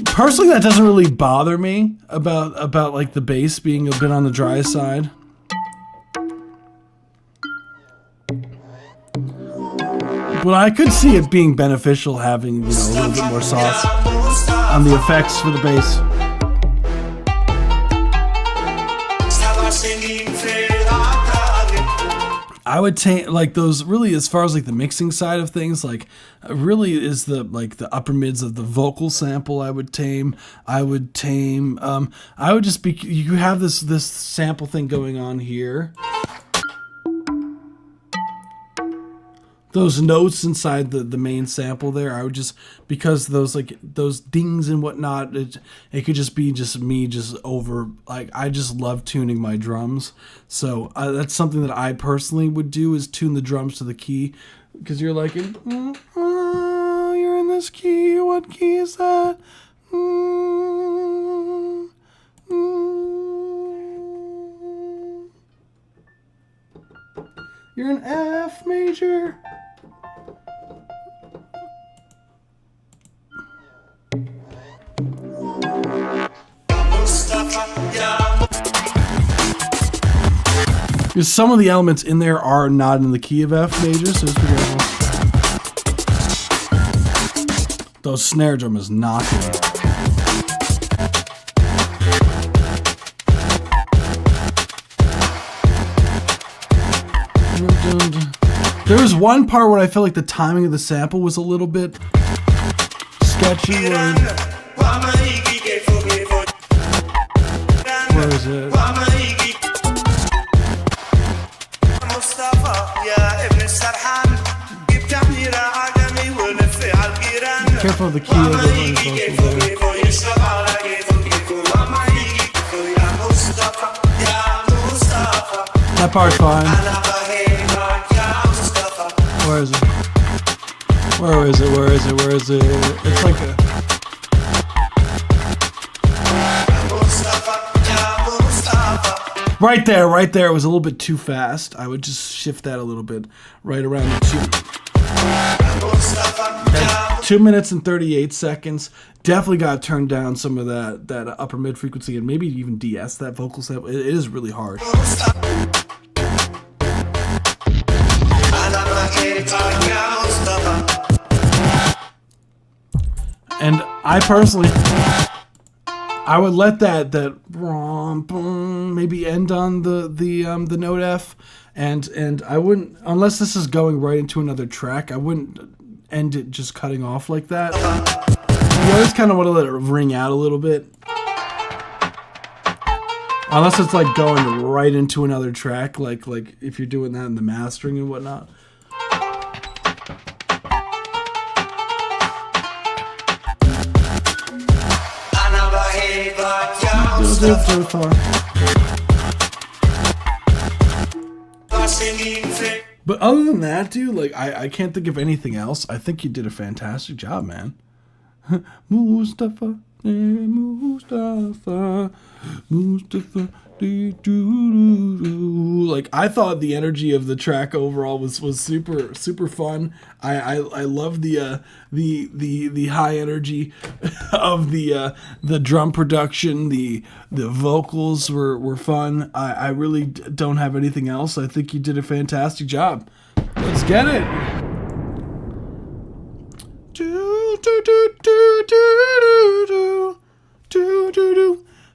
Personally, that doesn't really bother me about like the bass being a bit on the dry side. But I could see it being beneficial having, a little bit more sauce on the effects for the bass. I would tame like those really, as far as like the mixing side of things, like really is the upper mids of the vocal sample. I would just be, you have this sample thing going on here. Those notes inside the main sample there, I would just, because those dings and whatnot, it could just be just me just over, like I just love tuning my drums. So that's something that I personally would do, is tune the drums to the key, because you're like, you're in this key, what key is that? You're an F major. Because some of the elements in there are not in the key of F major, so it's pretty careful. Those snare drum is knocking it. There was one part where I felt like the timing of the sample was a little bit sketchy. Where is it? Careful of the key of the vocals there. That part's fine. Where is it? Where is it? Where is it? Where is it? It's like a... Right there, right there. It was a little bit too fast. I would just shift that a little bit right around the 2 minutes and 38 seconds. Definitely got to turn down some of that upper mid frequency and maybe even DS that vocal set. It is really hard. And I personally, I would let that maybe end on the note F, and I wouldn't, unless this is going right into another track, I wouldn't end it just cutting off like that. You always kind of want to let it ring out a little bit, unless it's like going right into another track, like if you're doing that in the mastering and whatnot. But other than that, dude, like I can't think of anything else. I think you did a fantastic job, man. Mustafa, Mustafa, Mustafa. Like, I thought the energy of the track overall was super fun. I love the high energy of the drum production. The vocals were fun. I really don't have anything else. I think you did a fantastic job. Let's get it.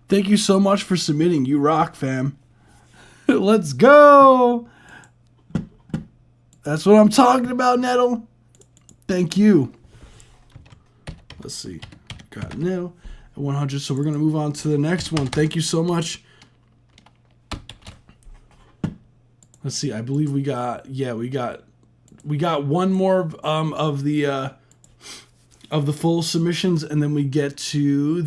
Thank you so much for submitting. You rock, fam. Let's go. That's what I'm talking about, Nettle. Thank you. Let's see. Got Nettle at 100. So we're going to move on to the next one. Thank you so much. Let's see. I believe we got one more of the full submissions, and then we get to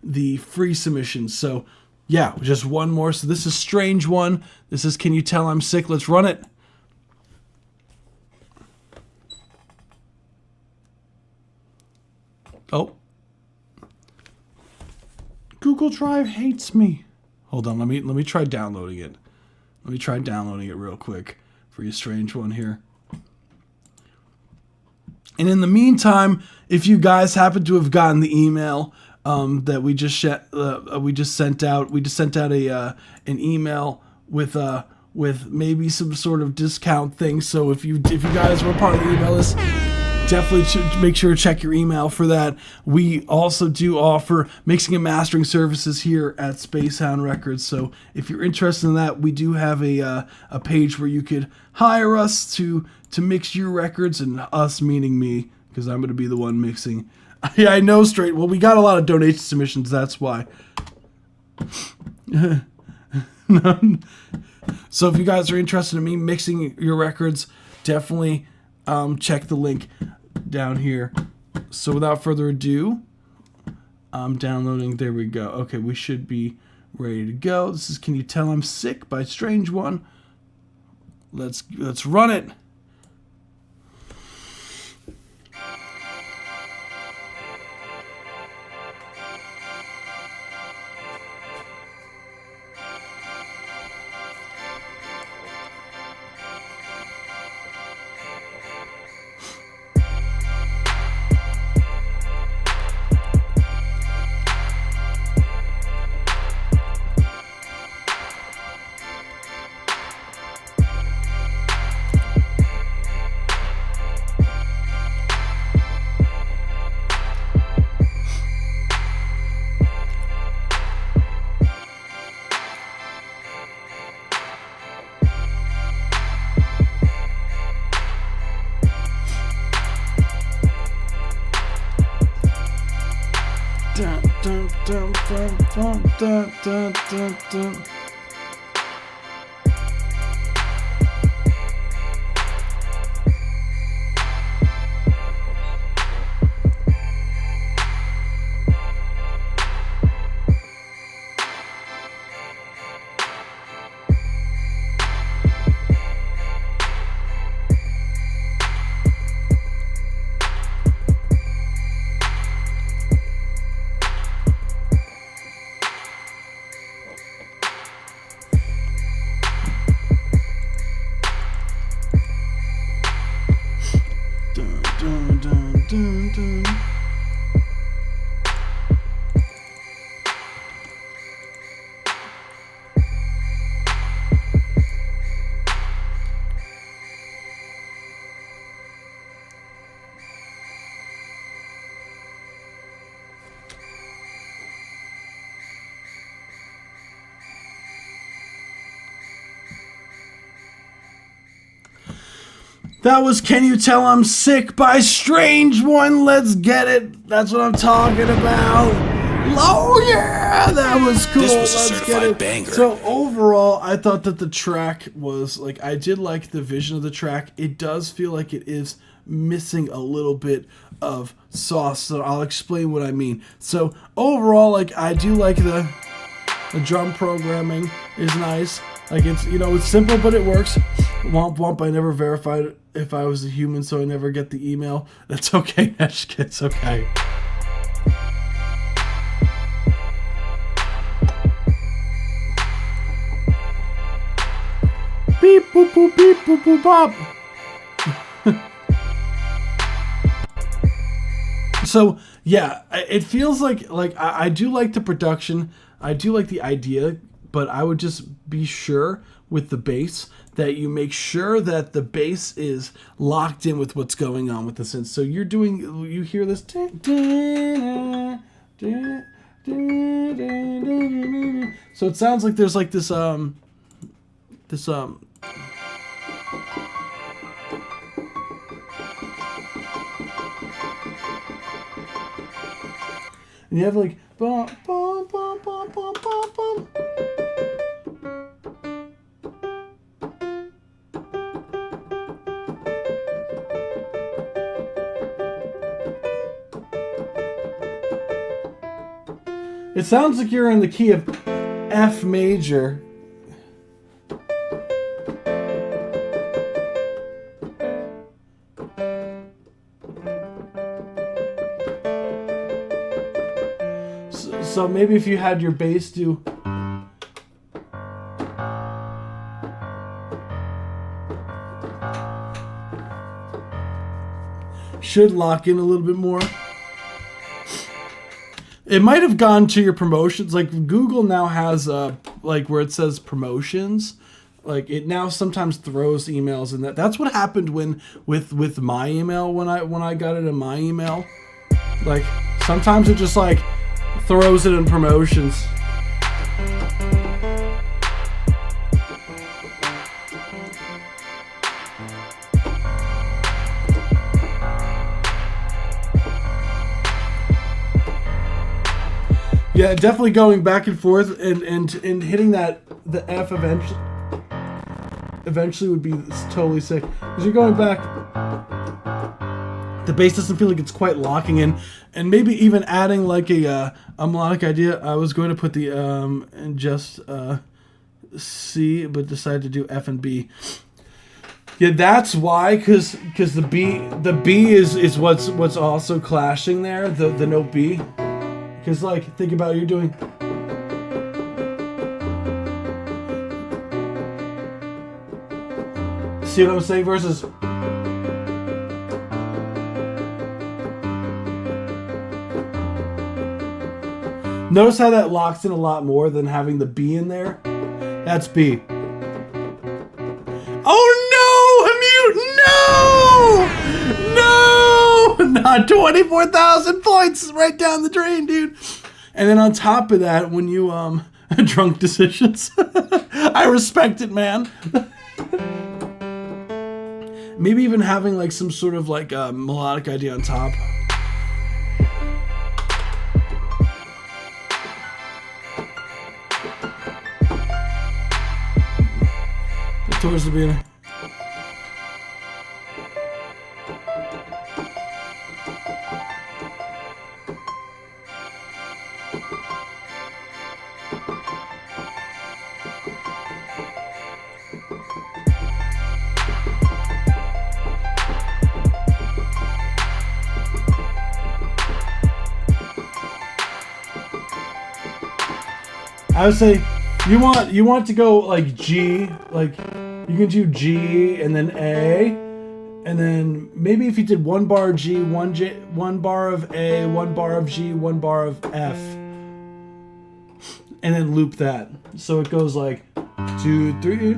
the free submissions. So yeah, just one more. So this is Strange One. This is Can You Tell I'm Sick? Let's run it. Oh, Google Drive hates me. Hold on, let me try downloading it. Let me try downloading it real quick for you, Strange One here. And in the meantime, if you guys happen to have gotten the email that we just sent out an email with maybe some sort of discount thing. So if you guys were part of the email list, definitely should make sure to check your email for that. We also do offer mixing and mastering services here at Spacehound Records. So if you're interested in that, we do have a page where you could hire us to mix your records, and us meaning me, because I'm going to be the one mixing. Yeah, I know, straight. Well, we got a lot of donation submissions, that's why. So if you guys are interested in me mixing your records, definitely check the link down here. So without further ado, I'm downloading. There we go. Okay, we should be ready to go. This is Can You Tell I'm Sick by Strange One. Let's run it. Dun. Dun, dun, dun, dun. That was Can You Tell I'm Sick by Strange One. Let's get it. That's what I'm talking about. Oh, yeah. That was cool. This was a Let's certified get it. banger. So, overall, I thought that the track was, like, I did like the vision of the track. It does feel like it is missing a little bit of sauce. So, I'll explain what I mean. So, overall, like, I do like the drum programming is nice. Like, it's, you know, it's simple, but it works. Womp womp, I never verified if I was a human, so I never get the email. That's okay, Neshka, it's okay. Beep, boop, boop, beep, boop, boop, bop. So, yeah, it feels like I do like the production. I do like the idea, but I would just be sure with the bass that you make sure that the bass is locked in with what's going on with the synth. So you hear this. So it sounds like there's like this and you have like bum, bum, bum, bum, bum, bum, bum. It sounds like you're in the key of F major. So maybe if you had your bass do... should lock in a little bit more. It might have gone to your promotions. Like Google now has like where it says promotions. Like it now sometimes throws emails in that. That's what happened with my email when I got it in my email. Like sometimes it just like throws it in promotions. Yeah, definitely going back and forth and hitting the F eventually would be totally sick. Because you're going back, the bass doesn't feel like it's quite locking in, and maybe even adding like a melodic idea. I was going to put the and just C, but decided to do F and B. Yeah, that's why, because the B is what's also clashing there. The note B. Because, like, think about it, you're doing... See what I'm saying? Versus... Notice how that locks in a lot more than having the B in there? That's B. Oh, no! Mute! No! Not 24,000 points right down the drain, dude. And then on top of that, when you drunk decisions, I respect it, man. Maybe even having like some sort of like melodic idea on top. Towards the beginning. I would say you want to go like G, like you can do G and then A, And then maybe if you did 1 bar of G, 1 bar of A, 1 bar of G, 1 bar of F, and then loop that. So it goes like 2, 3,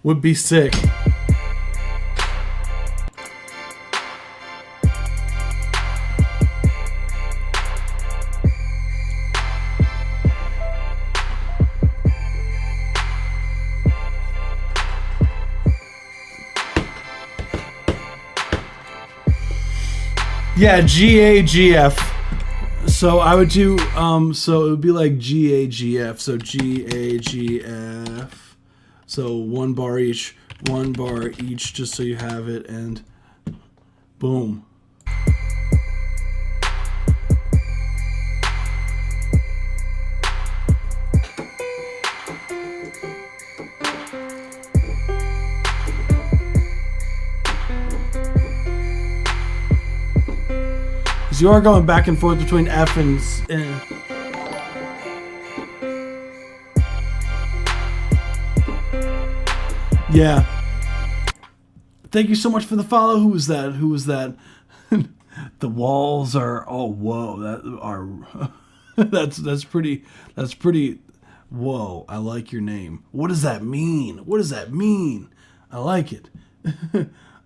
would be sick. Yeah, GAGF. So I would do so it would be like GAGF. So GAGF. So 1 bar each, 1 bar each, just so you have it, and boom. You are going back and forth between F and yeah. Thank you so much for the follow. Who was that? Who was that? The walls are, oh whoa, that are that's pretty whoa. I like your name. What does that mean? What does that mean? I like it.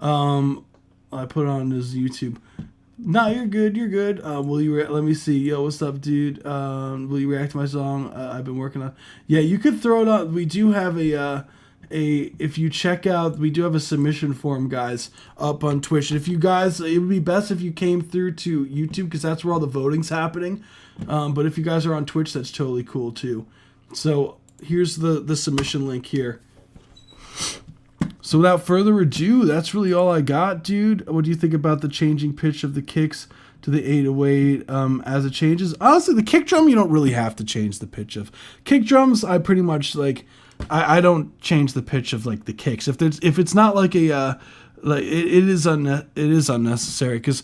I put it on his YouTube. No, you're good. You're good. Will you? Let me see. Yo, what's up, dude? Will you react to my song? I've been working on. Yeah, you could throw it on. We do have a. If you check out, we do have a submission form, guys, up on Twitch. If you guys, it would be best if you came through to YouTube because that's where all the voting's happening. But if you guys are on Twitch, that's totally cool too. So here's the submission link here. So without further ado, that's really all I got, dude. What do you think about the changing pitch of the kicks to the 808 as it changes? Honestly, the kick drum, you don't really have to change the pitch of. Kick drums, I pretty much like, I don't change the pitch of like the kicks. If it's not like a, like it is unnecessary because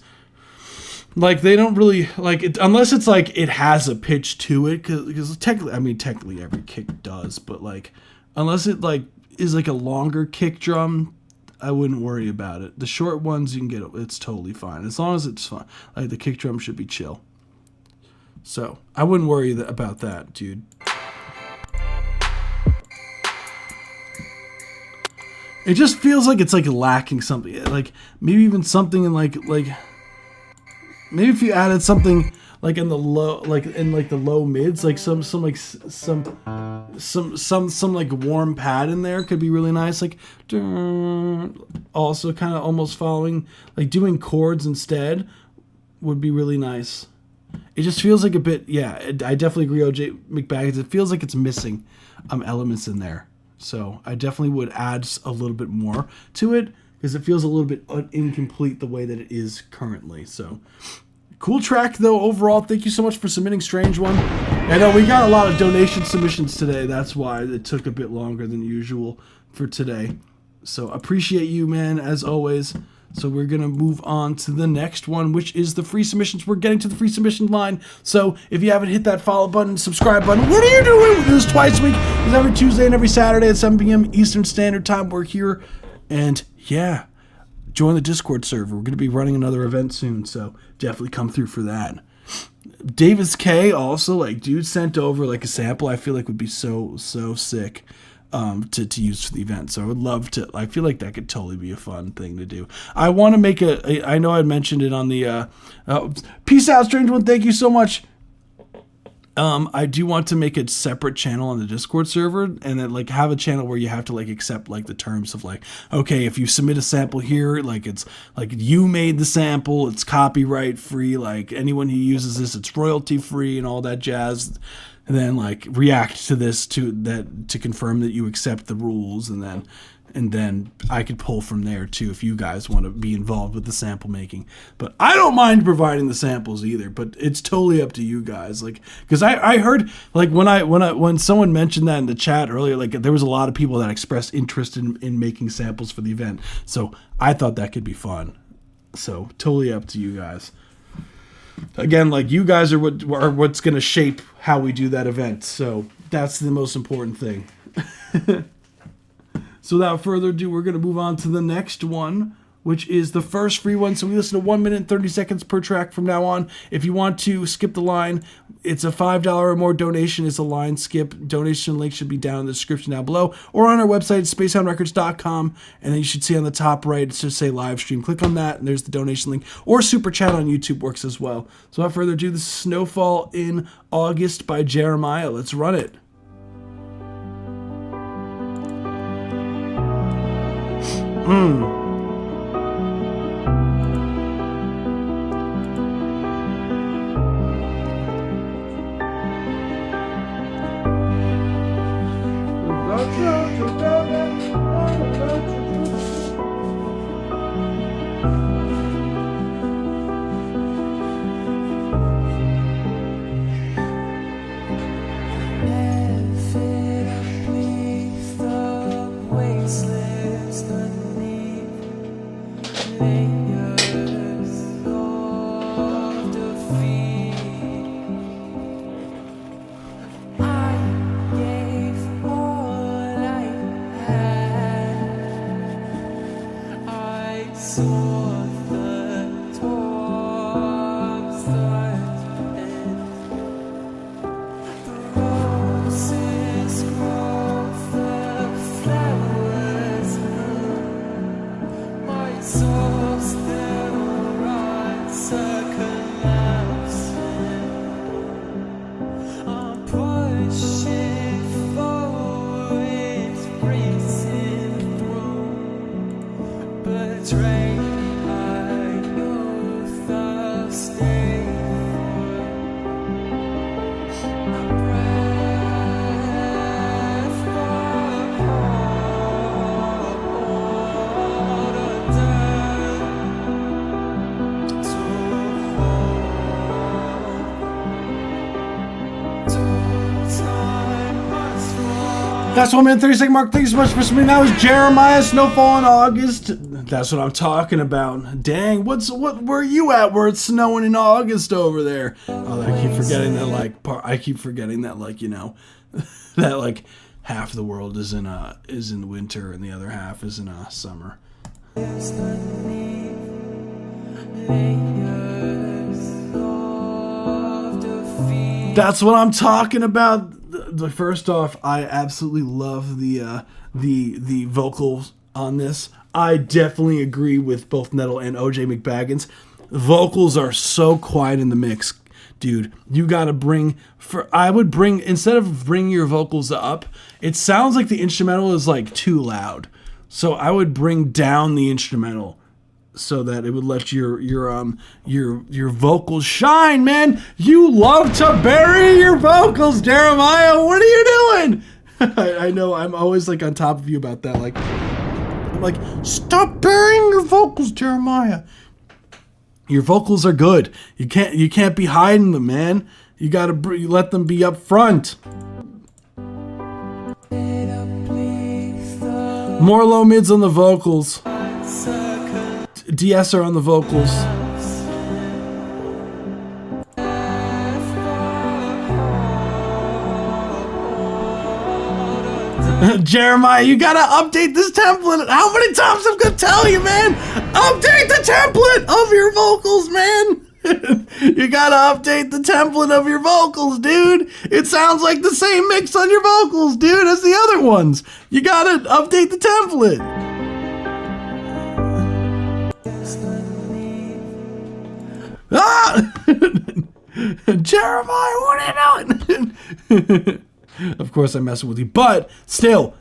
like they don't really like it unless it's like it has a pitch to it because technically every kick does, but like unless it like is like a longer kick drum, I wouldn't worry about it. The short ones you can get, it's totally fine as long as it's fun. Like the kick drum should be chill. So I wouldn't worry about that, dude. It just feels like it's like lacking something. Like maybe even something in like maybe if you added something like in the low, like in like the low mids, like some like warm pad in there could be really nice. Like also kind of almost following, like doing chords instead would be really nice. It just feels like a bit, yeah, I definitely agree, OJ McBaggins. It feels like it's missing elements in there. So I definitely would add a little bit more to it because it feels a little bit incomplete the way that it is currently. So cool track though overall. Thank you so much for submitting Strange One. I know we got a lot of donation submissions today. That's why it took a bit longer than usual for today. So appreciate you, man, as always. So we're going to move on to the next one, which is the free submissions. We're getting to the free submission line. So if you haven't hit that follow button, subscribe button, what are you doing? We do this twice a week. It's every Tuesday and every Saturday at 7 p.m. Eastern Standard Time. We're here. And yeah, join the Discord server. We're going to be running another event soon. So definitely come through for that. Davis K also, like, dude sent over like a sample I feel like would be so sick. To use for the event. So I would love to, I feel like that could totally be a fun thing to do. I want to make I know I mentioned it on the, peace out, Strange One. Thank you so much. I do want to make a separate channel on the Discord server and then like have a channel where you have to like accept like the terms of like, okay, if you submit a sample here, like it's like you made the sample, it's copyright free, like anyone who uses this, it's royalty free and all that jazz. And then like react to this to confirm that you accept the rules, and then I could pull from there too if you guys want to be involved with the sample making. But I don't mind providing the samples either, but it's totally up to you guys. Like, because I heard like when someone mentioned that in the chat earlier, like there was a lot of people that expressed interest in making samples for the event. So I thought that could be fun. So totally up to you guys. Again, like, you guys are what's going to shape how we do that event. So that's the most important thing. So without further ado, we're going to move on to the next one, which is the first free one. So we listen to 1 minute and 30 seconds per track from now on. If you want to skip the line, it's a $5 or more donation is a line skip. Donation link should be down in the description down below or on our website, spacehoundrecords.com. And then you should see on the top right, it's just say live stream. Click on that and there's the donation link. Or super chat on YouTube works as well. So without further ado, this is Snowfall in August by Jeremiah. Let's run it. That's 1 minute 30 second mark. Thank you so much for submitting. That was Jeremiah, Snowfall in August. That's what I'm talking about. Dang, what where are you at where it's snowing in August over there? Oh, I keep forgetting that, like, you know, that like half the world is in winter and the other half is in summer. That's what I'm talking about. First off, I absolutely love the vocals on this. I definitely agree with both Nettle and OJ McBaggins. Vocals are so quiet in the mix, dude. You gotta instead of bringing your vocals up, it sounds like the instrumental is like too loud. So I would bring down the instrumental so that it would let your vocals shine, man. You love to bury your vocals, Jeremiah. What are you doing? I know I'm always like on top of you about that. Like, I'm like, stop burying your vocals, Jeremiah. Your vocals are good. You can't be hiding them, man. You gotta let them be up front. More low mids on the vocals. DS are on the vocals. Jeremiah, you gotta update this template. How many times I'm gonna tell you, man? Update the template of your vocals, man. You gotta update the template of your vocals, dude. It sounds like the same mix on your vocals, dude, as the other ones. You gotta update the template. Ah! Jeremiah, what are you doing? Of course I'm messing with you, but still,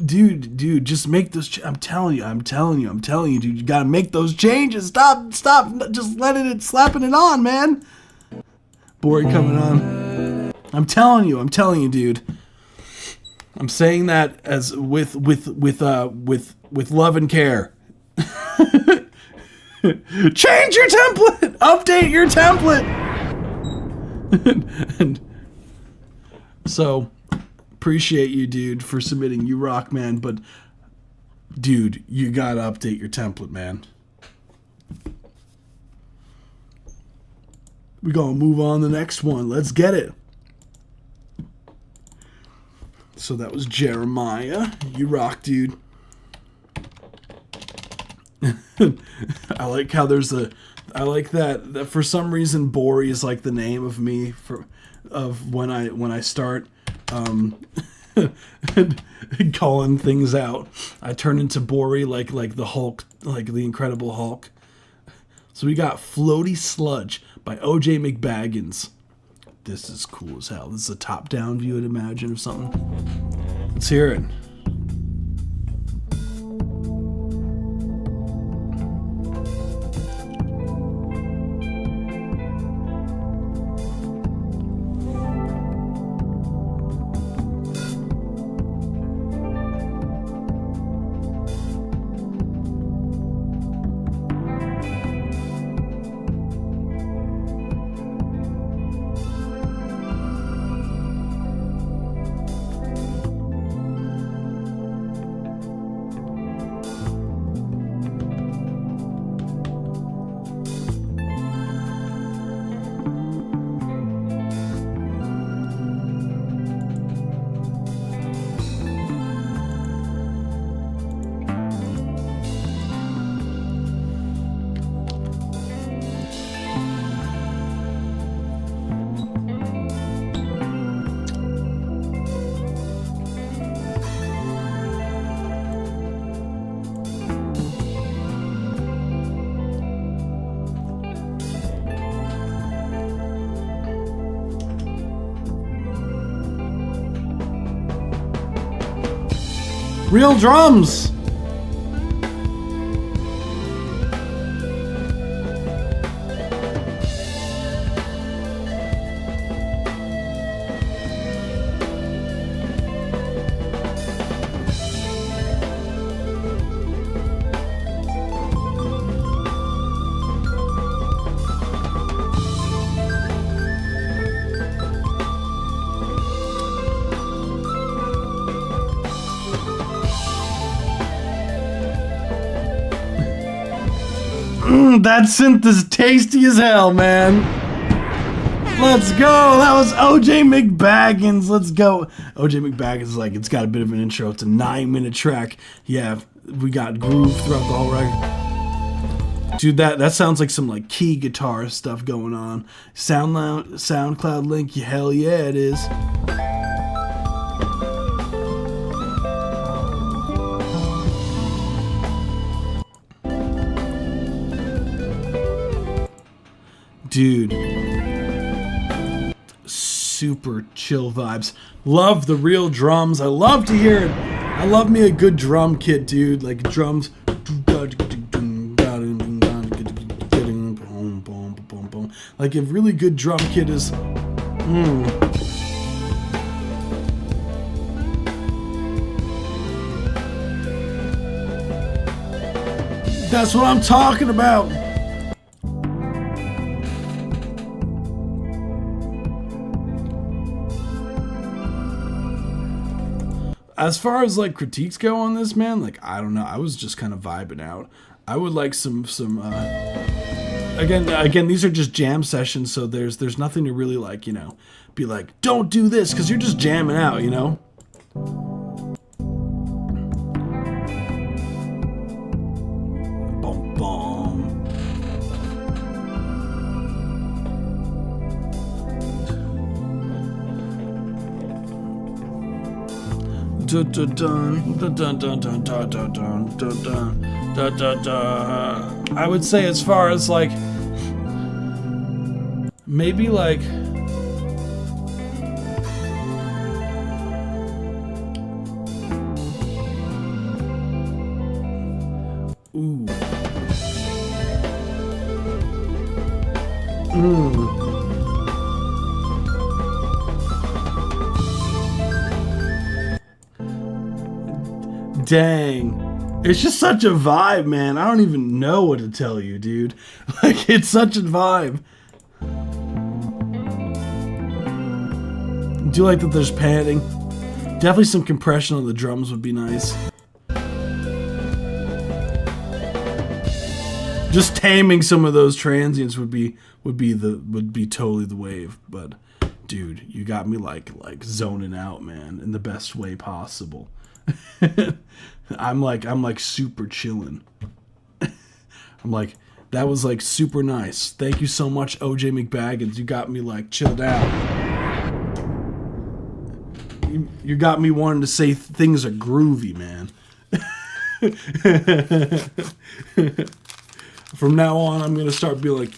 dude, just make those. I'm telling you, dude, you gotta make those changes. Stop, just slapping it on, man. Boring coming on. I'm telling you, dude. I'm saying that as with love and care. Change your template! Update your template! And so, appreciate you, dude, for submitting. You rock, man, but dude, you gotta update your template, man. We gonna move on to the next one. Let's get it. So that was Jeremiah. You rock, dude. I like how I like that for some reason Bori is like the name of me of when I start calling things out. I turn into Bori like the Hulk, like the Incredible Hulk. So we got Floaty Sludge by OJ McBaggins. This is cool as hell. This is a top-down view, I'd imagine, of something. Let's hear it. Real drums! That synth is tasty as hell, man. Let's go. That was OJ McBaggins. Let's go. OJ McBaggins is like, it's got a bit of an intro. It's a 9-minute track. Yeah, we got groove throughout the whole record. Dude, that sounds like some like key guitar stuff going on. SoundCloud link. Hell yeah, it is. Dude, super chill vibes. Love the real drums. I love to hear it. I love me a good drum kit, dude. Like drums. Like a really good drum kit is. That's what I'm talking about. As far as like critiques go on this, man, like I don't know, I was just kind of vibing out. I would like some again these are just jam sessions, so there's nothing to really like, you know, be like, don't do this, because you're just jamming out, you know. Boom boom. Dun dun dun dun dun dun dun dun dun dun dun dun dun. I would say as far as like maybe like ooh. Dang. It's just such a vibe, man. I don't even know what to tell you, dude. Like, it's such a vibe. Do you like that there's padding? Definitely some compression on the drums would be nice. just taming some of those transients would be totally the wave. But dude, you got me like zoning out, man, in the best way possible. I'm like super chilling. I'm like, that was like super nice. Thank you so much, OJ McBaggins. You got me like chilled out. You got me wanting to say things are groovy, man. From now on, I'm gonna start be like,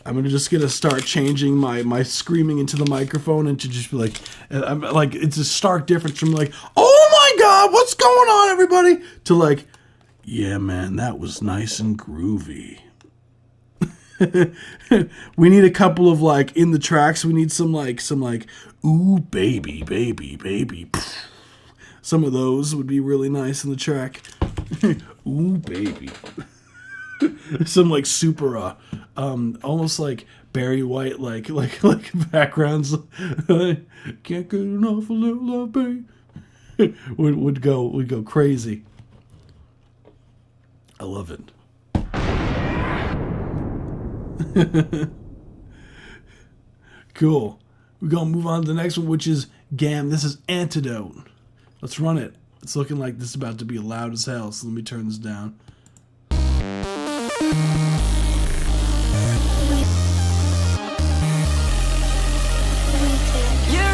I'm just gonna start changing my screaming into the microphone and to just be like, I'm like, it's a stark difference from like, oh my god, what's going on, everybody, to like, yeah, man, that was nice and groovy. We need a couple of like in the tracks. We need some like ooh baby. Some of those would be really nice in the track. Ooh baby. Some like super almost like Barry White like backgrounds. Can't get enough of little love, baby. would go crazy. I love it. Cool. We're gonna move on to the next one, which is Gam. This is Antidote. Let's run it. It's looking like this is about to be loud as hell, so let me turn this down. You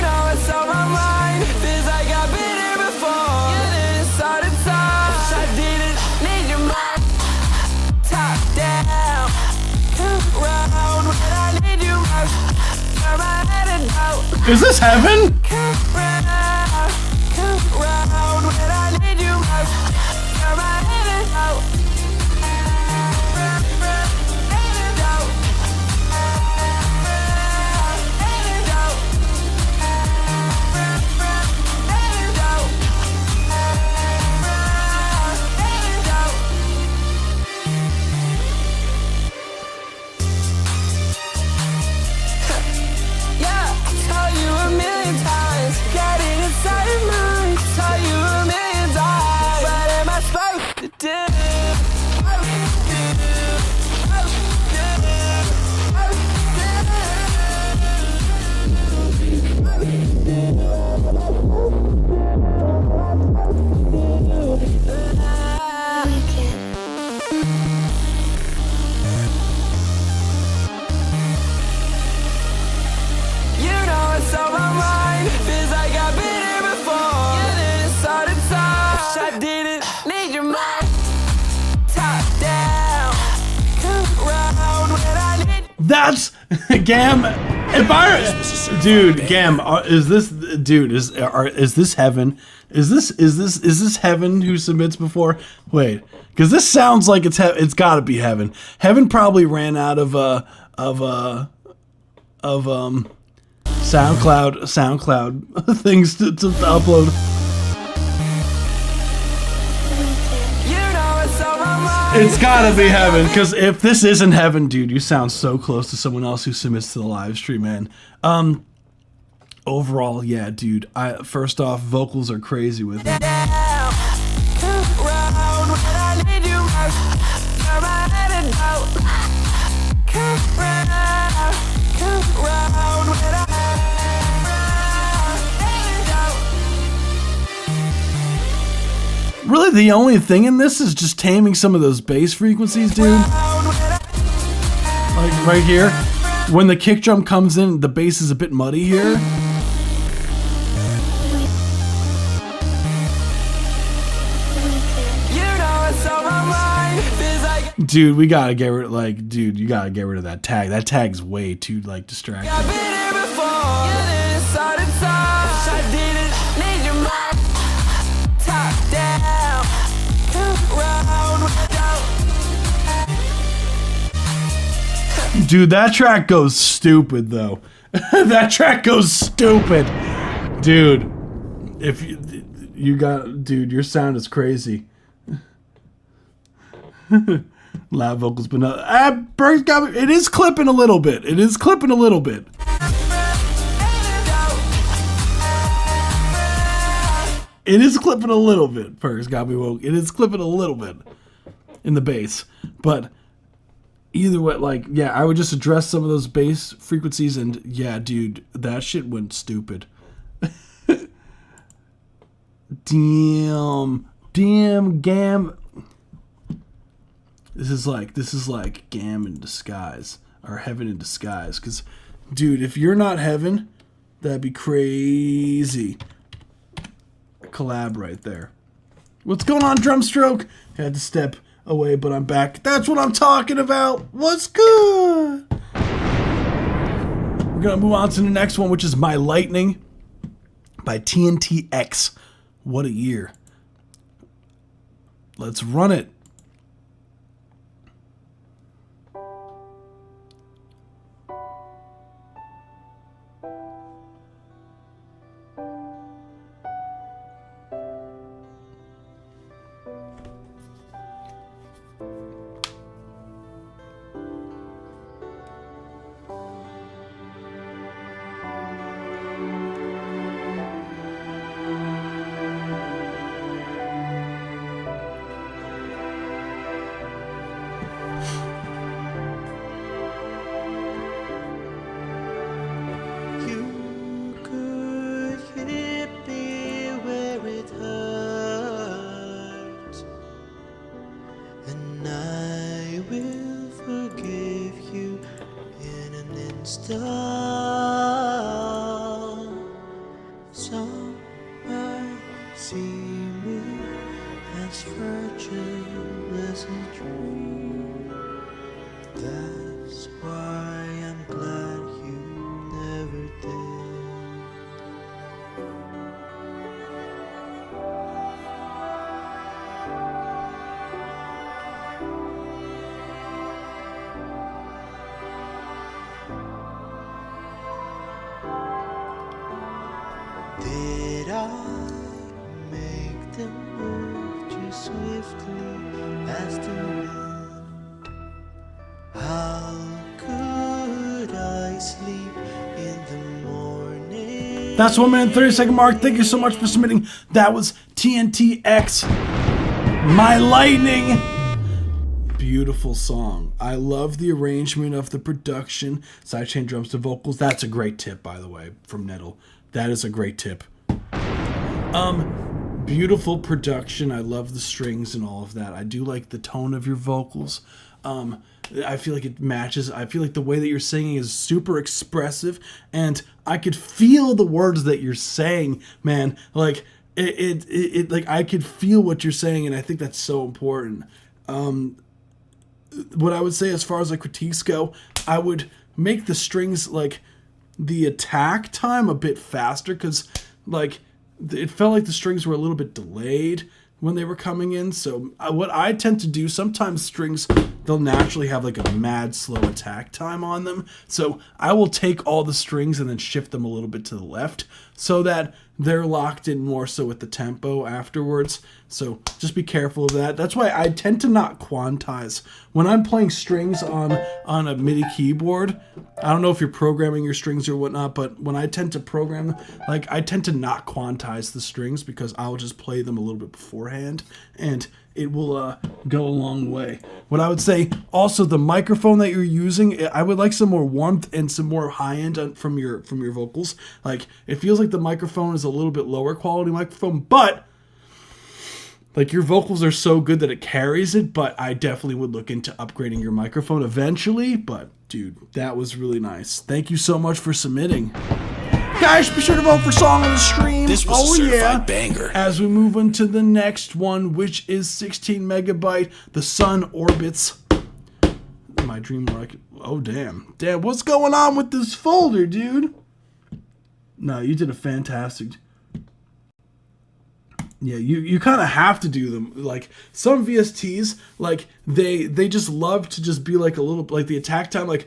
know it's on my mind. Feels like I've been here before. You didn't start it off. I didn't need your mind. Top down. Come round when I need you most. Turn my head and out. Is this heaven? Come round when I need you most. Turn my head and out. I didn't need your mind. Top down. Come round when I need. That's Gam. If I, dude, Gam, is this heaven? Is this heaven who submits before? Wait, because this sounds like it's got to be heaven. Heaven probably ran out of SoundCloud things to upload. It's gotta be heaven, because if this isn't heaven, dude, you sound so close to someone else who submits to the live stream, man. Overall, yeah, dude. First off, vocals are crazy with it. Really, the only thing in this is just taming some of those bass frequencies, dude. Like right here, when the kick drum comes in, the bass is a bit muddy here. Dude, we gotta get rid, like, dude, you gotta get rid of that tag. That tag's way too, like, distracting. Dude, that track goes stupid, though. That track goes stupid. Dude, if you got, dude, your sound is crazy. Loud vocals, but not. Berg's got me. It is clipping a little bit. It is clipping a little bit. It is clipping a little bit. Berg's got me woke. It is clipping a little bit in the bass, but either way, like, yeah, I would just address some of those bass frequencies, and yeah, dude, that shit went stupid. Damn, gam. This is like gam in disguise, or heaven in disguise. Cause, dude, if you're not heaven, that'd be crazy. Collab right there. What's going on, Drumstroke? Had to step away, but I'm back. That's what I'm talking about. What's good? We're gonna move on to the next one, which is My Lightning by TNTX. What a year. Let's run it. You could hit me where it hurts, and I will forgive you in an instant. Some might see me as fragile as a dream. That's why I'm glad you never did. Did I make them move just swiftly as the wind? How could I sleep in the morning? That's 1 minute 30-second mark. Thank you so much for submitting. That was TNTX. My Lightning. Beautiful song. I love the arrangement of the production. Sidechain drums to vocals. That's a great tip, by the way, from Nettle. That is a great tip. Beautiful production. I love the strings and all of that. I do like the tone of your vocals. I feel like it matches. I feel like the way that you're singing is super expressive, and I could feel the words that you're saying, man. Like it like I could feel what you're saying, and I think that's so important. What I would say as far as like critiques go, I would make the strings, like the attack time, a bit faster, because like it felt like the strings were a little bit delayed when they were coming in. So what I tend to do, sometimes strings, they'll naturally have like a mad slow attack time on them. So I will take all the strings and then shift them a little bit to the left so that they're locked in more so with the tempo afterwards. So just be careful of that. That's why I tend to not quantize. When I'm playing strings on a MIDI keyboard, I don't know if you're programming your strings or whatnot, but when I tend to program, like I tend to not quantize the strings because I'll just play them a little bit beforehand, and it will go a long way. What I would say, also the microphone that you're using, I would like some more warmth and some more high end from your vocals. Like it feels like the microphone is a little bit lower quality microphone, but like your vocals are so good that it carries it. But I definitely would look into upgrading your microphone eventually. But dude, that was really nice. Thank you so much for submitting. Guys, be sure to vote for Song on the Stream. This was a certified banger. As we move into the next one, which is 16 megabyte, The Sun Orbits. My dream rocket. Oh, damn. Damn, what's going on with this folder, dude? No, you did a fantastic. Yeah, you kind of have to do them. Like some VSTs, like they just love to just be like a little, like the attack time, like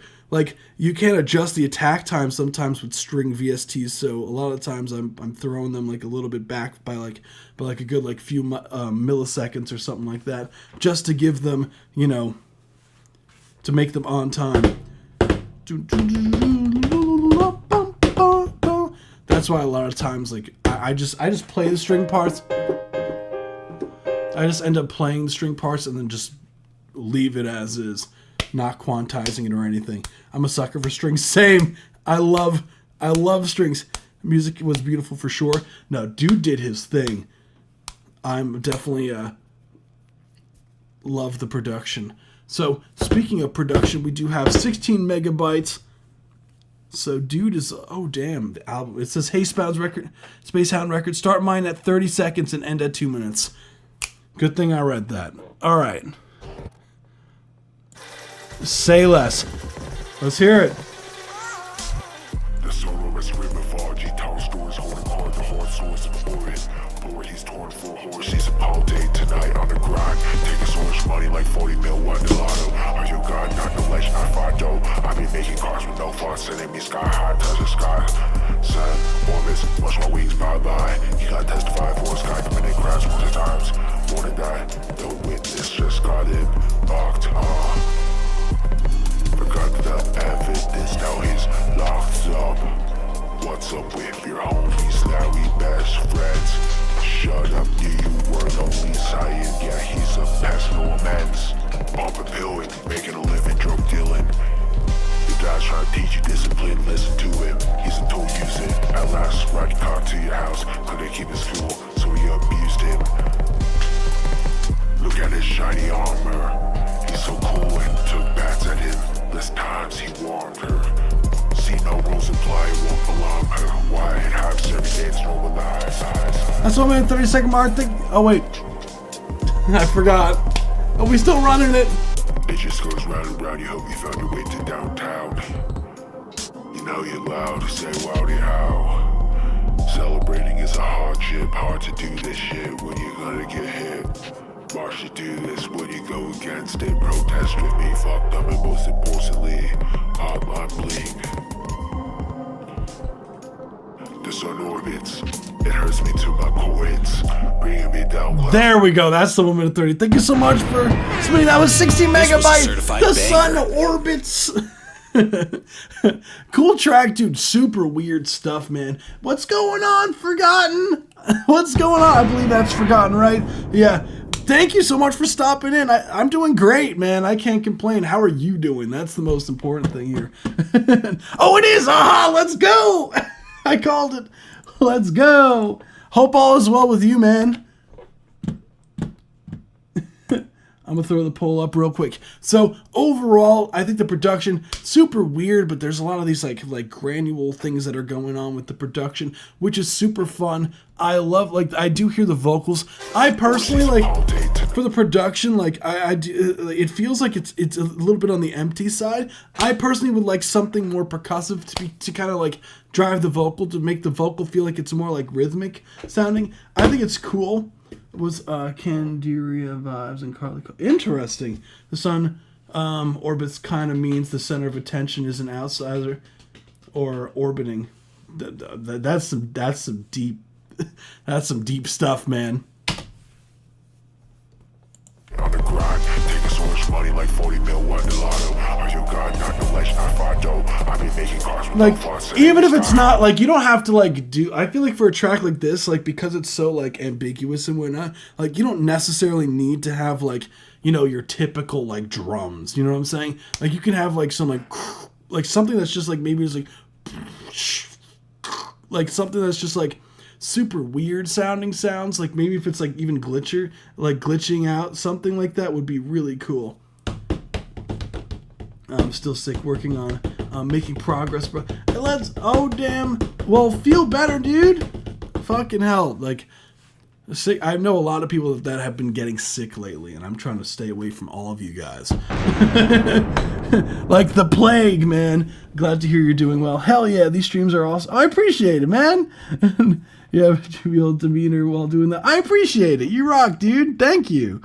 you can't adjust the attack time sometimes with string VSTs. So a lot of times I'm throwing them like a little bit back by a good like few milliseconds or something like that, just to give them, you know, to make them on time. That's why a lot of times, like I just play the string parts. I just end up playing the string parts and then just leave it as is. not quantizing it or anything. I'm a sucker for strings. Same. I love strings. Music was beautiful for sure. No, dude did his thing. I'm definitely love the production. So speaking of production, we do have 16 megabytes. So dude is, oh damn, the album. It says Hey Spacehound Record. Start mine at 30 seconds and end at 2 minutes. Good thing I read that. All right. Say less. Let's hear it. The solo is screaming for G-Town stores, holding hard the hard source of Boris. Boris, he's torn for a horse. She's a pole date tonight on the grind. Taking so much money like 40 mil, one Delano. Are you God? Not no legend, not Fado. I be making cars with no fun, sending me sky high, touch the sky. Sun, orbits, watch my wings bye-bye. He got testified for a sky committed crash multiple times. Wanna die, the witness just got it locked. Forgot the evidence, now he's locked up. What's up with your homies? Now we best friends. Shut up, you were lonely science. Yeah, he's a pest, no amends. Bumping pilling, making a living, drug dealing. The guy's trying to teach you discipline, listen to him. He's a tool, use it. At last, riding car to your house. Couldn't keep his fuel, so he abused him. Look at his shiny armor. He's so cool and took bats at him. Less times he warned her. See no rules apply, won't alarm her. Why it happens every day, it's normalized. That's 1 minute 30-second mark. Oh wait, I forgot. Are we still running it? It just goes round and round. You hope you found your way to downtown. You know you're loud, say wowdy how. Celebrating is a hardship. Hard to do this shit when you're gonna get hit. March to do this when you go against it. Protest with me, fucked up, and most importantly, hotline bling. The sun orbits, it hurts me to my chords, bringing me down. There we go. That's the 1 minute 30. Thank you so much for submitting. That was 16 megabytes. The sun orbits. Cool track, dude. Super weird stuff, man. What's going on, Forgotten? What's going on? I believe that's Forgotten, right? Yeah. Thank you so much for stopping in. I'm doing great, man. I can't complain. How are you doing? That's the most important thing here. Oh, it is. Aha, let's go. I called it. Let's go. Hope all is well with you, man. I'm going to throw the poll up real quick. So overall, I think the production, super weird, but there's a lot of these like granule things that are going on with the production, which is super fun. I love, like, I do hear the vocals. I personally, like, for the production, like, I do, it feels like it's a little bit on the empty side. I personally would like something more percussive to kind of like drive the vocal, to make the vocal feel like it's more like rhythmic sounding. I think it's cool. It was Candiria vibes and Carly. Interesting. The sun orbits kind of means the center of attention is an outsider or orbiting. That's some deep. That's some deep stuff, man. On the grind, taking so much money like 40 mil, one Delano. Are you God? Not no legend, not Fado. I be making cars with like, no fun, even if it's not, like, you don't have to, like, do, I feel like for a track like this, like, because it's so, like, ambiguous and whatnot, like, you don't necessarily need to have, like, you know, your typical, like, drums, you know what I'm saying? Like, you can have, like, some, like something that's just, like, maybe it's, like, something that's just, like, super weird sounding sounds, like maybe if it's like even glitching out, something like that would be really cool. I'm still sick, working on making progress, but oh damn, well, feel better, dude. Fucking hell, like, sick. I know a lot of people that have been getting sick lately, and I'm trying to stay away from all of you guys. Like the plague, man. Glad to hear you're doing well. Hell yeah, these streams are awesome. I appreciate it, man. You have to be able demeanor while doing that. I appreciate it. You rock, dude. Thank you.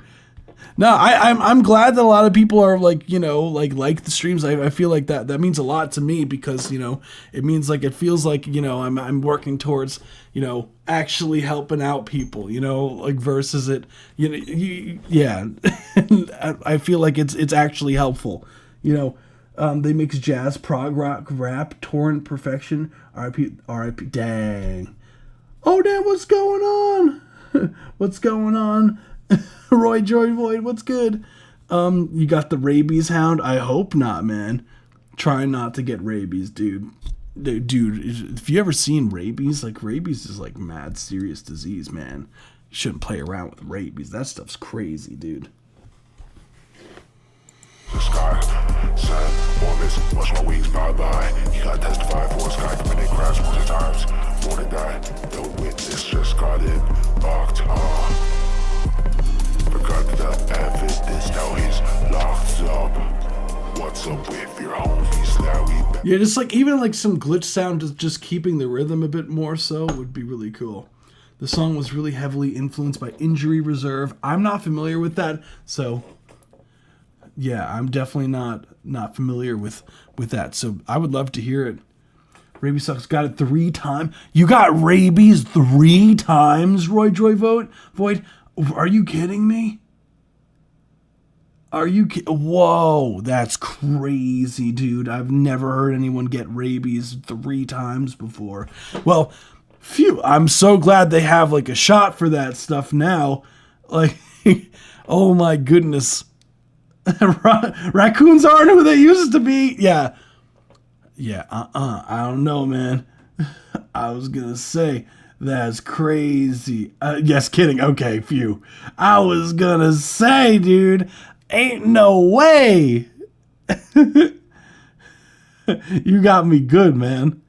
No, I'm glad that a lot of people are like, you know, like the streams. I feel like that means a lot to me because, you know, it means like it feels like, you know, I'm working towards, you know, actually helping out people, you know, like versus it, you know, yeah. I feel like it's actually helpful, you know. They mix jazz, prog rock, rap, torrent perfection. R.I.P. Dang. Oh damn, what's going on? What's going on? Roy Joy Void, what's good? You got the rabies hound? I hope not, man. Try not to get rabies, dude. Dude, if you ever seen rabies, like rabies is like mad serious disease, man. You shouldn't play around with rabies. That stuff's crazy, dude. The sky said, orbits, watch my wings bye-bye. He got testified for a sky committed crash multiple times. More than that, the witness just got it locked up. Forgot the evidence, now he's locked up. What's up with your homies, Larry? Yeah, just like even like some glitch sound, just keeping the rhythm a bit more so would be really cool. The song was really heavily influenced by Injury Reserve. I'm not familiar with that, so yeah, I'm definitely not familiar with that. So I would love to hear it. Rabies Sucks got it 3 times. You got rabies 3 times, Roy Joy Void? Are you kidding me? Whoa, that's crazy, dude. I've never heard anyone get rabies 3 times before. Well, phew, I'm so glad they have like a shot for that stuff now. Like, oh my goodness. Raccoons aren't who they used to be. Yeah. I don't know, man. I was gonna say, that's crazy. Yes, kidding. Okay, phew. I was gonna say, dude, ain't no way. You got me good, man.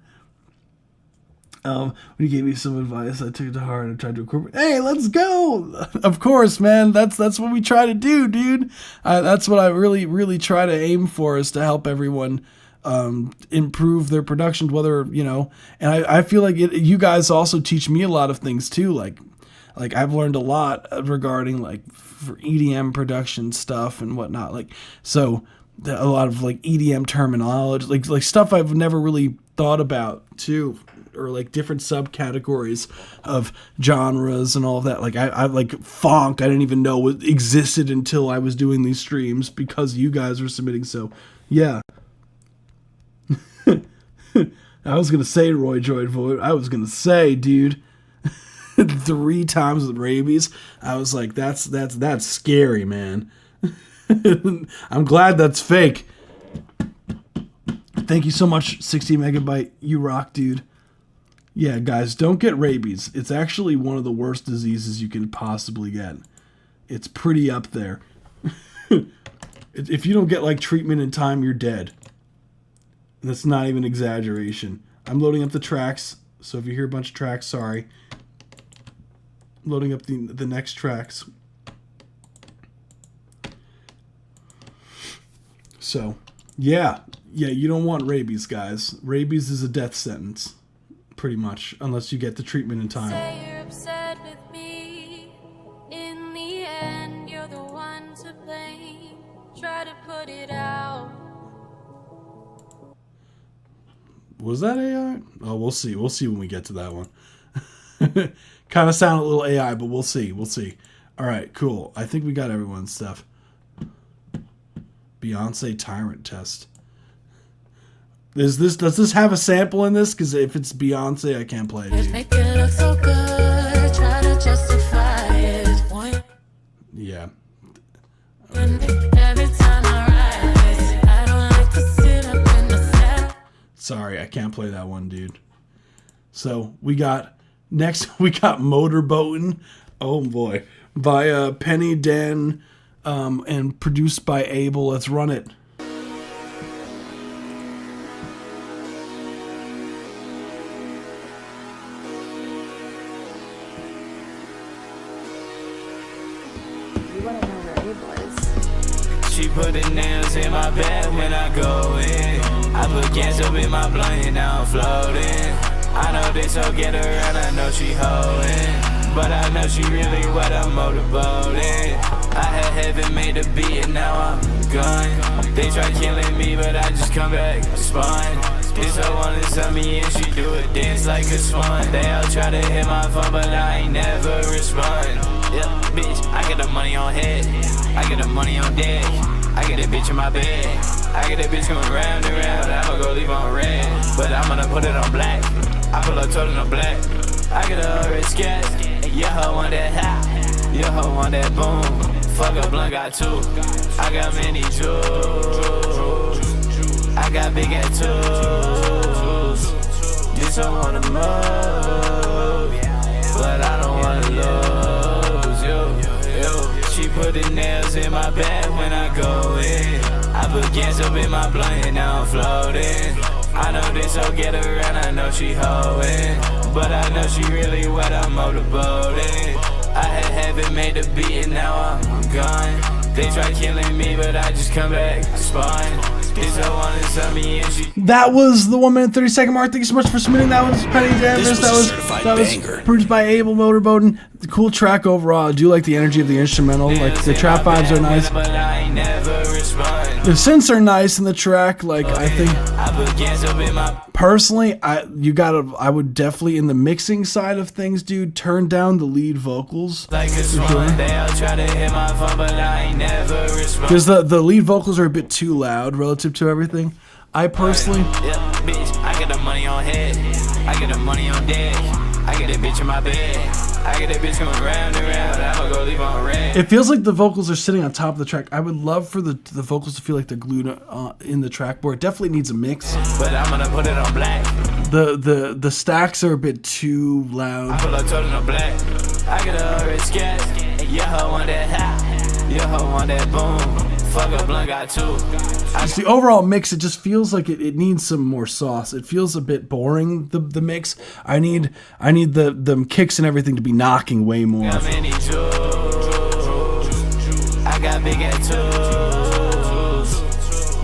When you gave me some advice, I took it to heart and tried to incorporate. Hey, let's go! Of course, man. That's what we try to do, dude. That's what I really try to aim for, is to help everyone improve their production, whether, you know, and I feel like you guys also teach me a lot of things too. Like I've learned a lot regarding like for EDM production stuff and whatnot. Like, so a lot of like EDM terminology, like stuff I've never really thought about too, or like different subcategories of genres and all of that. Like I like funk, I didn't even know it existed until I was doing these streams because you guys were submitting. So yeah. I was gonna say, Roy Joy Void, I was gonna say, dude, 3 times with rabies. I was like, that's scary, man. I'm glad that's fake. Thank you so much, 60 megabyte. You rock, dude. Yeah, guys, don't get rabies. It's actually one of the worst diseases you can possibly get. It's pretty up there. If you don't get like treatment in time, you're dead. And that's not even exaggeration. I'm loading up the tracks, so if you hear a bunch of tracks, sorry. Loading up the next tracks. So, yeah, you don't want rabies, guys. Rabies is a death sentence, pretty much, unless you get the treatment in time. Say you're upset with me. In the end, you're the one to blame. Try to put it out. Was that AI? Oh, we'll see. We'll see when we get to that one. Kind of sound a little AI, but we'll see. We'll see. All right, cool. I think we got everyone's stuff. Beyonce Tyrant Test. Does this have a sample in this? Because if it's Beyonce, I can't play it. Dude. Make it look so good. Try to justify it. Yeah. Every time I rise, I don't like to sit up in the saddle. Sorry, I can't play that one, dude. So we got Motorboatin'. Oh boy, by Penny Dan, and produced by Abel. Let's run it. She put the nails in my bed when I go in. I put gas up in my blunt and now I'm floating. I know this hoe get around, I know she holding, but I know she really what I'm motorboating. I had heaven made a beat and now I'm gone. They try killing me, but I just come back, spawn. This hoe wanna sell me and she do a dance like a swan. They all try to hit my phone, but I ain't never respond. Yeah, bitch, I get the money on head, I get the money on deck, I get a bitch in my bed, I get a bitch going round and round. I'ma go leave on red, but I'm gonna put it on black. I pull a total on black, I get a red scat. Your hoe want that hot, your hoe want that boom. Fuck a blunt, got two. I got many jewels. I got big tattoos. This I wanna move, but I don't wanna lose you. She put the nails in my back when I go in. I put gas up in my blunt and now I'm floating. I know this hoe get around, I know she hoeing, but I know she really wet, I'm motorboating. I had it made the beat and now I'm gone. They try killing me, but I just come back spawn. That was the 1 minute 30 second mark. Thank you so much for submitting. That was Penny Davis. That was produced by Abel Motorboating. The cool track overall. I do like the energy of the instrumental. Like the trap vibes are nice. The synths are nice in the track. Like I think personally, I would definitely in the mixing side of things, dude, turn down the lead vocals. Because the lead vocals are a bit too loud relative to everything. I personally, bitch, I get the money on head, I get the money on deck, I get that bitch in my bed, I get that bitch coming round and round, I'ma go leave on red. It feels like the vocals are sitting on top of the track. I would love for the vocals to feel like they're glued in the track board. It definitely needs a mix. But I'm gonna put it on black. The stacks are a bit too loud. I pull up total on black. I get a red scat. Your hoe want that hot. Your hoe want that boom. Fuck a blunt, got two. Just the overall mix, it just feels like it needs some more sauce. It feels a bit boring, the mix. I need the kicks and everything to be knocking way more. I got big tattoos.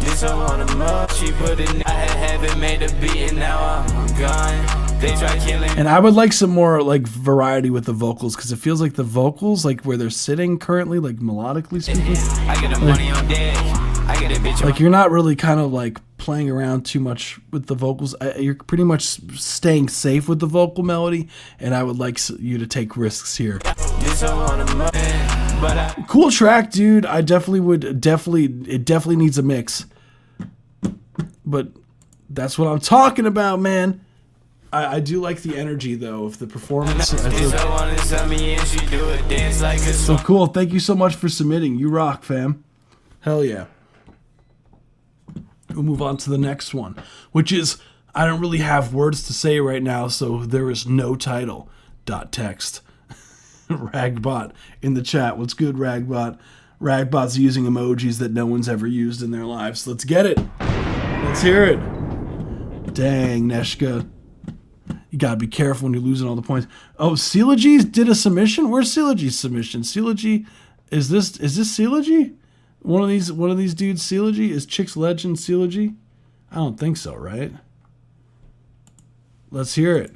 This I wanna move. She put it. I haven't made a beat and now I'm gone. They try killing. And I would like some more like variety with the vocals, because it feels like the vocals, like where they're sitting currently, like melodically speaking, I get the money on deck. I get a bitch. Like you're not really kind of like playing around too much with the vocals. You're pretty much staying safe with the vocal melody, and I would like you to take risks here. Cool track, dude. I definitely would. It definitely needs a mix. But that's what I'm talking about, man. I do like the energy though of the performance. So cool. Thank you so much for submitting. You rock, fam. Hell yeah. We'll move on to the next one, which is, I don't really have words to say right now, so there is no title. .text. Ragbot in the chat. What's good, Ragbot? Ragbot's using emojis that no one's ever used in their lives. Let's get it. Let's hear it. Dang, Neshka. You gotta be careful when you're losing all the points. Oh, Seelagy did a submission? Where's Seelagy's submission? Seelagy, is this Seelagy? One of these dudes, Seelagy? Is Chicks Legend Seelagy? I don't think so, right? Let's hear it.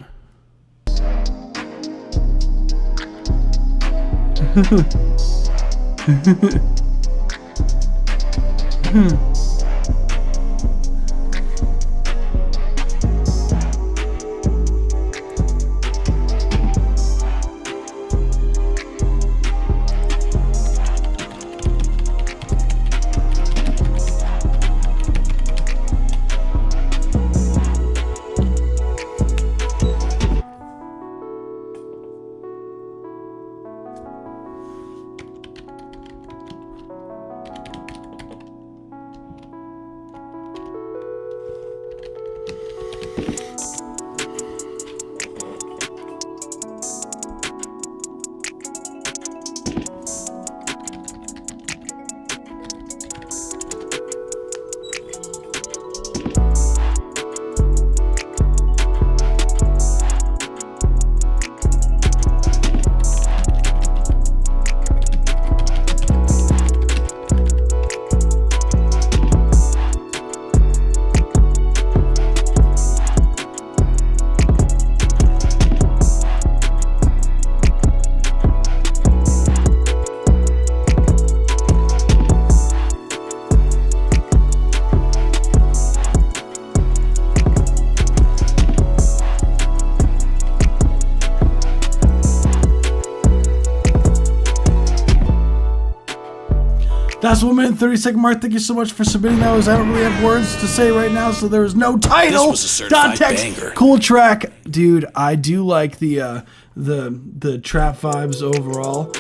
That's 1 minute 30 second mark. Thank you so much for submitting those. I don't really have words to say right now, so there is no title. This was a certified .text. banger. Cool track, dude. I do like the trap vibes overall.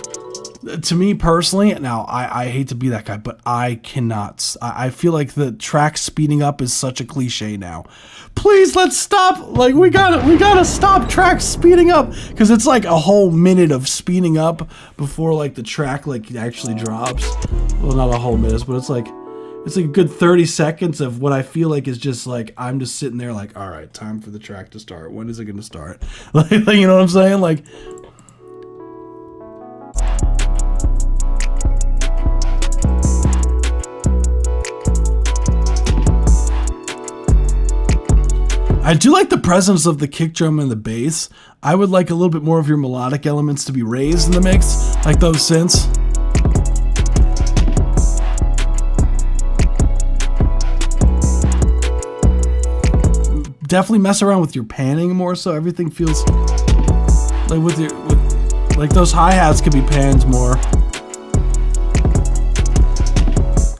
to me personally, now I hate to be that guy, but I cannot. I feel like the track speeding up is such a cliche now. Please, let's stop. Like we gotta stop track speeding up, because it's like a whole minute of speeding up before like the track like actually drops. Well, not a whole minute, but it's like a good 30 seconds of what I feel like is just like I'm just sitting there like, all right, time for the track to start. When is it gonna start? Like you know what I'm saying? Like. I do like the presence of the kick drum and the bass. I would like a little bit more of your melodic elements to be raised in the mix, like those synths. Definitely mess around with your panning more, so everything feels like like those hi-hats could be panned more.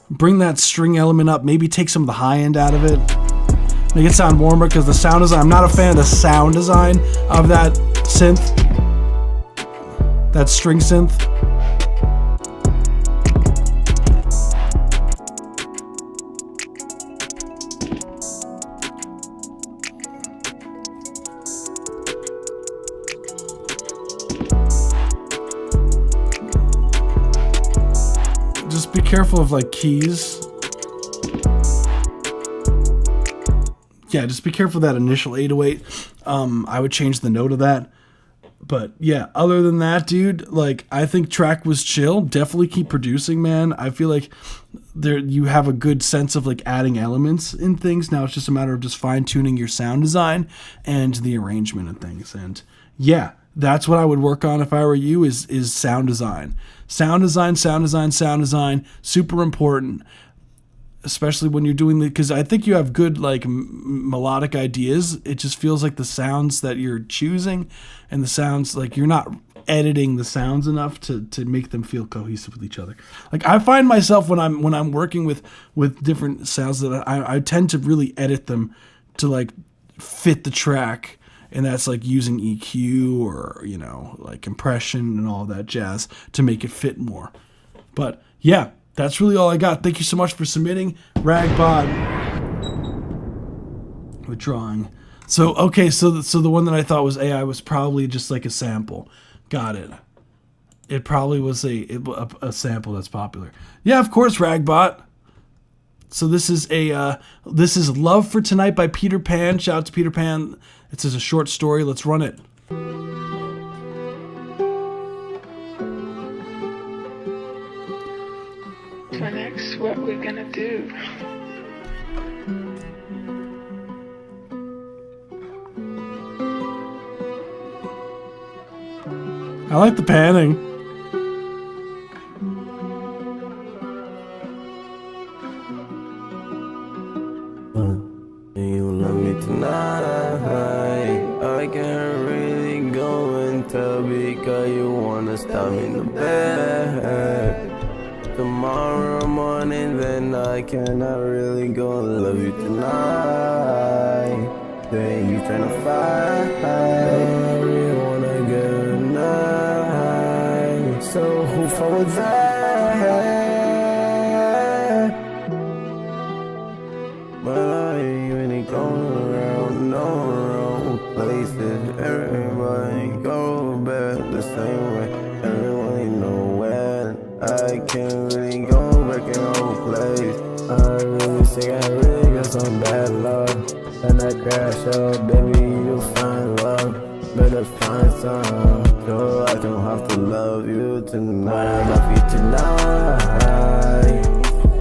Bring that string element up, maybe take some of the high end out of it. Make it sound warmer, because the sound design, I'm not a fan of the sound design of that synth. That string synth. Just be careful of like keys. Yeah, just be careful of that initial 808. I would change the note of that. But yeah, other than that, dude, like I think track was chill. Definitely keep producing, man. I feel like you have a good sense of like adding elements in things. Now it's just a matter of just fine tuning your sound design and the arrangement of things. And yeah, that's what I would work on if I were you, is sound design. Sound design, super important. Especially when you're doing because I think you have good like melodic ideas. It just feels like the sounds that you're choosing and the sounds like you're not editing the sounds enough to make them feel cohesive with each other. Like I find myself when I'm working with different sounds that I tend to really edit them to like fit the track, and that's like using EQ or like compression and all that jazz to make it fit more. But yeah. That's really all I got. Thank you so much for submitting, Ragbot. Withdrawing. So okay, so the one that I thought was AI was probably just like a sample. Got it. It probably was a sample that's popular. Yeah, of course, Ragbot. So this is Love for Tonight by Peter Pan. Shout out to Peter Pan. It's just a short story. Let's run it. So next, what we're gonna do? I like the panning. You love me tonight. I can't really go and tell because you wanna stop me in the bed. Tomorrow morning, then I cannot really go and love you tonight. Then you tryna fight. I really wanna get a night. So who for that? But I ain't really going around no wrong places. Everybody go back the same way. Everyone know when. I can't really go back in old place. I really think I really got some bad luck. And I crash out, baby, you'll find love. Better find some, so I don't have to love you tonight. I love you tonight,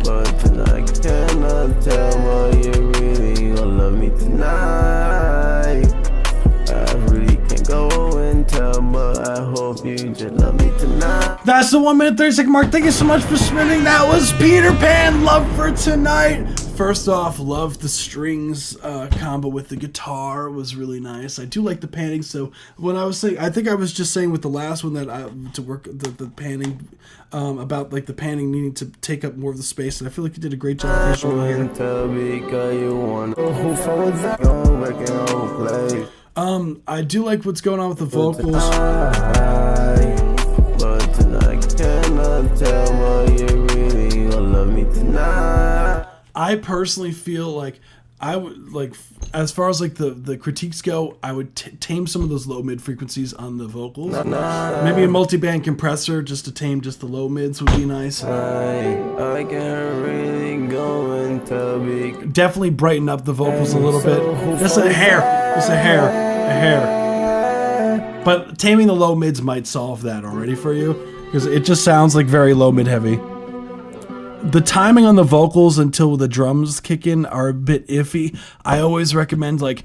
but tonight I cannot tell, but you really gonna love me tonight. I really can't go and tell, but I hope you just love me tonight. That's the 1 minute 30 second mark. Thank you so much for spinning. That was Peter Pan, Love for Tonight. First off, loved the strings combo with the guitar. It was really nice. I do like the panning. So when I was saying, I think I was just saying with the last one that to work the panning about like the panning needing to take up more of the space, and I feel like you did a great job visually here. I do like what's going on with the vocals. But tonight gonna tell me you really gonna love me tonight. I personally feel like I would like, as far as like the critiques go, I would tame some of those low mid frequencies on the vocals. Maybe a multi-band compressor just to tame just the low mids would be nice. I can really go and tell me. Definitely brighten up the vocals a little bit. Just a hair. But taming the low mids might solve that already for you, because it just sounds like very low mid heavy. The timing on the vocals until the drums kick in are a bit iffy. I always recommend, like,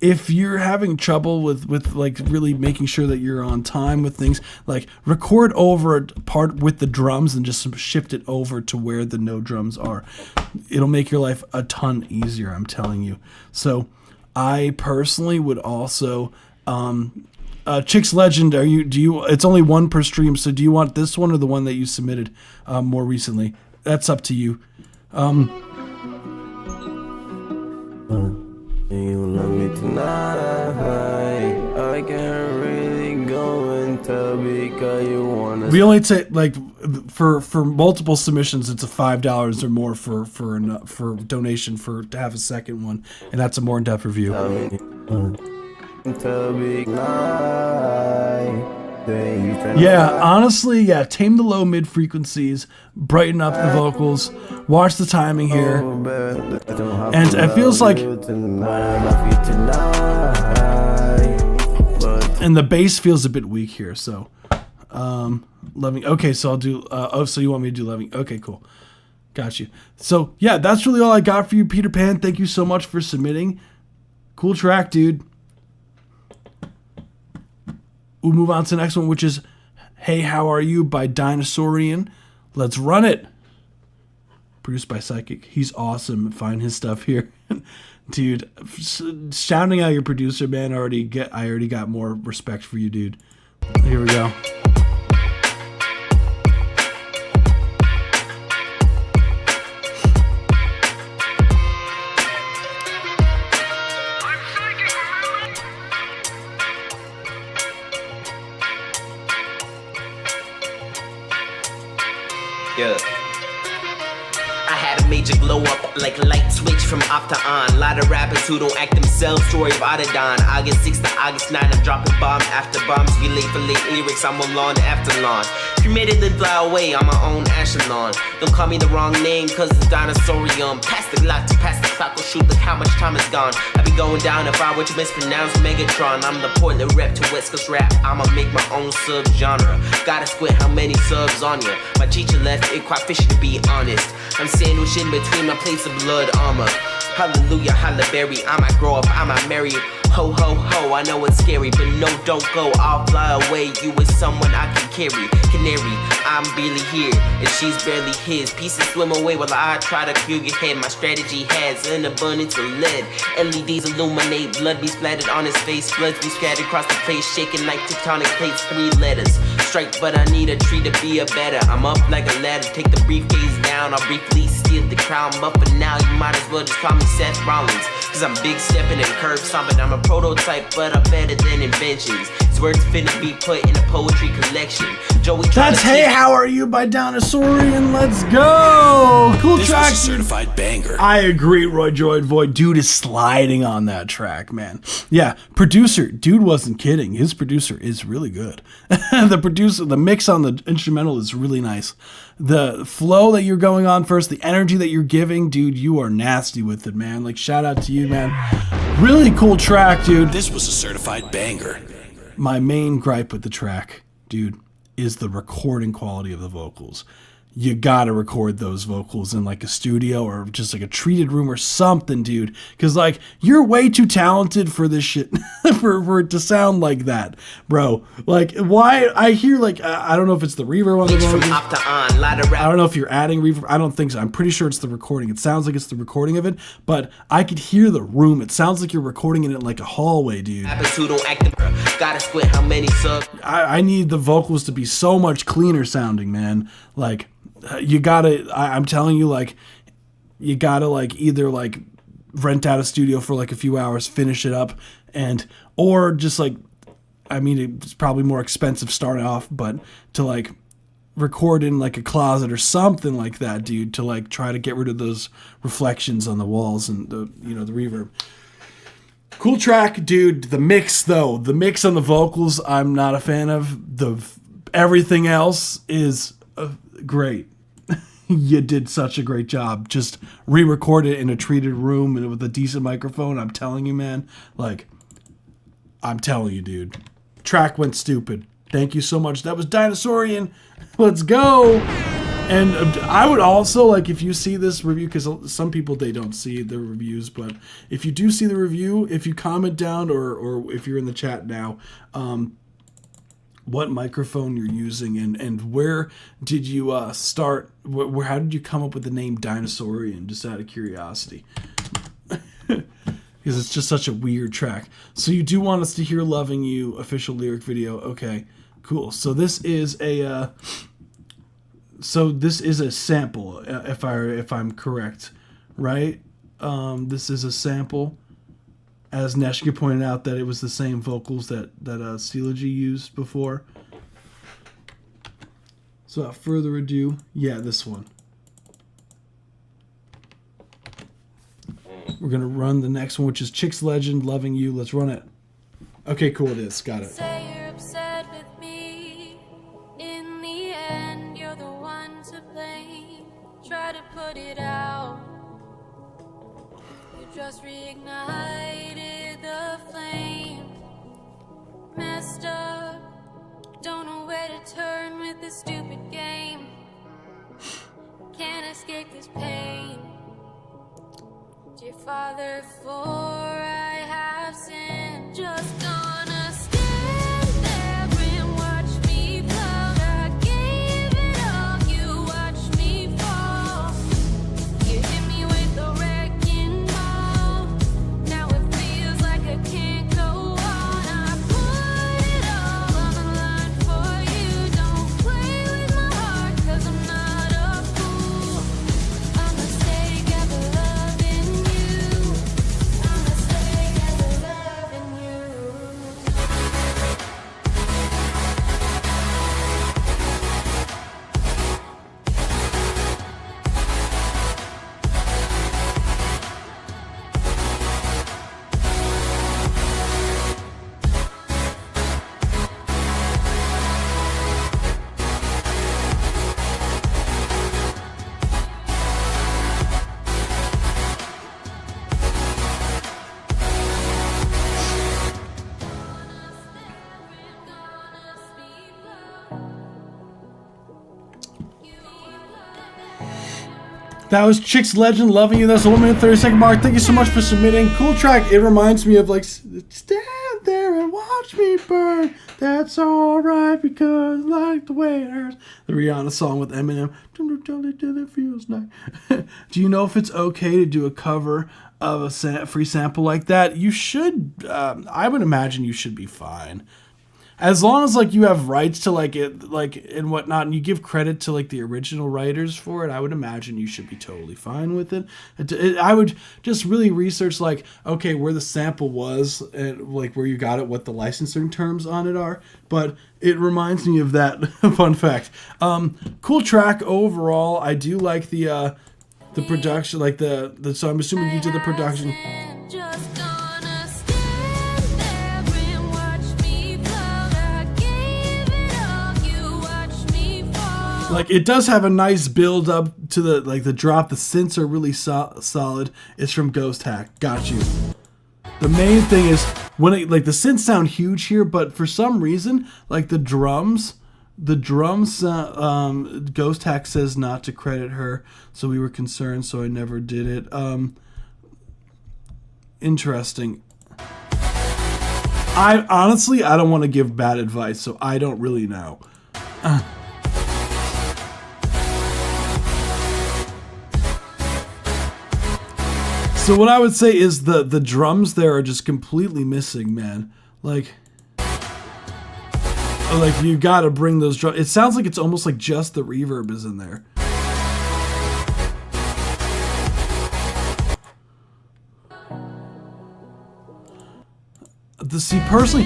if you're having trouble with like really making sure that you're on time with things, like record over a part with the drums and just shift it over to where the no drums are. It'll make your life a ton easier, I'm telling you. So I personally would also Chick's Legend, it's only one per stream, so do you want this one or the one that you submitted more recently? That's up to you. You love me tonight. I can't really go and tell because you wanna. We only take like for multiple submissions, it's a $5 or more for donation to have a second one, and that's a more in-depth review. Yeah, honestly, yeah. Tame the low mid frequencies, brighten up the vocals, watch the timing here, and it feels like, and the bass feels a bit weak here. So, loving. Okay, so I'll do. So you want me to do loving? Okay, cool. Got you. So yeah, that's really all I got for you, Peter Pan. Thank you so much for submitting. Cool track, dude. We'll move on to the next one, which is Hey, How Are You by Dinosaurian. Let's run it. Produced by Psychic. He's awesome. Find his stuff here. Dude, shouting out your producer, man. I already got more respect for you, dude. Here we go. Yeah. I had a major glow up like a light switch from off to on. Lot of rappers who don't act themselves, story of Autodon. August 6th to August 9th, I'm dropping bomb after bombs. Be late for late lyrics, I'm on lawn after lawn. Cremated then fly away on my own echelon. Don't call me the wrong name, cause it's Dinosaurium. Pass the Glock to pass the clock, will shoot, look how much time is gone. I be going down if I were to mispronounce Megatron. I'm the Portland rep to West Coast rap, I'ma make my own sub-genre. Gotta split how many subs on ya. My teacher left it quite fishy to be honest. I'm sandwiched in between my plates of blood armor. Hallelujah, hollaberry, I might grow up, I might marry. Ho, ho, ho, I know it's scary, but no, don't go, I'll fly away. You is someone I can carry. Canary, I'm barely here, and she's barely his. Pieces swim away while I try to cure your head. My strategy has an abundance of lead. LEDs illuminate, blood be splattered on his face. Bloods be scattered across the place, shaking like tectonic plates. 3 letters, strike, but I need a tree to be a better. I'm up like a ladder, take the briefcase down. I'll briefly steal the crown, but for now you might as well just call me Seth Rollins. Cause I'm big stepping and curve stomping. I'm a prototype, but I'm better than inventions. It's words finna be put in a poetry collection. Joey, that's Hey, How Are You by Dinosaurian. Let's go. Cool this track. Was a certified banger. I agree, Roy Droid Void. Dude is sliding on that track, man. Yeah, producer. Dude wasn't kidding. His producer is really good. The mix on the instrumental is really nice. The flow that you're going on first, the energy that you're giving, dude, you are nasty with it, man. Like, shout out to you, man. Really cool track, dude. This was a certified banger. My main gripe with the track, dude, is the recording quality of the vocals. You gotta record those vocals in like a studio or just like a treated room or something, dude. Cause like you're way too talented for this shit for it to sound like that, bro. Like why I hear like I don't know if it's the reverb on the vocals. I don't know if you're adding reverb. I don't think so. I'm pretty sure it's the recording. It sounds like it's the recording of it, but I could hear the room. It sounds like you're recording it in like a hallway, dude. Gotta split how many subs. I need the vocals to be so much cleaner sounding, man. Like you gotta, I'm telling you, like, you gotta, like, either, like, rent out a studio for, like, a few hours, finish it up, or just, like, I mean, it's probably more expensive starting off, but to, like, record in like a closet or something like that, dude, to like try to get rid of those reflections on the walls and the, you know, the reverb. Cool track, dude. The mix though, the mix on the vocals, I'm not a fan of. Everything else is great. You did such a great job. Just re-record it in a treated room and with a decent microphone. I'm telling you, man. Like, I'm telling you, dude. Track went stupid. Thank you so much. That was Dinosaurian. Let's go. And I would also, like, if you see this review, because some people, they don't see the reviews, but if you do see the review, if you comment down or if you're in the chat now, what microphone you're using and where did you start, how did you come up with the name Dinosaurian, just out of curiosity? Because it's just such a weird track. So you do want us to hear Loving You official lyric video. Okay, cool. So this is a sample, if I'm correct, right? This is a sample. As Neshka pointed out, that it was the same vocals that Celogy used before. So without further ado, yeah, this one. We're going to run the next one, which is Chicks Legend, Loving You. Let's run it. Okay, cool, it is. Got it. Say you're upset with me. In the end, you're the one to blame. Try to put it out. You just reignited the flame. Messed up. Don't know where to turn with this stupid game. Can't escape this pain. Dear Father, for I have sinned. Just gonna stand there and watch me float. I gave it all, you watch me fall. You hit me with the wrecking ball. Now it feels like I can't go on. I put it all on the line for you. Don't play with my heart, 'cause I'm not a fool. I'm the mistake ever loving you. I'm the mistake ever loving you. That was Chicks Legend, Loving You. That's a 1 minute 30-second mark. Thank you so much for submitting. Cool track. It reminds me of like, stand there and watch me burn. That's alright because I like the way it hurts. The Rihanna song with Eminem. It feels nice. Do you know if it's okay to do a cover of a free sample like that? You should. I would imagine you should be fine. As long as like you have rights to like it, like and whatnot, and you give credit to like the original writers for it, I would imagine you should be totally fine with it. I would just really research like, okay, where the sample was and like where you got it, what the licensing terms on it are. But it reminds me of that fun fact. Cool track overall. I do like the production, like the. So I'm assuming you did the production. Just gonna stand there and watch me float. I gave it all, you watch me fall. Like it does have a nice build up to the drop. The synths are really solid. It's from Ghost Hack. Got you. The main thing is when it, like the synths sound huge here, but for some reason like the drums. Ghost Hack says not to credit her, so we were concerned, so I never did it. Interesting. I honestly don't want to give bad advice, so I don't really know. So what I would say is the drums there are just completely missing, man. Like you gotta bring those drums. It sounds like it's almost like just the reverb is in there. See, personally,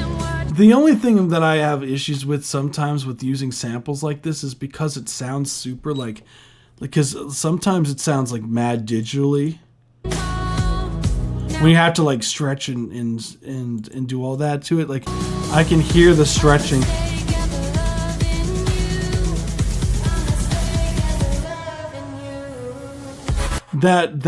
The only thing that I have issues with sometimes with using samples like this is because it sounds super because sometimes it sounds like mad digitally. When you have to like stretch and do all that to it, like I can hear the stretching. That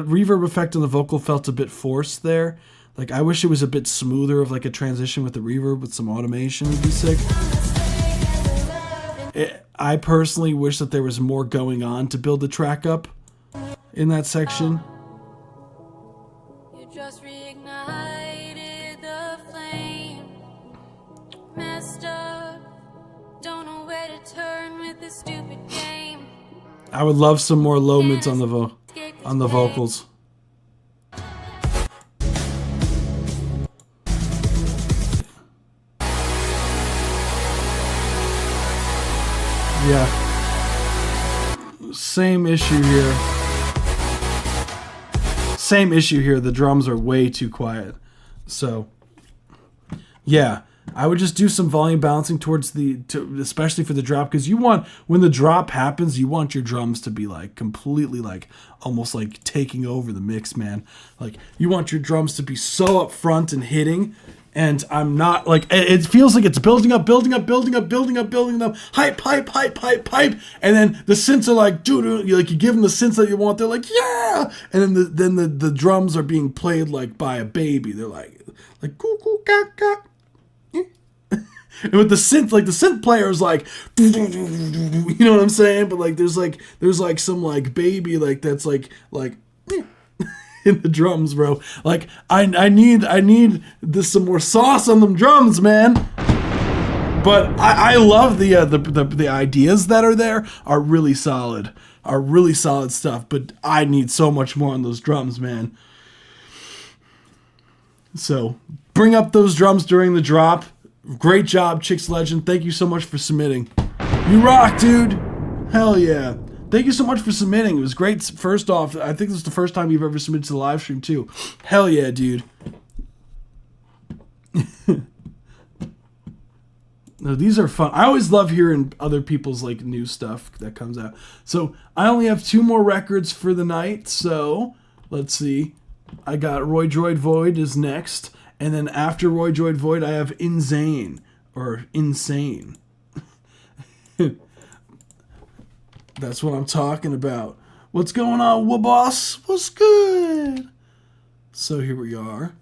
reverb effect on the vocal felt a bit forced there. Like I wish it was a bit smoother of like a transition with the reverb with some automation would be sick. I personally wish that there was more going on to build the track up in that section. You just reignited the flame. Messed up. Don't know where to turn with this stupid game. I would love some more low mids on the vocals. Yeah. Same issue here. Same issue here. The drums are way too quiet. So, yeah. I would just do some volume balancing towards especially for the drop, because you want, when the drop happens, you want your drums to be like completely like almost like taking over the mix, man. Like you want your drums to be so up front and hitting, and I'm not like, it feels like it's building up, hype, and then the synths are like, dude, you give them the synths that you want, they're like, yeah, and then the drums are being played like by a baby, they're like coo coo gak gak. And with the synth, like the synth player is like, you know what I'm saying? But like, there's some like baby like that's like in the drums, bro. Like I need this some more sauce on them drums, man. But I love the ideas that are there are really solid stuff. But I need so much more on those drums, man. So bring up those drums during the drop. Great job, Chicks Legend. Thank you so much for submitting. You rock, dude. Hell yeah. Thank you so much for submitting. It was great. First off, I think this is the first time you've ever submitted to the live stream, too. Hell yeah, dude. No, these are fun. I always love hearing other people's like new stuff that comes out. So I only have 2 more records for the night. So let's see. I got Roy Droid Void is next. And then after Roy Droid Void, I have Insane. That's what I'm talking about. What's going on, Waboss? What's good? So here we are.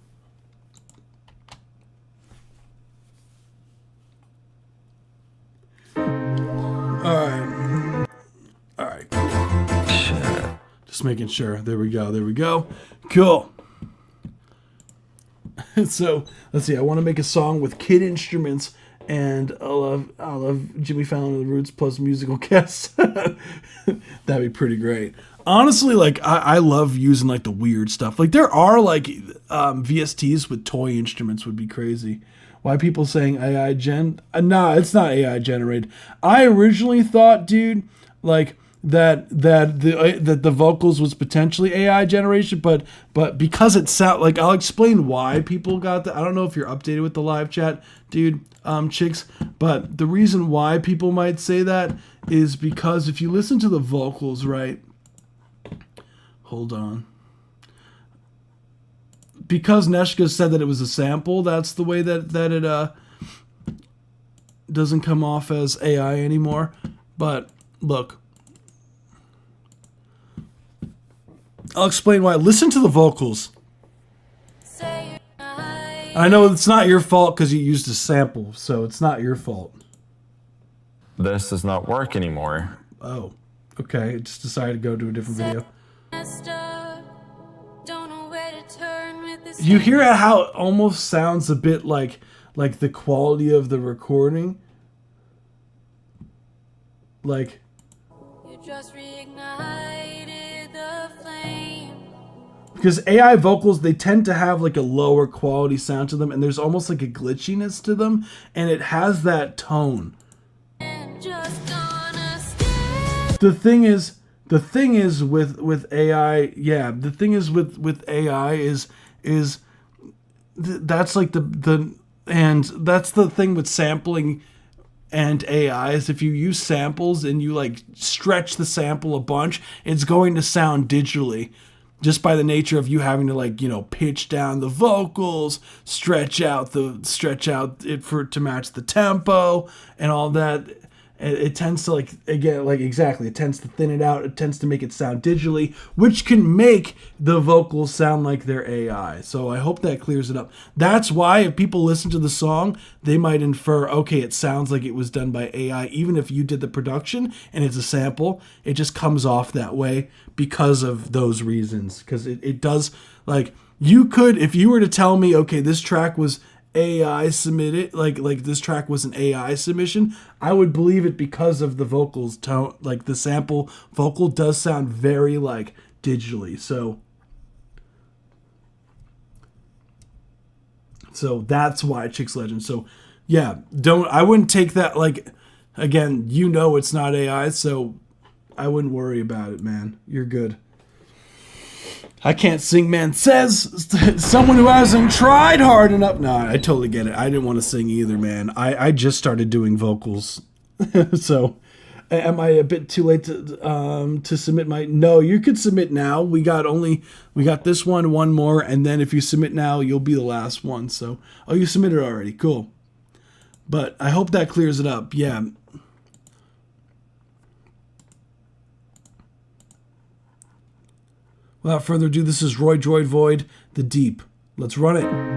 Alright. Just making sure. There we go. Cool. So let's see. I want to make a song with kid instruments, and I love Jimmy Fallon and the Roots plus musical guests. That'd be pretty great. Honestly, like I love using like the weird stuff. Like there are like VSTs with toy instruments would be crazy. Why people saying AI gen? Nah, it's not AI generated. I originally thought, dude, like that the vocals was potentially AI generation, but because it sound like, I'll explain why people got that. I don't know if you're updated with the live chat, dude, Chicks, but the reason why people might say that is because if you listen to the vocals, right? Hold on. Because Neshka said that it was a sample, that's the way that it doesn't come off as AI anymore. But look, I'll explain why. Listen to the vocals. I know it's not your fault because you used a sample, so it's not your fault. This does not work anymore. Oh, okay. Just decided to go to a different video. You hear how it almost sounds a bit like the quality of the recording? Like... You just reignited the flame. Because AI vocals, they tend to have like a lower quality sound to them, and there's almost like a glitchiness to them, and it has that tone. The thing is with AI, yeah, the thing is with AI is that's like the And that's the thing with sampling and AI is if you use samples and you like stretch the sample a bunch, it's going to sound digitally. Just by the nature of you having to like, you know, pitch down the vocals, stretch out it for to match the tempo and all that. It tends to like, again, like exactly, it tends to thin it out. It tends to make it sound digitally, which can make the vocals sound like they're AI. So I hope that clears it up. That's why if people listen to the song, they might infer, okay, it sounds like it was done by AI. Even if you did the production and it's a sample, it just comes off that way because of those reasons. Because it does, like, you could, if you were to tell me, okay, this track was AI submitted, like this track was an AI submission, I would believe it because of the vocals tone. Like the sample vocal does sound very like digitally. So that's why Chicks Legend. So yeah, I wouldn't take that, like, again, you know it's not AI, so I wouldn't worry about it, man. You're good. I can't sing, man. Says someone who hasn't tried hard enough. No, I totally get it. I didn't want to sing either, man. I just started doing vocals. So am I a bit too late to submit my... No, you could submit now. We got this one more, and then if you submit now, you'll be the last one. So, oh, you submitted already. Cool. But I hope that clears it up. Yeah. Without further ado, this is Roy Droid Void, The Deep. Let's run it.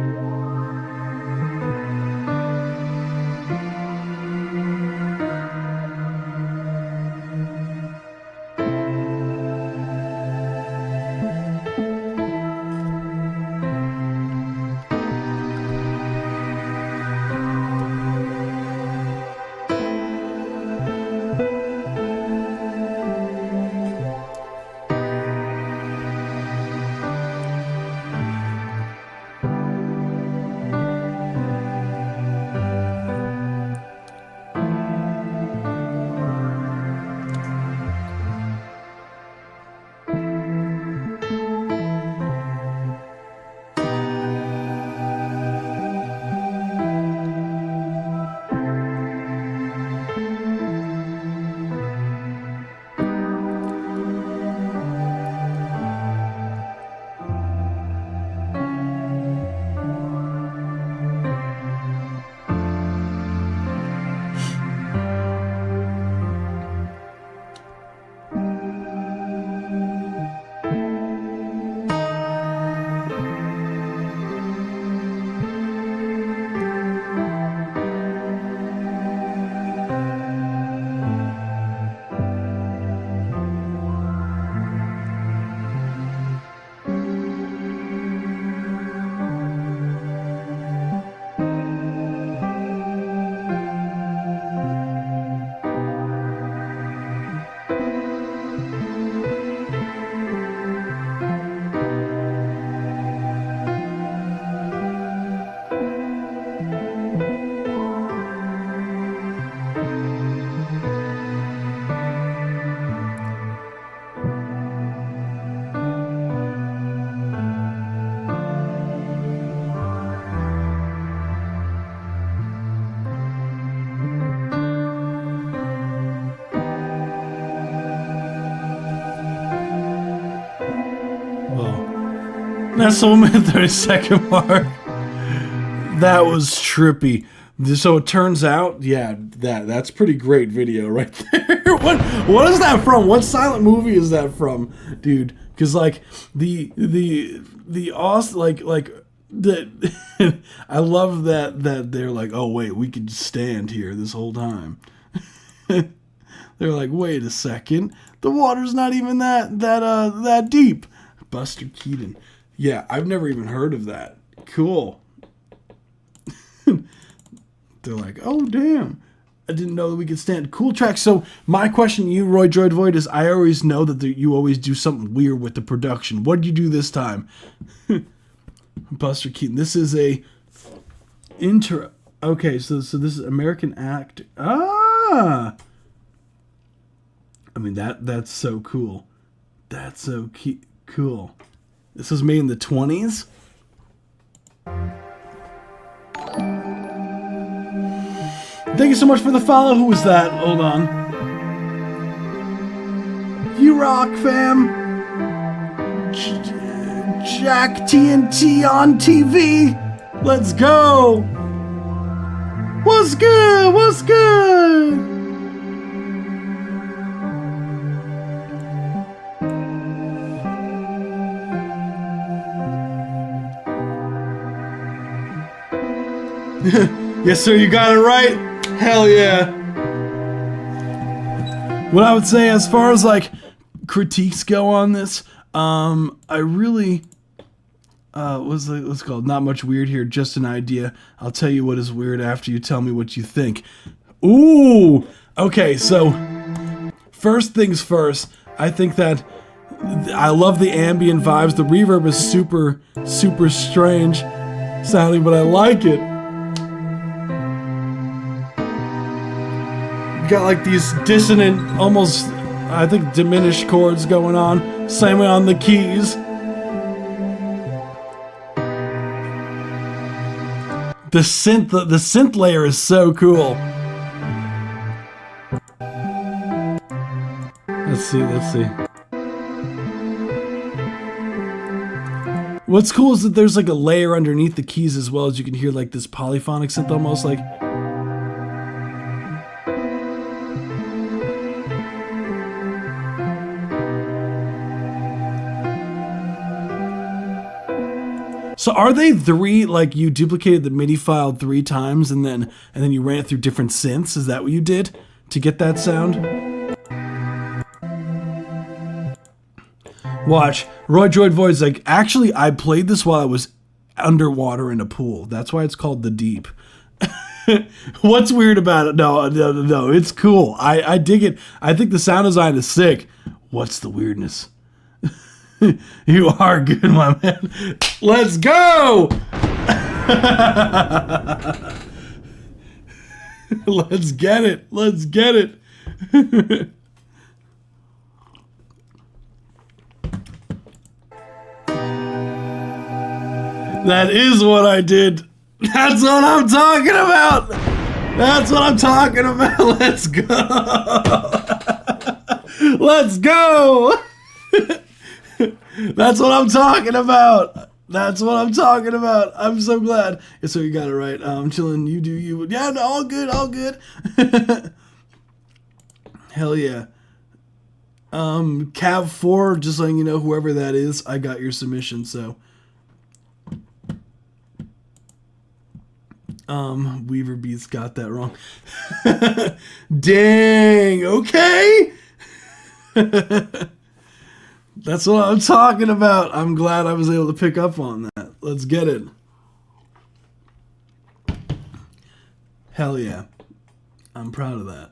That's the 1-minute-30-second mark. That was trippy. So it turns out, yeah, that's pretty great video right there. What is that from? What silent movie is that from, dude? Because like the I love that they're like, oh wait, we could stand here this whole time. They're like, wait a second, the water's not even that deep. Buster Keaton. Yeah, I've never even heard of that. Cool. They're like, oh, damn. I didn't know that we could stand. Cool track. So my question to you, Roy Droid Void, is I always know that you always do something weird with the production. What did you do this time? Buster Keaton. This is a intro. Okay, so this is American Act. Ah! I mean, that's so cool. That's so cool. This was made in the 20s. Thank you so much for the follow. Who was that? Hold on. You rock, fam. Jack TNT on TV. Let's go. What's good? What's good? Yes, sir, you got it right. Hell yeah. What I would say as far as like critiques go on this, I really what's it called? Not much weird here, just an idea. I'll tell you what is weird after you tell me what you think. Ooh! Okay, so first things first, I think that I love the ambient vibes. The reverb is super, super strange sounding, but I like it. You got like these dissonant, almost, I think, diminished chords going on. Same way on the keys. The synth layer is so cool. Let's see. What's cool is that there's like a layer underneath the keys as well, as you can hear like this polyphonic synth almost like. So are they three, like you duplicated the MIDI file 3 times and then you ran it through different synths? Is that what you did to get that sound? Watch. Roy Droid Void's like, actually, I played this while I was underwater in a pool. That's why it's called The Deep. What's weird about it? No. It's cool. I dig it. I think the sound design is sick. What's the weirdness? You are good, my man. Let's go! Let's get it. Let's get it. That is what I did. That's what I'm talking about. That's what I'm talking about. Let's go. Let's go. That's what I'm talking about. That's what I'm talking about. I'm so glad. Yeah, so you got it right. I'm chilling. You do you. Yeah, no, all good. All good. Hell yeah. Cav 4, just letting you know, whoever that is, I got your submission, so. Weaver Beats got that wrong. Dang, okay. That's what I'm talking about. I'm glad I was able to pick up on that. Let's get it. Hell yeah. I'm proud of that.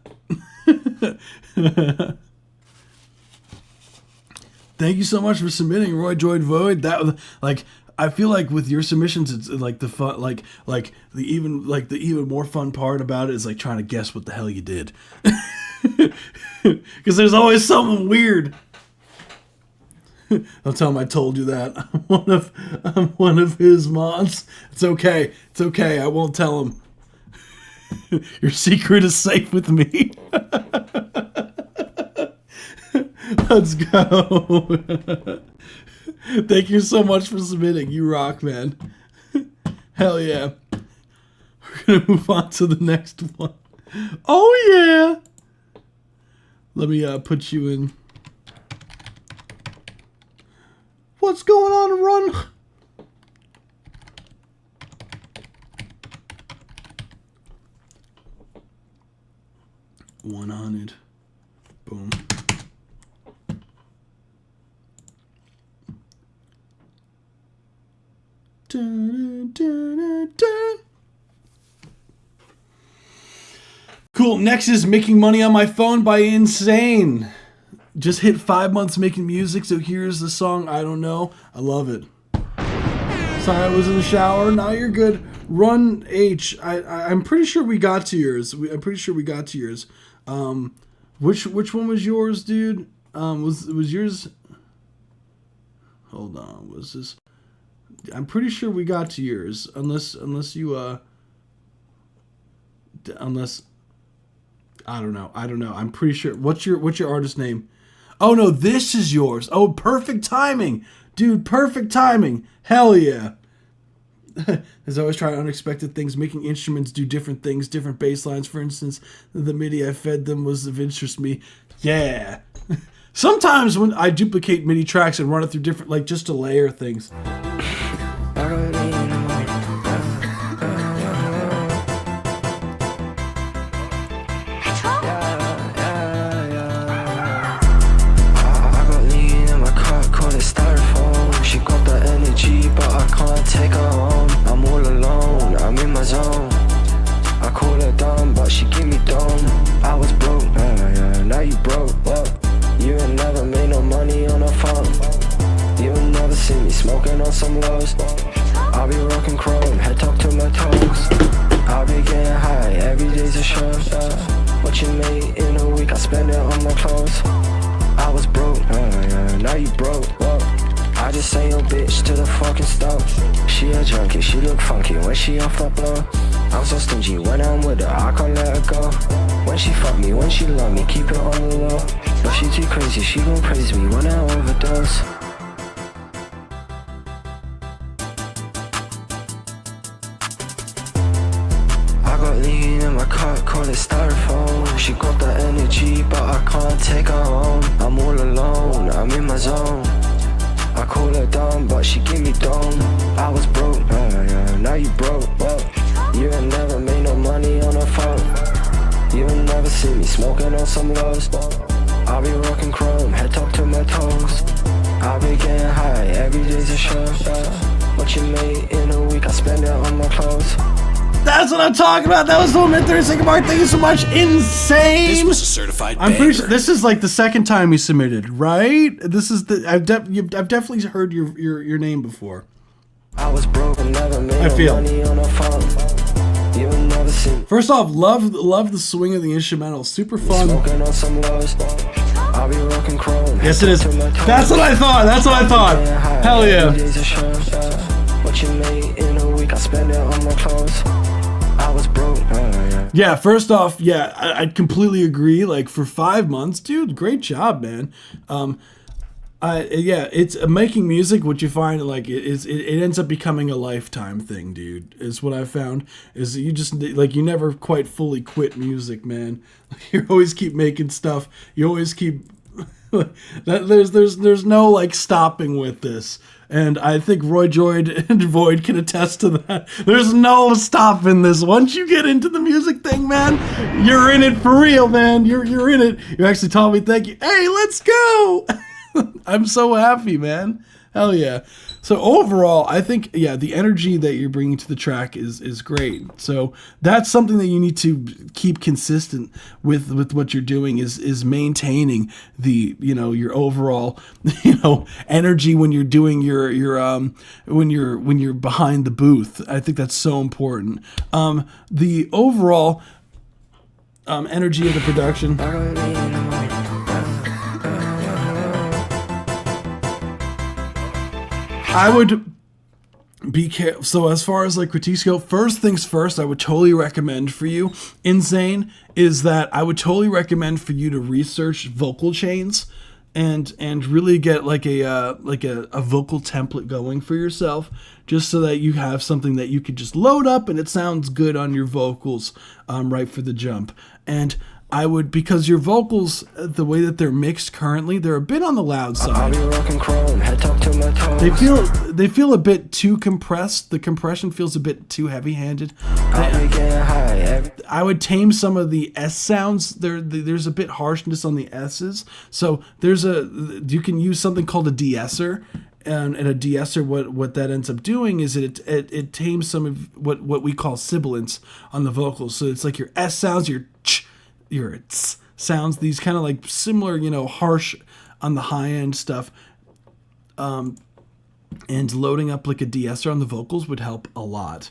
Thank you so much for submitting, Roy Droid Void. That, like, I feel like with your submissions, it's like the fun, like the even more fun part about it is like trying to guess what the hell you did, because there's always something weird. Don't tell him I told you that. I'm one of his mods. It's okay. It's okay. I won't tell him. Your secret is safe with me. Let's go. Thank you so much for submitting. You rock, man. Hell yeah. We're gonna move on to the next one. Oh yeah. Let me put you in. What's going on, Run? $100. Boom. Dun, dun, dun, dun. Cool. Next is Making Money on My Phone by Insane. Just hit 5 months making music, so here's the song. I don't know. I love it. Sorry, I was in the shower. Now you're good. Run H. I'm pretty sure we got to yours. I'm pretty sure we got to yours. Which one was yours, dude? Was yours? Hold on. Was this? I'm pretty sure we got to yours, unless you unless I don't know. I'm pretty sure. What's your artist name? Oh no, this is yours. Oh, perfect timing, dude. Perfect timing. Hell yeah. There's always trying unexpected things, making instruments do different things, different bass lines. For instance, the MIDI I fed them was of interest to me. Yeah. Sometimes when I duplicate MIDI tracks and run it through different, like just to layer things. Take her home, I'm all alone, I'm in my zone. I call her dumb, but she give me dome. I was broke, now you broke. You ain't never made no money on a phone. You'll never see me smoking on some lows. I'll be rocking chrome, head top to my toes. I'll be getting high, every day's a show. What you made in a week, I spend it on my clothes. I was broke, now you broke. I just say your bitch to the fucking stove. She a junkie, she look funky when she off the blow. I'm so stingy when I'm with her, I can't let her go. When she fuck me, when she love me, keep it on the low. But she too crazy, she gon' praise me when I overdose. I got lean in my cup, call it styrofoam. She got the energy, but I can't take her home. I'm all alone, I'm in my zone. I call her dumb, but she give me dome. I was broke, now you broke. You ain't never made no money on a phone. You'll never see me smoking on some lows. I'll be rocking chrome, head top to my toes. I'll be getting high, every day's a show. What you made in a week, I spend it on my clothes. That's what I'm talking about. That was the moment 32nd mark. Thank you so much. Insane. This was a certified I'm banger. pretty sure this is like the second time you submitted, right? This is the I've definitely heard your name before. I was broke and never made no money on a phone. You'll never see. First off, love the swing of the instrumental. Super fun. Smoking on some lows. I'll be rocking chrome. Yes, it is. That's what I thought. That's what I thought. Hell yeah. What you made in a week, I spend it on my clothes. I was broke. Yeah, first off, yeah, I completely agree. Like for 5 months, dude, great job, man. Yeah, it's making music. What you find, like, it ends up becoming a lifetime thing, dude. Is what I found. Is you just like you never quite fully quit music, man. You always keep making stuff. You always keep. There's no like stopping with this. And I think Roy Joyd and Void can attest to that. There's no stopping this. Once you get into the music thing, man, you're in it for real, man. You're in it. You actually told me thank you. Hey, let's go. I'm so happy, man. Hell yeah. So overall, I think, yeah, the energy that you're bringing to the track is great. So that's something that you need to keep consistent with what you're doing is maintaining the, your overall, energy when you're doing your when you're behind the booth. I think that's so important. The overall energy of the production. I would be careful. So as far as like critiques go, first things first, I would totally recommend for you, Insane, is that I would totally recommend for you to research vocal chains and really get like a vocal template going for yourself, just so that you have something that you could just load up and it sounds good on your vocals right for the jump. And I would, because your vocals, the way that they're mixed currently, they're a bit on the loud side. They feel a bit too compressed. The compression feels a bit too heavy-handed. I would tame some of the S sounds. There's a bit harshness on the S's. So you can use something called a de-esser. And a de-esser, what that ends up doing is it tames some of what we call sibilants on the vocals. So it's like your S sounds, your ch, your t's sounds, these kind of like similar, harsh on the high end stuff. And loading up like a de-esser on the vocals would help a lot.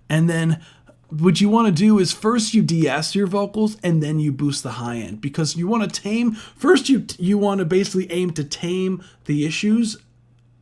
And then what you want to do is first you de-ess your vocals and then you boost the high end, because you want to tame, first you want to basically aim to tame the issues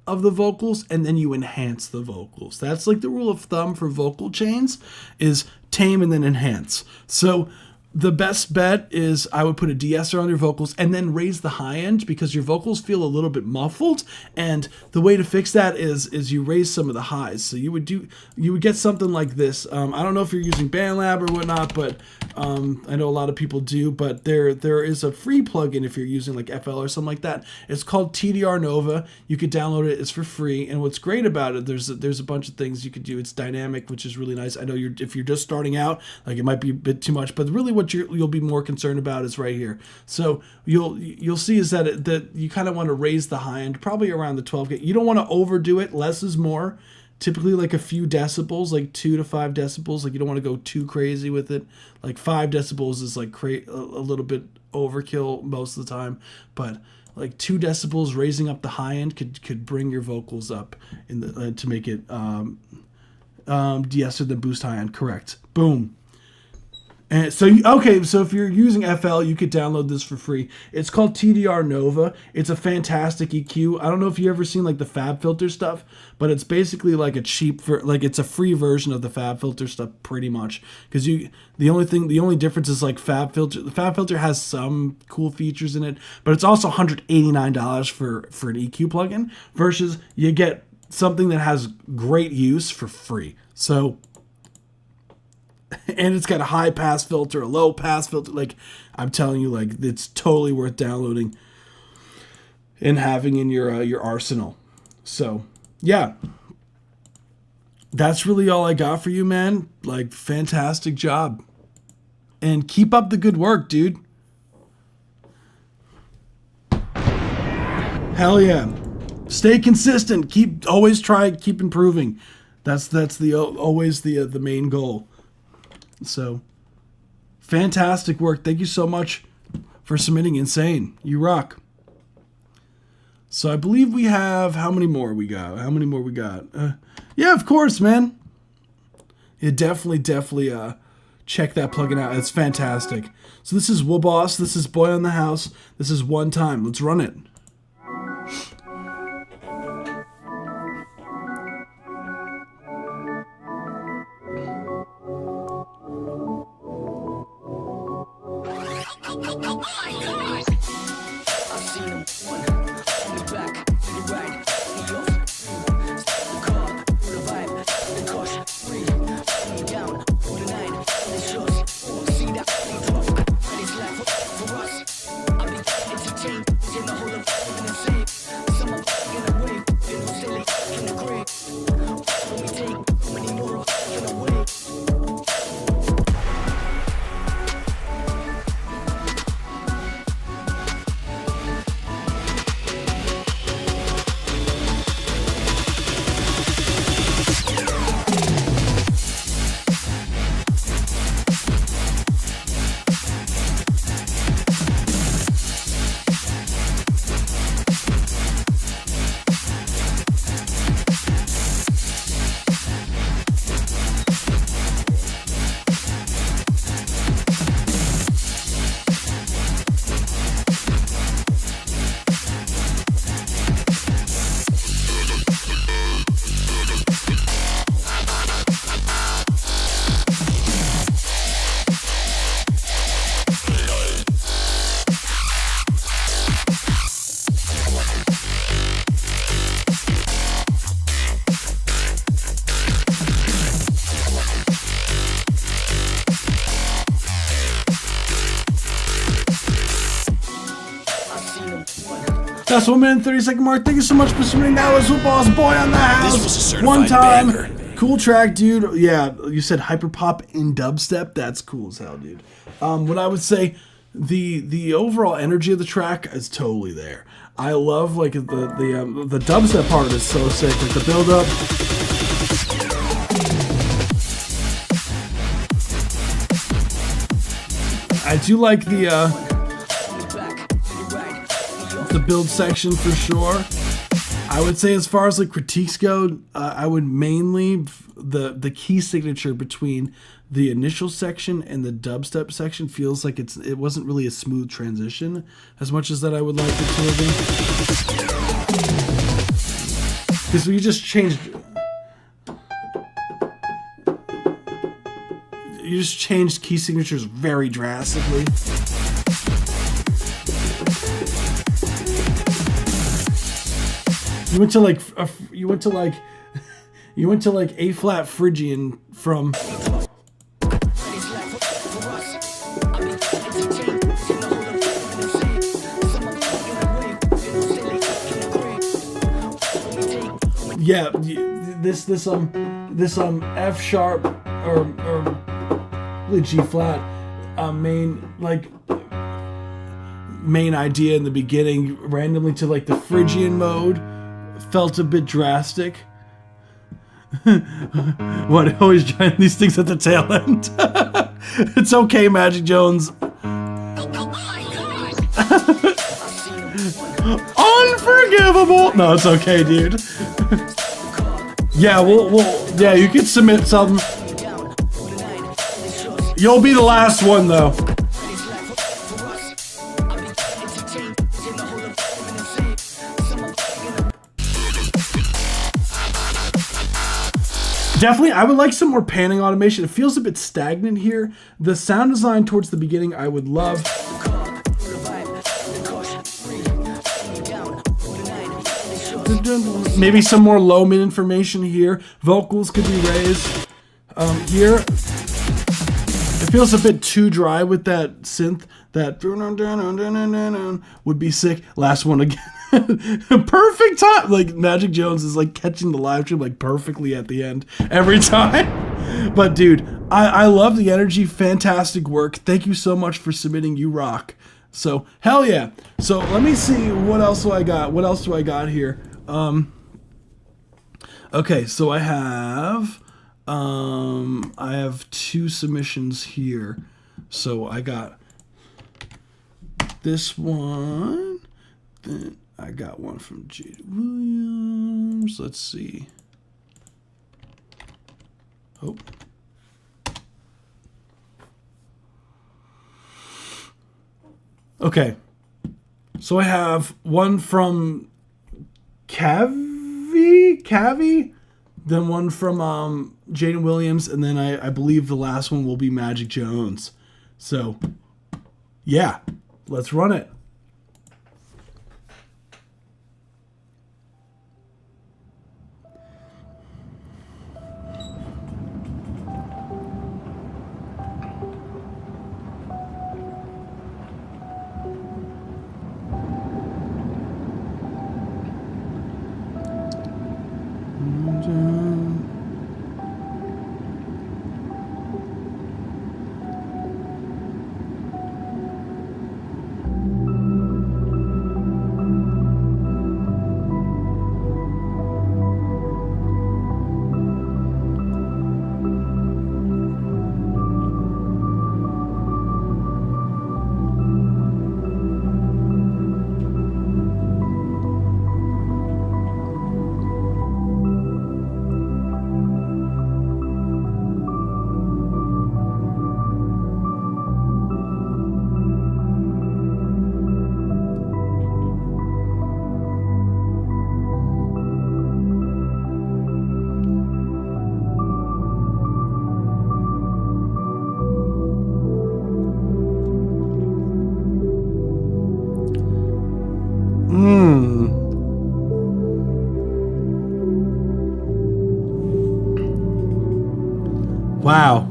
of the vocals, and then you enhance the vocals. That's like the rule of thumb for vocal chains, is tame, and then enhance. So the best bet is I would put a de-esser on your vocals and then raise the high end, because your vocals feel a little bit muffled, and the way to fix that is you raise some of the highs. So you would get something like this. I don't know if you're using BandLab or whatnot, but I know a lot of people do, but there is a free plugin if you're using like FL or something like that. It's called TDR Nova. You could download it. It's for free, and what's great about it, there's a bunch of things you could do. It's dynamic, which is really nice. I know if you're just starting out, like it might be a bit too much, but really what you'll be more concerned about is right here. So you'll see is that you kind of want to raise the high end, probably around the 12 gauge. You don't want to overdo it. Less is more. Typically like a few decibels, like 2 to 5 decibels. Like you don't want to go too crazy with it. Like 5 decibels is like a little bit overkill most of the time, but like 2 decibels raising up the high end could bring your vocals up in the to make it de-esser then boost high end. Correct. Boom. And so if you're using FL, you could download this for free. It's called TDR Nova. It's a fantastic EQ. I don't know if you've ever seen like the FabFilter stuff, but it's basically like it's a free version of the FabFilter stuff pretty much. Because the only difference is like FabFilter. The FabFilter has some cool features in it, but it's also $189 for an EQ plugin versus you get something that has great use for free. So. And it's got a high pass filter, a low pass filter. Like, I'm telling you, like, it's totally worth downloading and having in your arsenal. So, yeah. That's really all I got for you, man. Like, fantastic job. And keep up the good work, dude. Hell yeah. Stay consistent. Keep improving. That's always the main goal. So, fantastic work. Thank you so much for submitting. Insane. You rock. So, I believe we have... How many more we got? Yeah, of course, man. Yeah, definitely check that plugin out. It's fantastic. So, this is Woboss. This is Boy on the House. This is One Time. Let's run it. That's 1 minute 30-second mark. Thank you so much for submitting. That was Woboss, Boy on the House. This was a certified One time. banger. Cool track, dude. Yeah, you said hyperpop and dubstep. That's cool as hell, dude. What I would say, the overall energy of the track is totally there. I love like the dubstep part is so sick. Like the build up. I do like the build section for sure. I would say as far as like critiques go, I would mainly the key signature between the initial section and the dubstep section feels like it wasn't really a smooth transition as much as that I would like it to have been. Because we just changed. just changed key signatures very drastically. You went to like A flat Phrygian from. Yeah, this F sharp or really G flat main idea in the beginning randomly to like the Phrygian mode felt a bit drastic. What, always trying these things at the tail end? It's okay, Magic Jones. Unforgivable. No, it's okay, dude. Yeah, yeah, you can submit something. You'll be the last one, though. Definitely, I would like some more panning automation. It feels a bit stagnant here. The sound design towards the beginning, I would love. Maybe some more low mid information here. Vocals could be raised. Here, it feels a bit too dry with that synth. That would be sick. Last one again. Perfect time. Like Magic Jones is like catching the live stream like perfectly at the end every time. But dude, I love the energy. Fantastic work. Thank you so much for submitting. You rock. So hell yeah. So let me see what else do I got. What else do I got here? Okay, so I have 2 submissions here. So I got this one, then I got one from Jade Williams. Let's see. Oh. Okay. So I have one from Cavi, then one from Jaden Williams, and then I believe the last one will be Magic Jones. So, yeah, let's run it. Wow.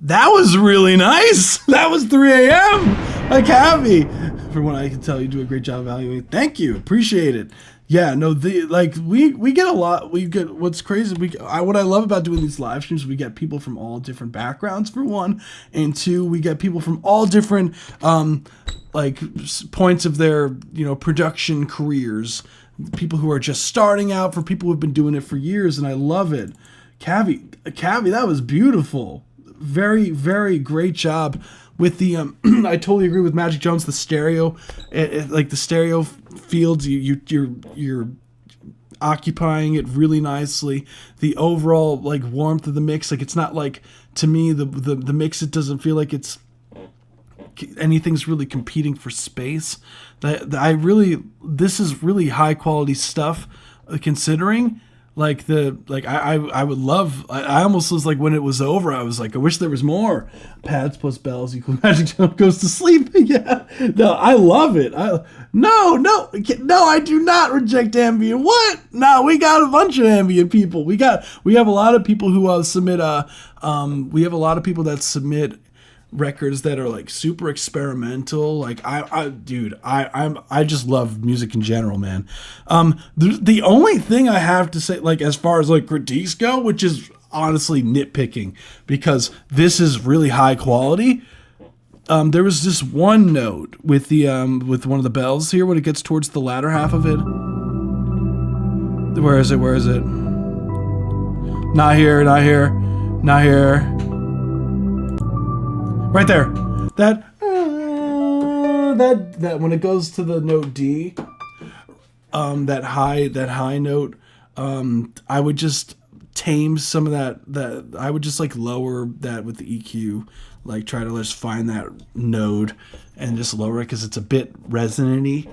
That was really nice. That was 3 a.m. Like happy. From what I can tell, you do a great job evaluating. Thank you. Appreciate it. Yeah, no, we get a lot. We get what's crazy. What I love about doing these live streams, we get people from all different backgrounds for one, and two, we get people from all different like points of their production careers. People who are just starting out, for people who have been doing it for years, and I love it. Cavi, that was beautiful. Very, very great job with the. I totally agree with Magic Jones. The stereo, like the stereo fields, you're occupying it really nicely. The overall like warmth of the mix, like it's not like, to me the mix, it doesn't feel like it's anything's really competing for space. This is really high quality stuff, considering. I would love. I almost was like when it was over. I was like, I wish there was more. Pads plus bells equal Magic Johnson goes to sleep. Yeah, no, I love it. No, I do not reject ambient. What? No, we got a bunch of ambient people. We have a lot of people who submit. We have a lot of people that submit records that are like super experimental. Like I just love music in general, man. The only thing I have to say, like as far as like critiques go, which is honestly nitpicking because this is really high quality. There was this one note with the with one of the bells here when it gets towards the latter half of it. Where is it? Not here. Right there. That when it goes to the note D, that high note, I would just tame some of that I would just like lower that with the EQ, like try to just find that node and just lower it because it's a bit resonant-y.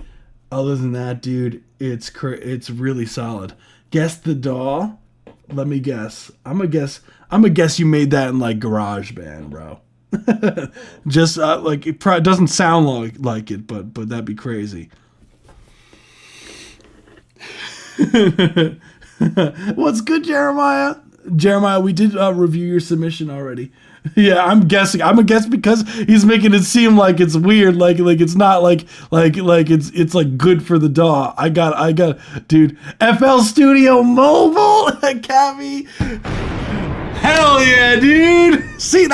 Other than that, dude, it's really solid. Guess the DAW. Let me guess. I'm gonna guess you made that in like GarageBand, bro. Just like it doesn't sound like it, but that'd be crazy. What's good, Jeremiah? Jeremiah, we did review your submission already. Yeah, I'm guessing. I'm a guess because he's making it seem like it's weird, like it's not like it's like good for the DAW. I got, dude. FL Studio Mobile, Cavi. Hell yeah, dude. See,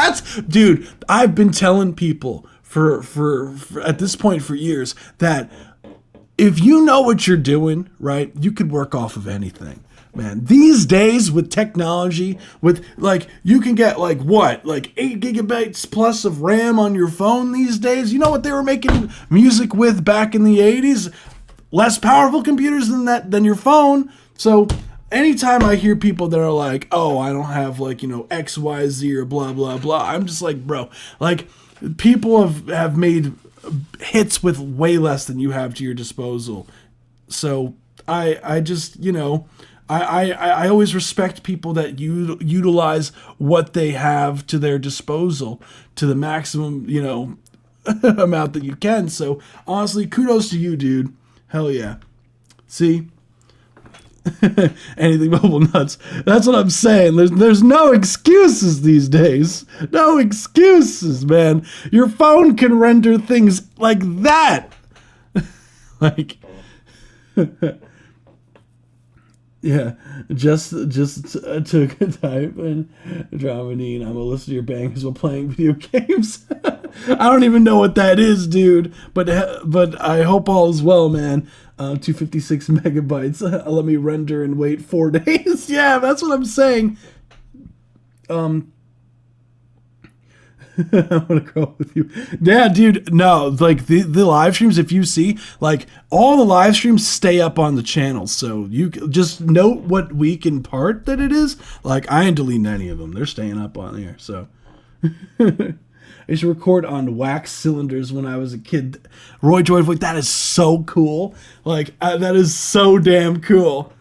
dude, I've been telling people for at this point for years that if you know what you're doing, right, you could work off of anything. Man, these days with technology, with like you can get like 8 gigabytes plus of RAM on your phone these days. You know what they were making music with back in the 80s? Less powerful computers than your phone. So anytime I hear people that are like, oh, I don't have like, X, Y, Z or blah, blah, blah. I'm just like, bro, like people have made hits with way less than you have to your disposal. So I just, I always respect people that utilize what they have to their disposal to the maximum, amount that you can. So honestly, kudos to you, dude. Hell yeah. See? Anything mobile nuts. That's what I'm saying. There's no excuses these days. No excuses, man. Your phone can render things like that. Like yeah, just took a type and Dramamine. I'm gonna listen to your bangers while playing video games. I don't even know what that is, dude. But I hope all is well, man. 256 megabytes. Let me render and wait 4 days. Yeah, that's what I'm saying. I want to grow up with you. Yeah, dude. No, like the live streams, if you see, like all the live streams stay up on the channel. So you just note what week and part that it is. Like I ain't deleting any of them. They're staying up on here. So I used to record on wax cylinders when I was a kid. Roy Jordan, like that is so cool. Like that is so damn cool.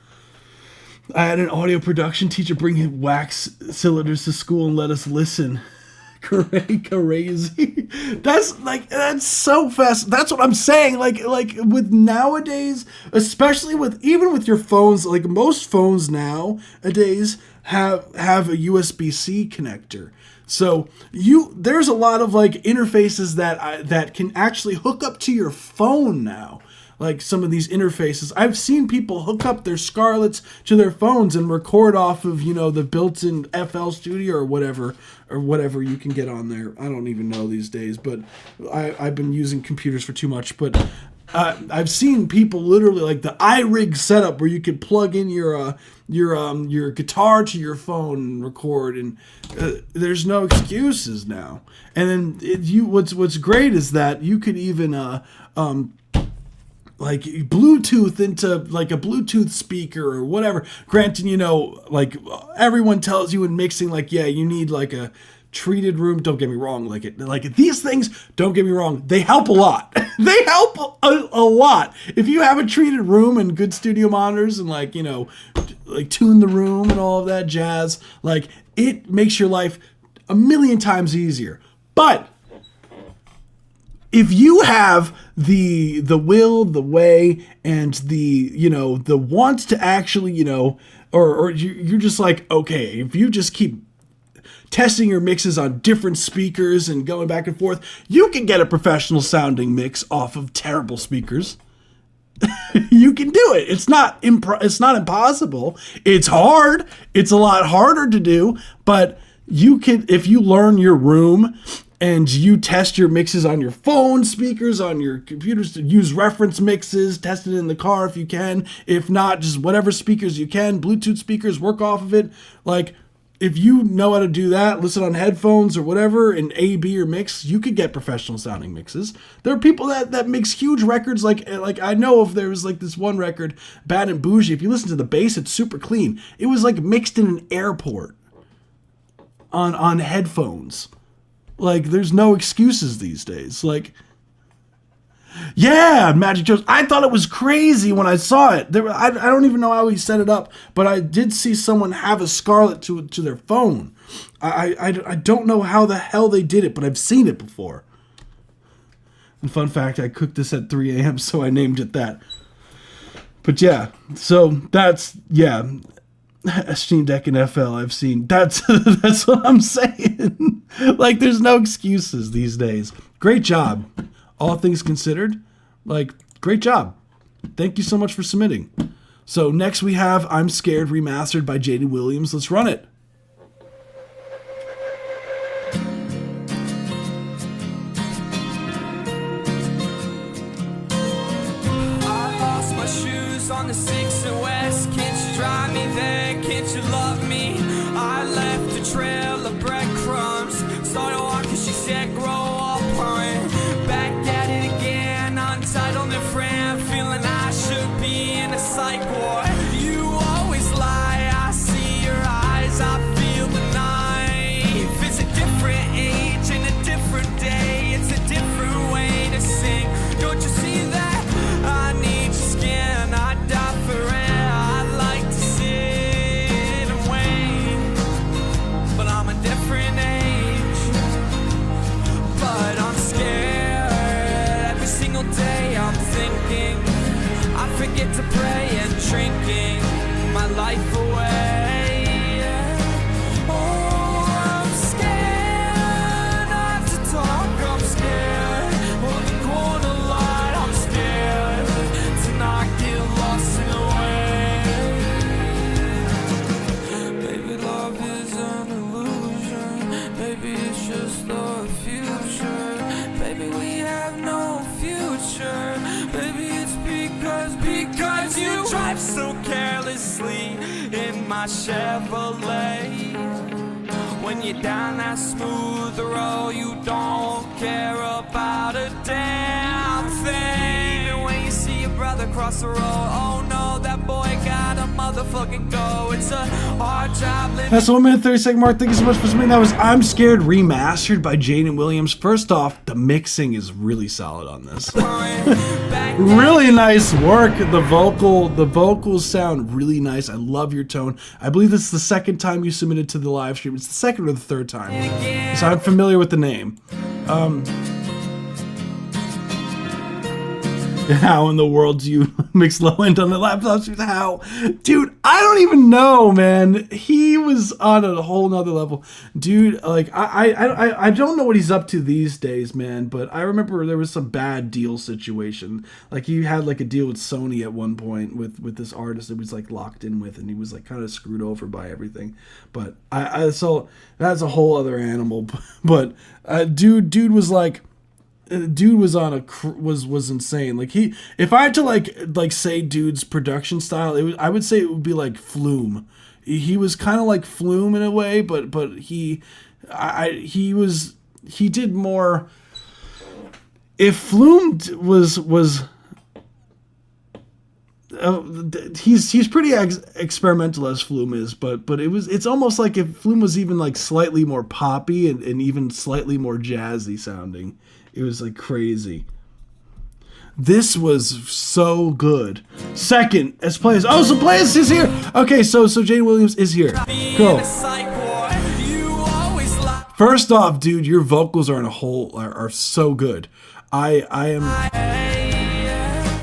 I had an audio production teacher bring him wax cylinders to school and let us listen. Crazy. That's so fast. That's what I'm saying. Like with nowadays, especially with your phones, like most phones nowadays have a USB-C connector. So there's a lot of like interfaces that can actually hook up to your phone now. Like some of these interfaces, I've seen people hook up their Scarletts to their phones and record off of the built-in FL Studio or whatever you can get on there. I don't even know these days, but I've been using computers for too much. But I've seen people literally like the iRig setup where you could plug in your guitar to your phone and record, and there's no excuses now. And then what's great is that you could even like Bluetooth into like a Bluetooth speaker or whatever. Granted, like everyone tells you in mixing, like, yeah, you need like a treated room. Don't get me wrong. Like these things, don't get me wrong. They help a lot. They help a lot. If you have a treated room and good studio monitors and like, you know, like tune the room and all of that jazz, like it makes your life a million times easier. But if you have the will, the way, and the, you know, the want to actually, you know, or you're just like, okay, if you just keep testing your mixes on different speakers and going back and forth, you can get a professional sounding mix off of terrible speakers. You can do it. It's not impossible. It's hard. It's a lot harder to do, but you can, if you learn your room and you test your mixes on your phone speakers, on your computers, to use reference mixes, test it in the car if you can. If not, just whatever speakers you can, Bluetooth speakers, work off of it. Like, if you know how to do that, listen on headphones or whatever, and A, B, or mix, you could get professional sounding mixes. There are people that mix huge records, like I know if there was like this one record, Bad and Bougie, if you listen to the bass, it's super clean. It was like mixed in an airport on headphones. Like, there's no excuses these days. Like, yeah, Magic Joe's. I thought it was crazy when I saw it. I don't even know how he set it up, but I did see someone have a Scarlett to their phone. I don't know how the hell they did it, but I've seen it before. And fun fact, I cooked this at 3 a.m., so I named it that. But yeah, so that's, yeah. Steam Deck and FL I've seen. That's what I'm saying. Like, there's no excuses these days. Great job. All things considered, like, great job. Thank you so much for submitting. So next we have I'm Scared Remastered by Jaden Williams. Let's run it. I lost my shoes on the 6 and West. Can't you drive me there? Can't you love me? I left a trail of breadcrumbs. Started walking, she said, grow up, hun. Back at it again, untitled and friend. Feeling I should be in a psych ward. You always lie, I see your eyes, I feel the knife. It's a different age and a different day. It's a different way to sing. Don't you see that? I need your skin, I die for it. I like to sit and wait, but I'm a different age. But I'm scared. Every single day I'm thinking I forget to pray and drinking my life away. Oh, I'm scared not to talk. I'm scared of the corner light. I'm scared to not get lost in the way. Baby, love is an illusion. Baby, it's just the future. Baby, we have no future. Baby, it's because you drive so carelessly in my Chevrolet. When you're down that smooth road, you don't care about a damn thing. Even when you see your brother cross the road, oh no, that boy got a motherfucking go. It's a hard job living. That's the 1 minute 30-second mark. Thank you so much for submitting. That was I'm Scared Remastered by Jaden Williams. First off, the mixing is really solid on this. Really nice work. The vocals sound really nice. I love your tone. I believe this is the second time you submitted to the live stream. It's the second or the third time, so I'm familiar with the name. How in the world do you mix low end on the laptops? How? Dude, I don't even know, man. He was on a whole nother level. Dude, like, I don't know what he's up to these days, man, but I remember there was some bad deal situation. Like, he had, like, a deal with Sony at one point with this artist that he was, like, locked in with, and he was, like, kind of screwed over by everything. But, so, that's a whole other animal. But, dude was, like... Dude was on was insane. Like, if I had to like say dude's production style, I would say it would be like Flume. He was kind of like Flume in a way, but he did more. If Flume was he's pretty experimental as Flume is, but it's almost like if Flume was even like slightly more poppy and even slightly more jazzy sounding. It was like crazy. This was so good. Second, as Players. Oh, so Players is here. Okay, so Jane Williams is here. Cool. First off, dude, your vocals are are so good. I am.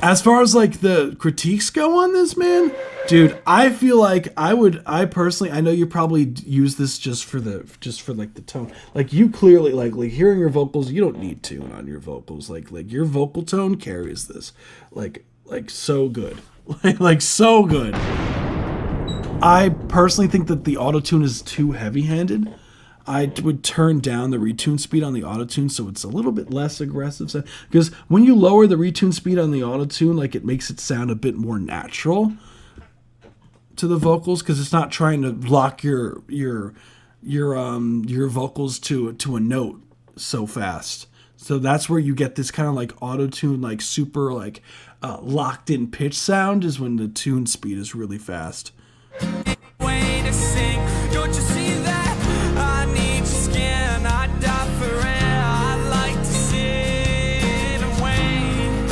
As far as like the critiques go on this, man, dude, I feel like I personally, I know you probably use this just for like the tone. Like you clearly like hearing your vocals, you don't need tune on your vocals. Like your vocal tone carries this, like so good, like so good. I personally think that the auto-tune is too heavy-handed. I would turn down the retune speed on the autotune so it's a little bit less aggressive. Because when you lower the retune speed on the autotune, like it makes it sound a bit more natural to the vocals because it's not trying to lock your vocals to a note so fast. So that's where you get this kind of like autotune, like super like locked in pitch sound is when the tune speed is really fast. Way to sing, don't you see that? I need your skin, I die for it. I like to sit and wait,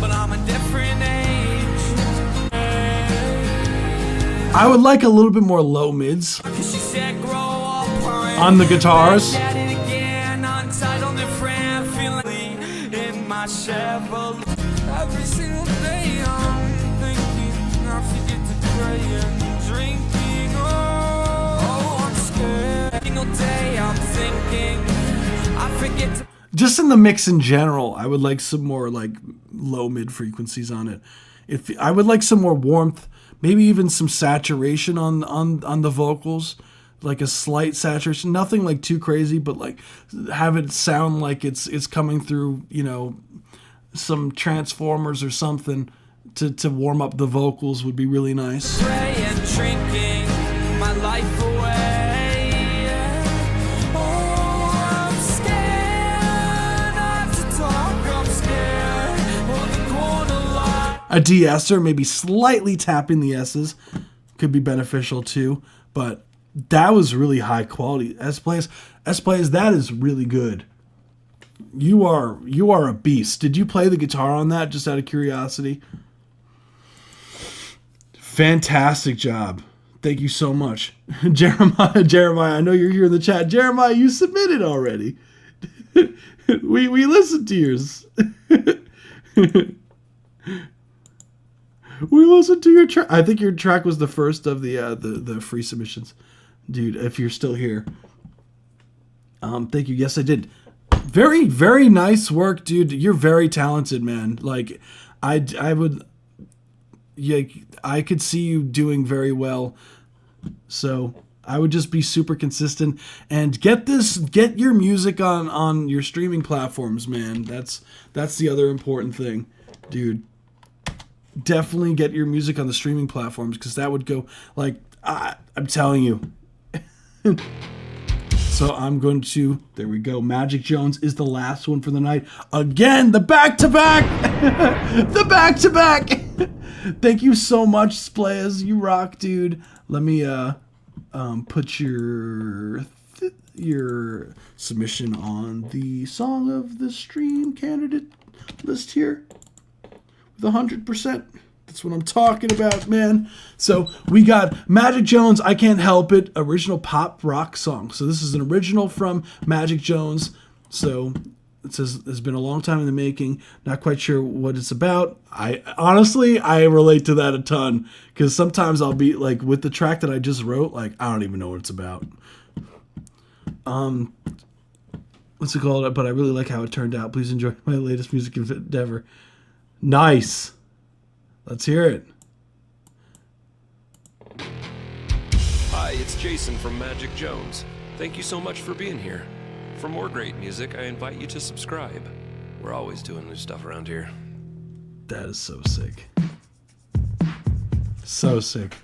but I'm a different age. I would like a little bit more low mids on the guitars. Every single day I'm thinking, I forget to pray and drinking. Oh, I'm scared. Every single day I'm thinking, I forget to. Just in the mix in general, I would like some more like low mid frequencies on it. If I would like some more warmth, maybe even some saturation on the vocals, like a slight saturation, nothing like too crazy, but like have it sound like it's coming through, you know, some transformers or something to warm up the vocals would be really nice. And drinking my life away. Oh, I'm scared. I have to talk. I'm scared of the corner line. A de-esser, maybe slightly tapping the S's, could be beneficial too. But that was really high quality. S-Plays, that is really good. You are a beast. Did you play the guitar on that just out of curiosity? Fantastic job. Thank you so much. Jeremiah, I know you're here in the chat. Jeremiah, you submitted already. we listened to yours. We listened to your track. I think your track was the first of the free submissions. Dude, if you're still here. Thank you. Yes, I did. Very, very nice work, dude. You're very talented, man. Like, I could see you doing very well. So I would just be super consistent and get your music on your streaming platforms, man. That's the other important thing, dude. Definitely get your music on the streaming platforms because that would go like I'm telling you. So I'm going to, there we go. Magic Jones is the last one for the night. Again, the back-to-back. The back-to-back. Thank you so much, Splayas. You rock, dude. Let me put your submission on the Song of the Stream candidate list here with 100%. That's what I'm talking about, man. So we got Magic Jones, I Can't Help It, original pop rock song. So this is an original from Magic Jones. So it says it's been a long time in the making. Not quite sure what it's about. I relate to that a ton because sometimes I'll be like with the track that I just wrote, like I don't even know what it's about. What's it called? But I really like how it turned out. Please enjoy my latest music endeavor. Nice. Let's hear it. Hi, it's Jason from Magic Jones. Thank you so much for being here. For more great music, I invite you to subscribe. We're always doing new stuff around here. That is so sick. So sick.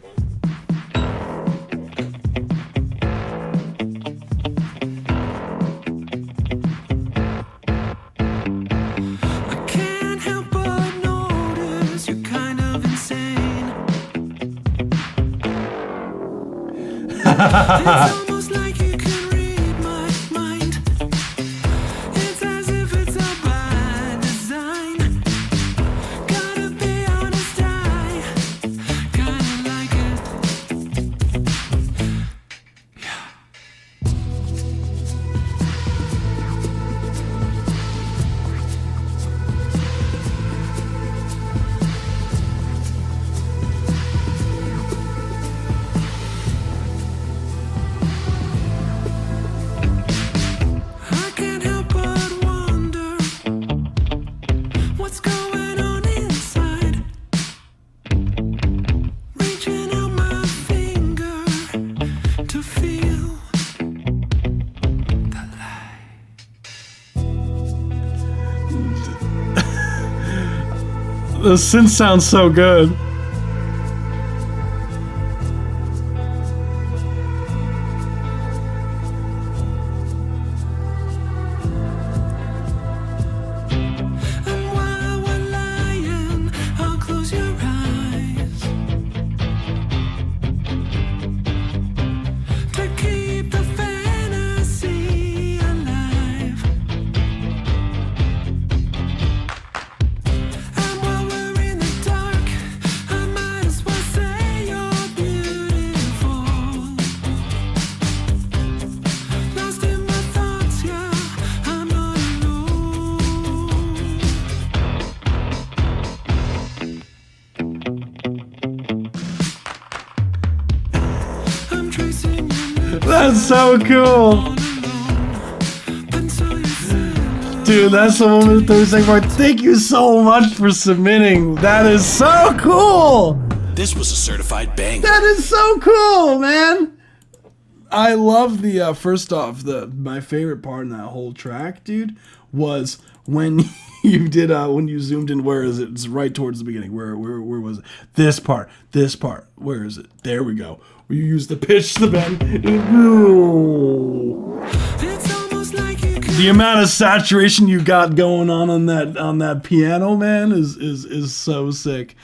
almost like you can read my mind. It's as if it's all by design. Gotta be honest, I kinda like it. I can't help but wonder what's going on inside. Reaching out my finger to feel the light. The synth sounds so good. And while we're lying, I'll close your eyes to keep the fantasy alive. And while we're in the dark, I might as well say you're beautiful. Lost in my thoughts, yeah, I'm not alone. I'm tracing your That's so cool. Dude, that's the one with the 30 part. Thank you so much for submitting. That is so cool. This was a certified banger. That is so cool, man. I love the first off, my favorite part in that whole track, dude, was when you did when you zoomed in. Where is it? It's right towards the beginning. Where was it? This part. Where is it? There we go. Where you use the pitch, the bend. Ooh. It's almost like you can The amount of saturation you got going on that piano, man, is so sick.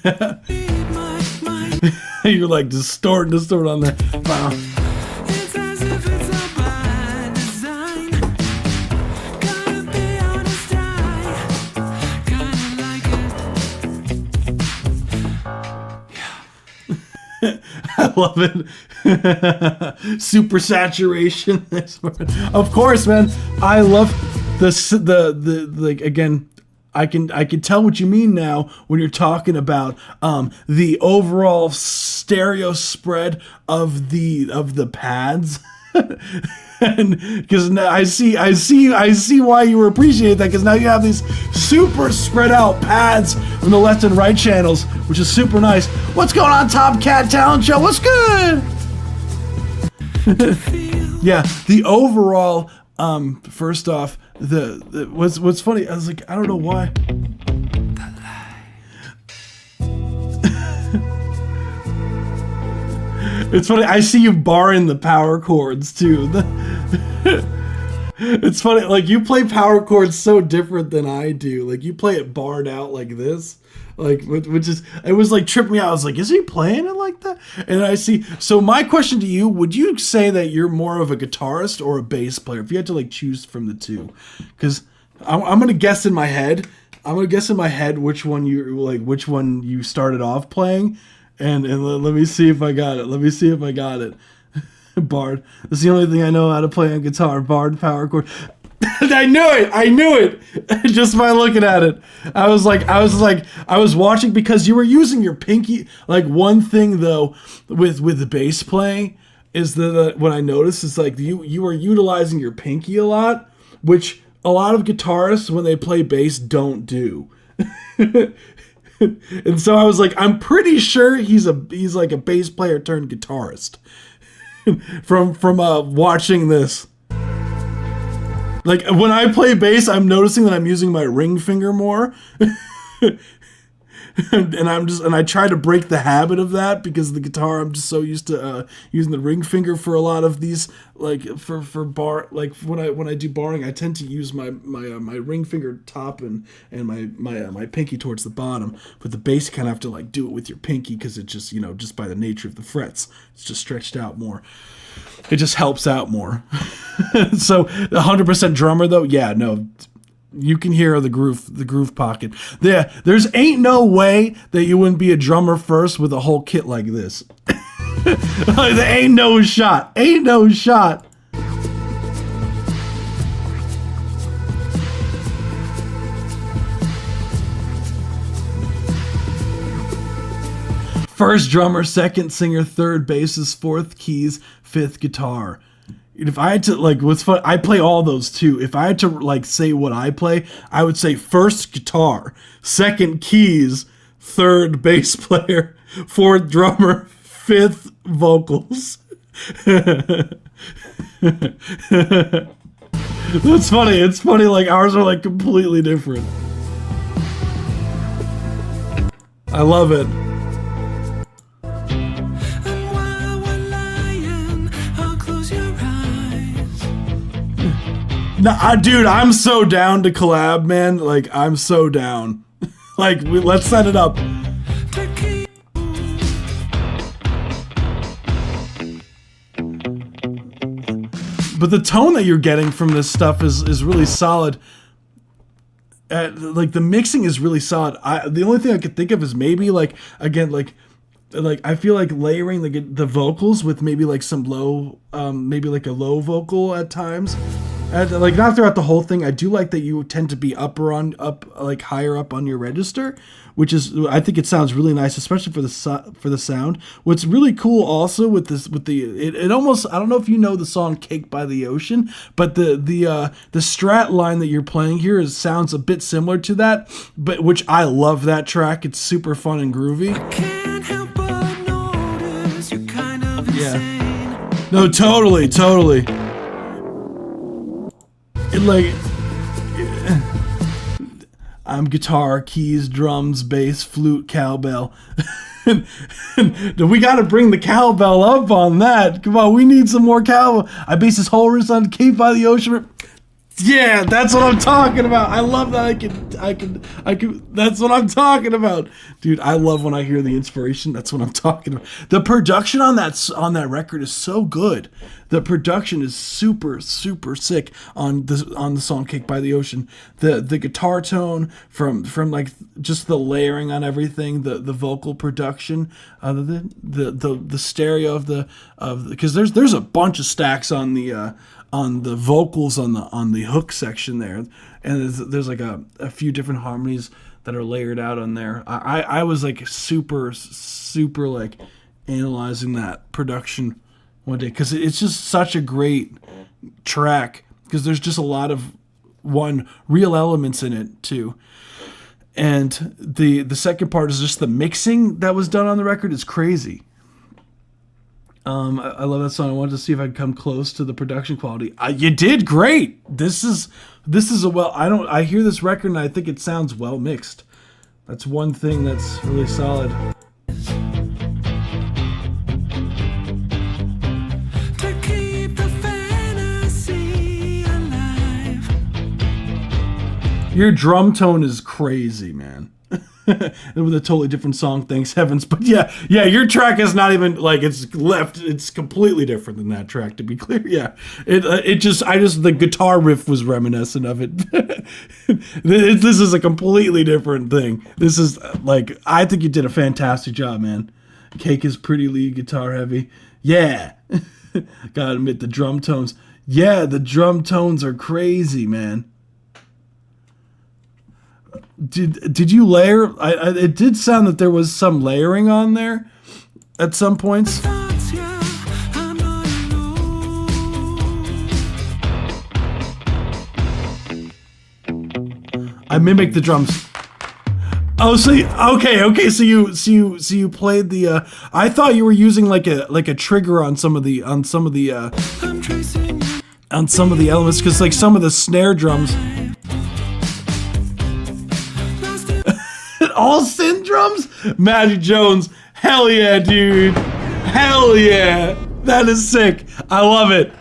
read my mind. You're like distort on there. Wow. It's as if it's all by design. Gotta be honest, I kinda like it. I love it. Super saturation. Of course, man. I love the like again. I can tell what you mean now when you're talking about the overall stereo spread of the pads. And because I see why you appreciate that, because now you have these super spread out pads from the left and right channels, which is super nice. What's going on, Top Cat Talent Show? What's good? Yeah, the overall first off, what's funny, I was like, I don't know why. It's funny, I see you barring the power chords too. It's funny, like you play power chords so different than I do. Like you play it barred out like this. Like, which is, it was like tripped me out. I was like, is he playing it like that? And I see, so my question to you, would you say that you're more of a guitarist or a bass player? If you had to like choose from the two, because I'm going to guess in my head, which one you started off playing. And let me see if I got it. Bard. That's the only thing I know how to play on guitar. Bard, power chord. I knew it. Just by looking at it. I was watching because you were using your pinky. Like one thing though, with the bass playing is that what I noticed is like you are utilizing your pinky a lot, which a lot of guitarists when they play bass don't do. And so I was like, I'm pretty sure he's like a bass player turned guitarist from watching this. Like when I play bass, I'm noticing that I'm using my ring finger more. and I try to break the habit of that because the guitar I'm just so used to using the ring finger for a lot of these, like for bar, like when I do barring, I tend to use my ring finger top and my pinky towards the bottom, but the bass you kind of have to like do it with your pinky because it just, you know, just by the nature of the frets, it's just stretched out more. It just helps out more. So 100% drummer though, yeah, no. You can hear the groove pocket. There's ain't no way that you wouldn't be a drummer first with a whole kit like this. There ain't no shot. Ain't no shot. First drummer, second singer, third bassist, fourth keys, fifth guitar. If I had to, like, what's fun, I play all those too. If I had to, like, say what I play, I would say first guitar, second keys, third bass player, fourth drummer, fifth vocals. That's funny. It's funny, like, ours are, like, completely different. I love it. Nah, dude, I'm so down to collab, man. Like, I'm so down. Like, let's set it up. But the tone that you're getting from this stuff is really solid. Like, the mixing is really solid. The only thing I could think of is maybe, like, again, like I feel like layering the vocals with maybe like some low, maybe like a low vocal at times. Like not throughout the whole thing. I do like that you tend to be like higher up on your register, which is, I think it sounds really nice, especially for the sound. What's really cool also with it almost, I don't know if you know the song "Cake by the Ocean," but the strat line that you're playing here sounds a bit similar to that, but which I love that track. It's super fun and groovy. I can't help but notice you're kind of insane. No, totally. Like, I'm guitar, keys, drums, bass, flute, cowbell. We gotta bring the cowbell up on that. Come on, we need some more cowbell. I base this whole riff on Cake by the Ocean. Yeah, that's what I'm talking about. I love that I can, that's what I'm talking about. Dude, I love when I hear the inspiration. That's what I'm talking about. The production on that record is so good. The production is super, super sick on the song Cake by the Ocean. The guitar tone from like just the layering on everything, the vocal production, the stereo of because there's a bunch of stacks on the vocals on the hook section there, and there's like a few different harmonies that are layered out on there. I was like super like analyzing that production one day because it's just such a great track because there's just a lot of real elements in it too. And the second part is just the mixing that was done on the record is crazy. I love that song. I wanted to see if I could come close to the production quality. You did great. This is I hear this record and I think it sounds well mixed. That's one thing that's really solid. To keep the fantasy alive. Your drum tone is crazy, man. With a totally different song, thanks heavens. But yeah, your track is not even like it's completely different than that track, to be clear. Yeah, the guitar riff was reminiscent of it. This is a completely different thing. This is like, I think you did a fantastic job, man. Cake is pretty lead guitar heavy. Yeah, gotta admit the drum tones. Yeah, the drum tones are crazy, man. Did you layer? It did sound that there was some layering on there at some points. I mimicked the drums. Oh, so okay. So you played the. I thought you were using like a trigger on some of the elements because like some of the snare drums. All synth drums? Magic Jones. Hell yeah, dude. Hell yeah. That is sick. I love it.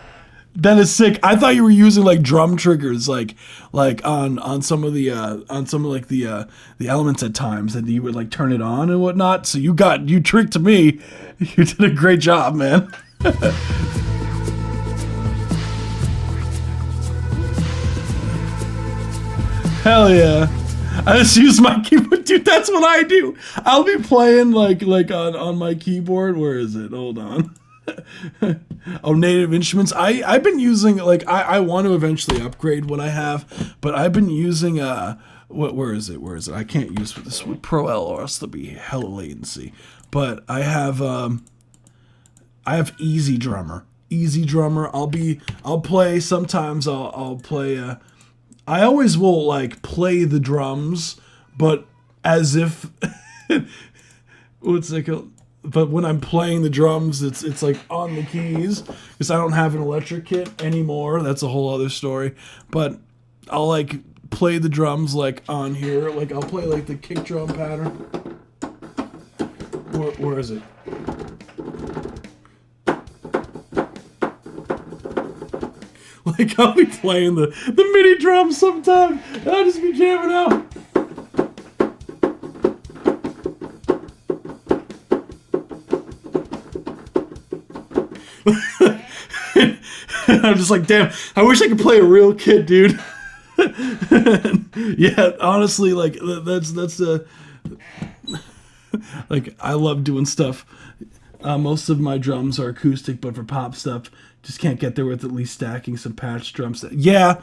That is sick. I thought you were using like drum triggers, like on some of the elements at times, and you would like turn it on and whatnot. So you tricked me. You did a great job, man. Hell yeah. I just use my keyboard, dude. That's what I do. I'll be playing like on my keyboard. Where is it? Hold on. Oh, Native Instruments. I've been using like I want to eventually upgrade what I have, but I've been using where is it? I can't use this with Pro L or else there'll be hella latency. But I have Easy Drummer. Easy Drummer. I'll play sometimes. I'll play. I always will like play the drums, but as if what's it called? But when I'm playing the drums, it's like on the keys because I don't have an electric kit anymore. That's a whole other story. But I'll like play the drums like on here. Like I'll play like the kick drum pattern. Where is it? Like I'll be playing the MIDI drums sometimes, and I'll just be jamming out. I'm just like, damn, I wish I could play a real kid, dude. Yeah, honestly, like that's like I love doing stuff. Most of my drums are acoustic, but for pop stuff, just can't get there with at least stacking some patch drums. Yeah,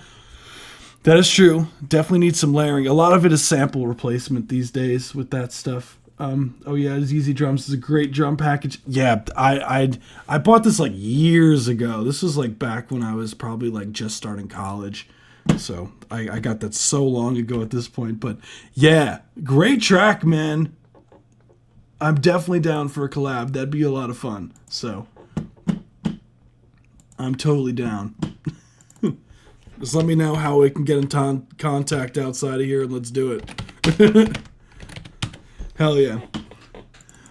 that is true. Definitely need some layering. A lot of it is sample replacement these days with that stuff. Oh yeah, Easy Drums is a great drum package. Yeah, I bought this like years ago. This was like back when I was probably like just starting college. So I got that so long ago at this point. But yeah, great track, man. I'm definitely down for a collab. That'd be a lot of fun. So I'm totally down. Just let me know how we can get in contact outside of here and let's do it. Hell yeah.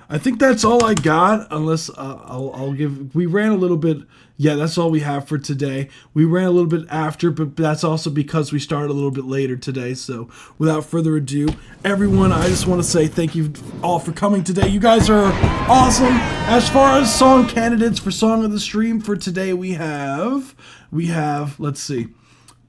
I think that's all I got, unless I'll give... We ran a little bit... Yeah, that's all we have for today. We ran a little bit after, but that's also because we started a little bit later today. So without further ado, everyone, I just want to say thank you all for coming today. You guys are awesome. As far as song candidates for Song of the Stream for today, we have, let's see.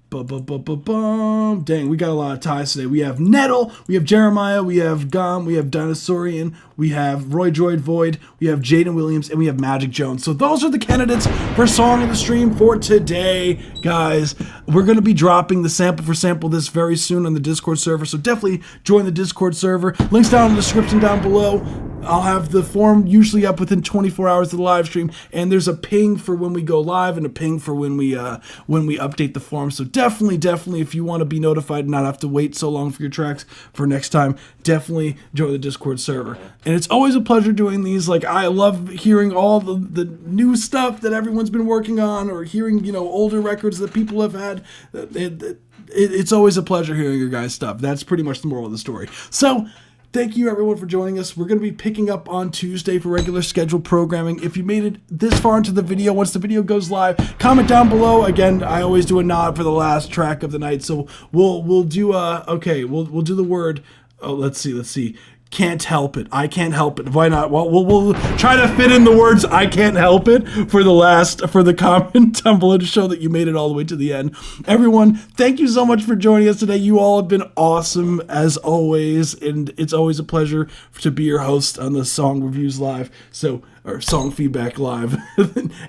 Dang, we got a lot of ties today. We have Nettle, we have Jeremiah, we have Gom, we have Dinosaurian, we have Roy Droid Void, we have Jaden Williams, and we have Magic Jones. So those are the candidates for Song of the Stream for today, guys. We're going to be dropping the sample for sample this very soon on the Discord server, so definitely join the Discord server. Links down in the description down below. I'll have the form usually up within 24 hours of the live stream, and there's a ping for when we go live and a ping for when we update the form. So definitely, if you want to be notified and not have to wait so long for your tracks for next time, definitely join the Discord server. And it's always a pleasure doing these. Like, I love hearing all the new stuff that everyone's been working on, or hearing, you know, older records that people have had. It's always a pleasure hearing your guys' stuff. That's pretty much the moral of the story. So thank you everyone for joining us. We're going to be picking up on Tuesday for regular scheduled programming. If you made it this far into the video, once the video goes live, comment down below. Again, I always do a nod for the last track of the night, so we'll do we'll do the word. Oh, let's see. Can't help it. I can't help it. Why not? Well, we'll try to fit in the words "I can't help it" for the comment down below to show that you made it all the way to the end. Everyone, thank you so much for joining us today. You all have been awesome as always, and it's always a pleasure to be your host on the Song Reviews Live. Or Song Feedback Live.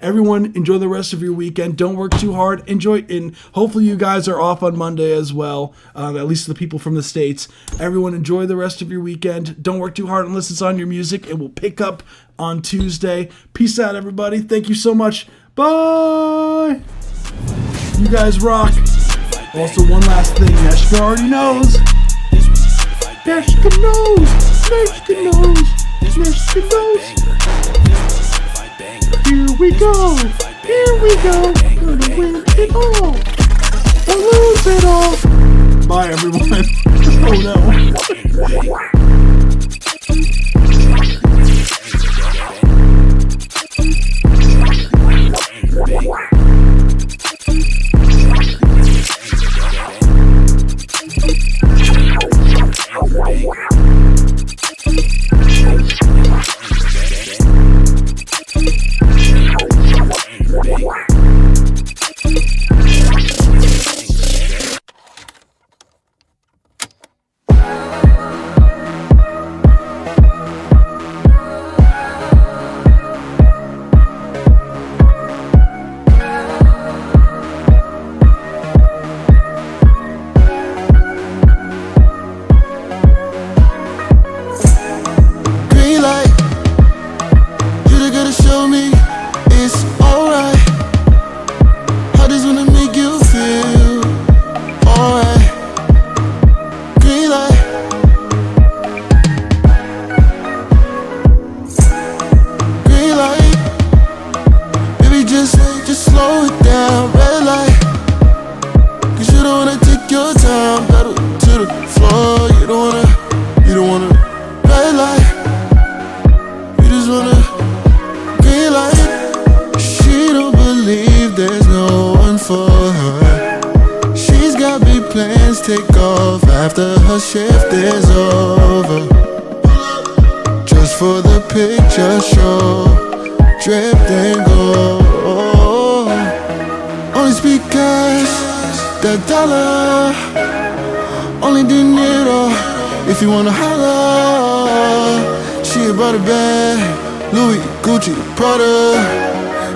Everyone, enjoy the rest of your weekend. Don't work too hard. Enjoy, and hopefully you guys are off on Monday as well, at least the people from the States. Everyone, enjoy the rest of your weekend. Don't work too hard unless it's on your music. It will pick up on Tuesday. Peace out, everybody. Thank you so much. Bye! You guys rock. Also, one last thing. Neshka already knows. Neshka knows. Neshka knows. Neshka knows. Here we go. Gonna win it all. Or lose it all. Bye, everyone. Oh no. take your time, pedal to the floor. You don't wanna red light. You just wanna green light. She don't believe there's no one for her. She's got big plans, take off after her shift is over. Just for the picture show, drip then go. Only speak cash, that dollar. Only dinero, if you wanna holler. She about a bag, Louis, Gucci, Prada.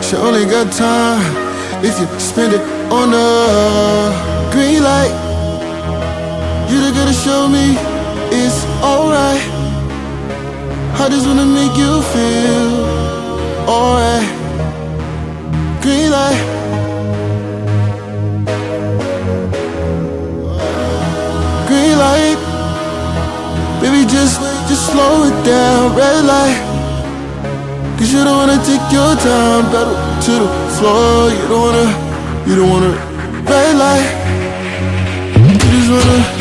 She only got time if you spend it on a green light. You just gotta show me it's alright. I just wanna make you feel alright. Green light. Green light. Baby, just slow it down. Red light. Cause you don't wanna take your time, pedal to the floor. You don't wanna red light. You just wanna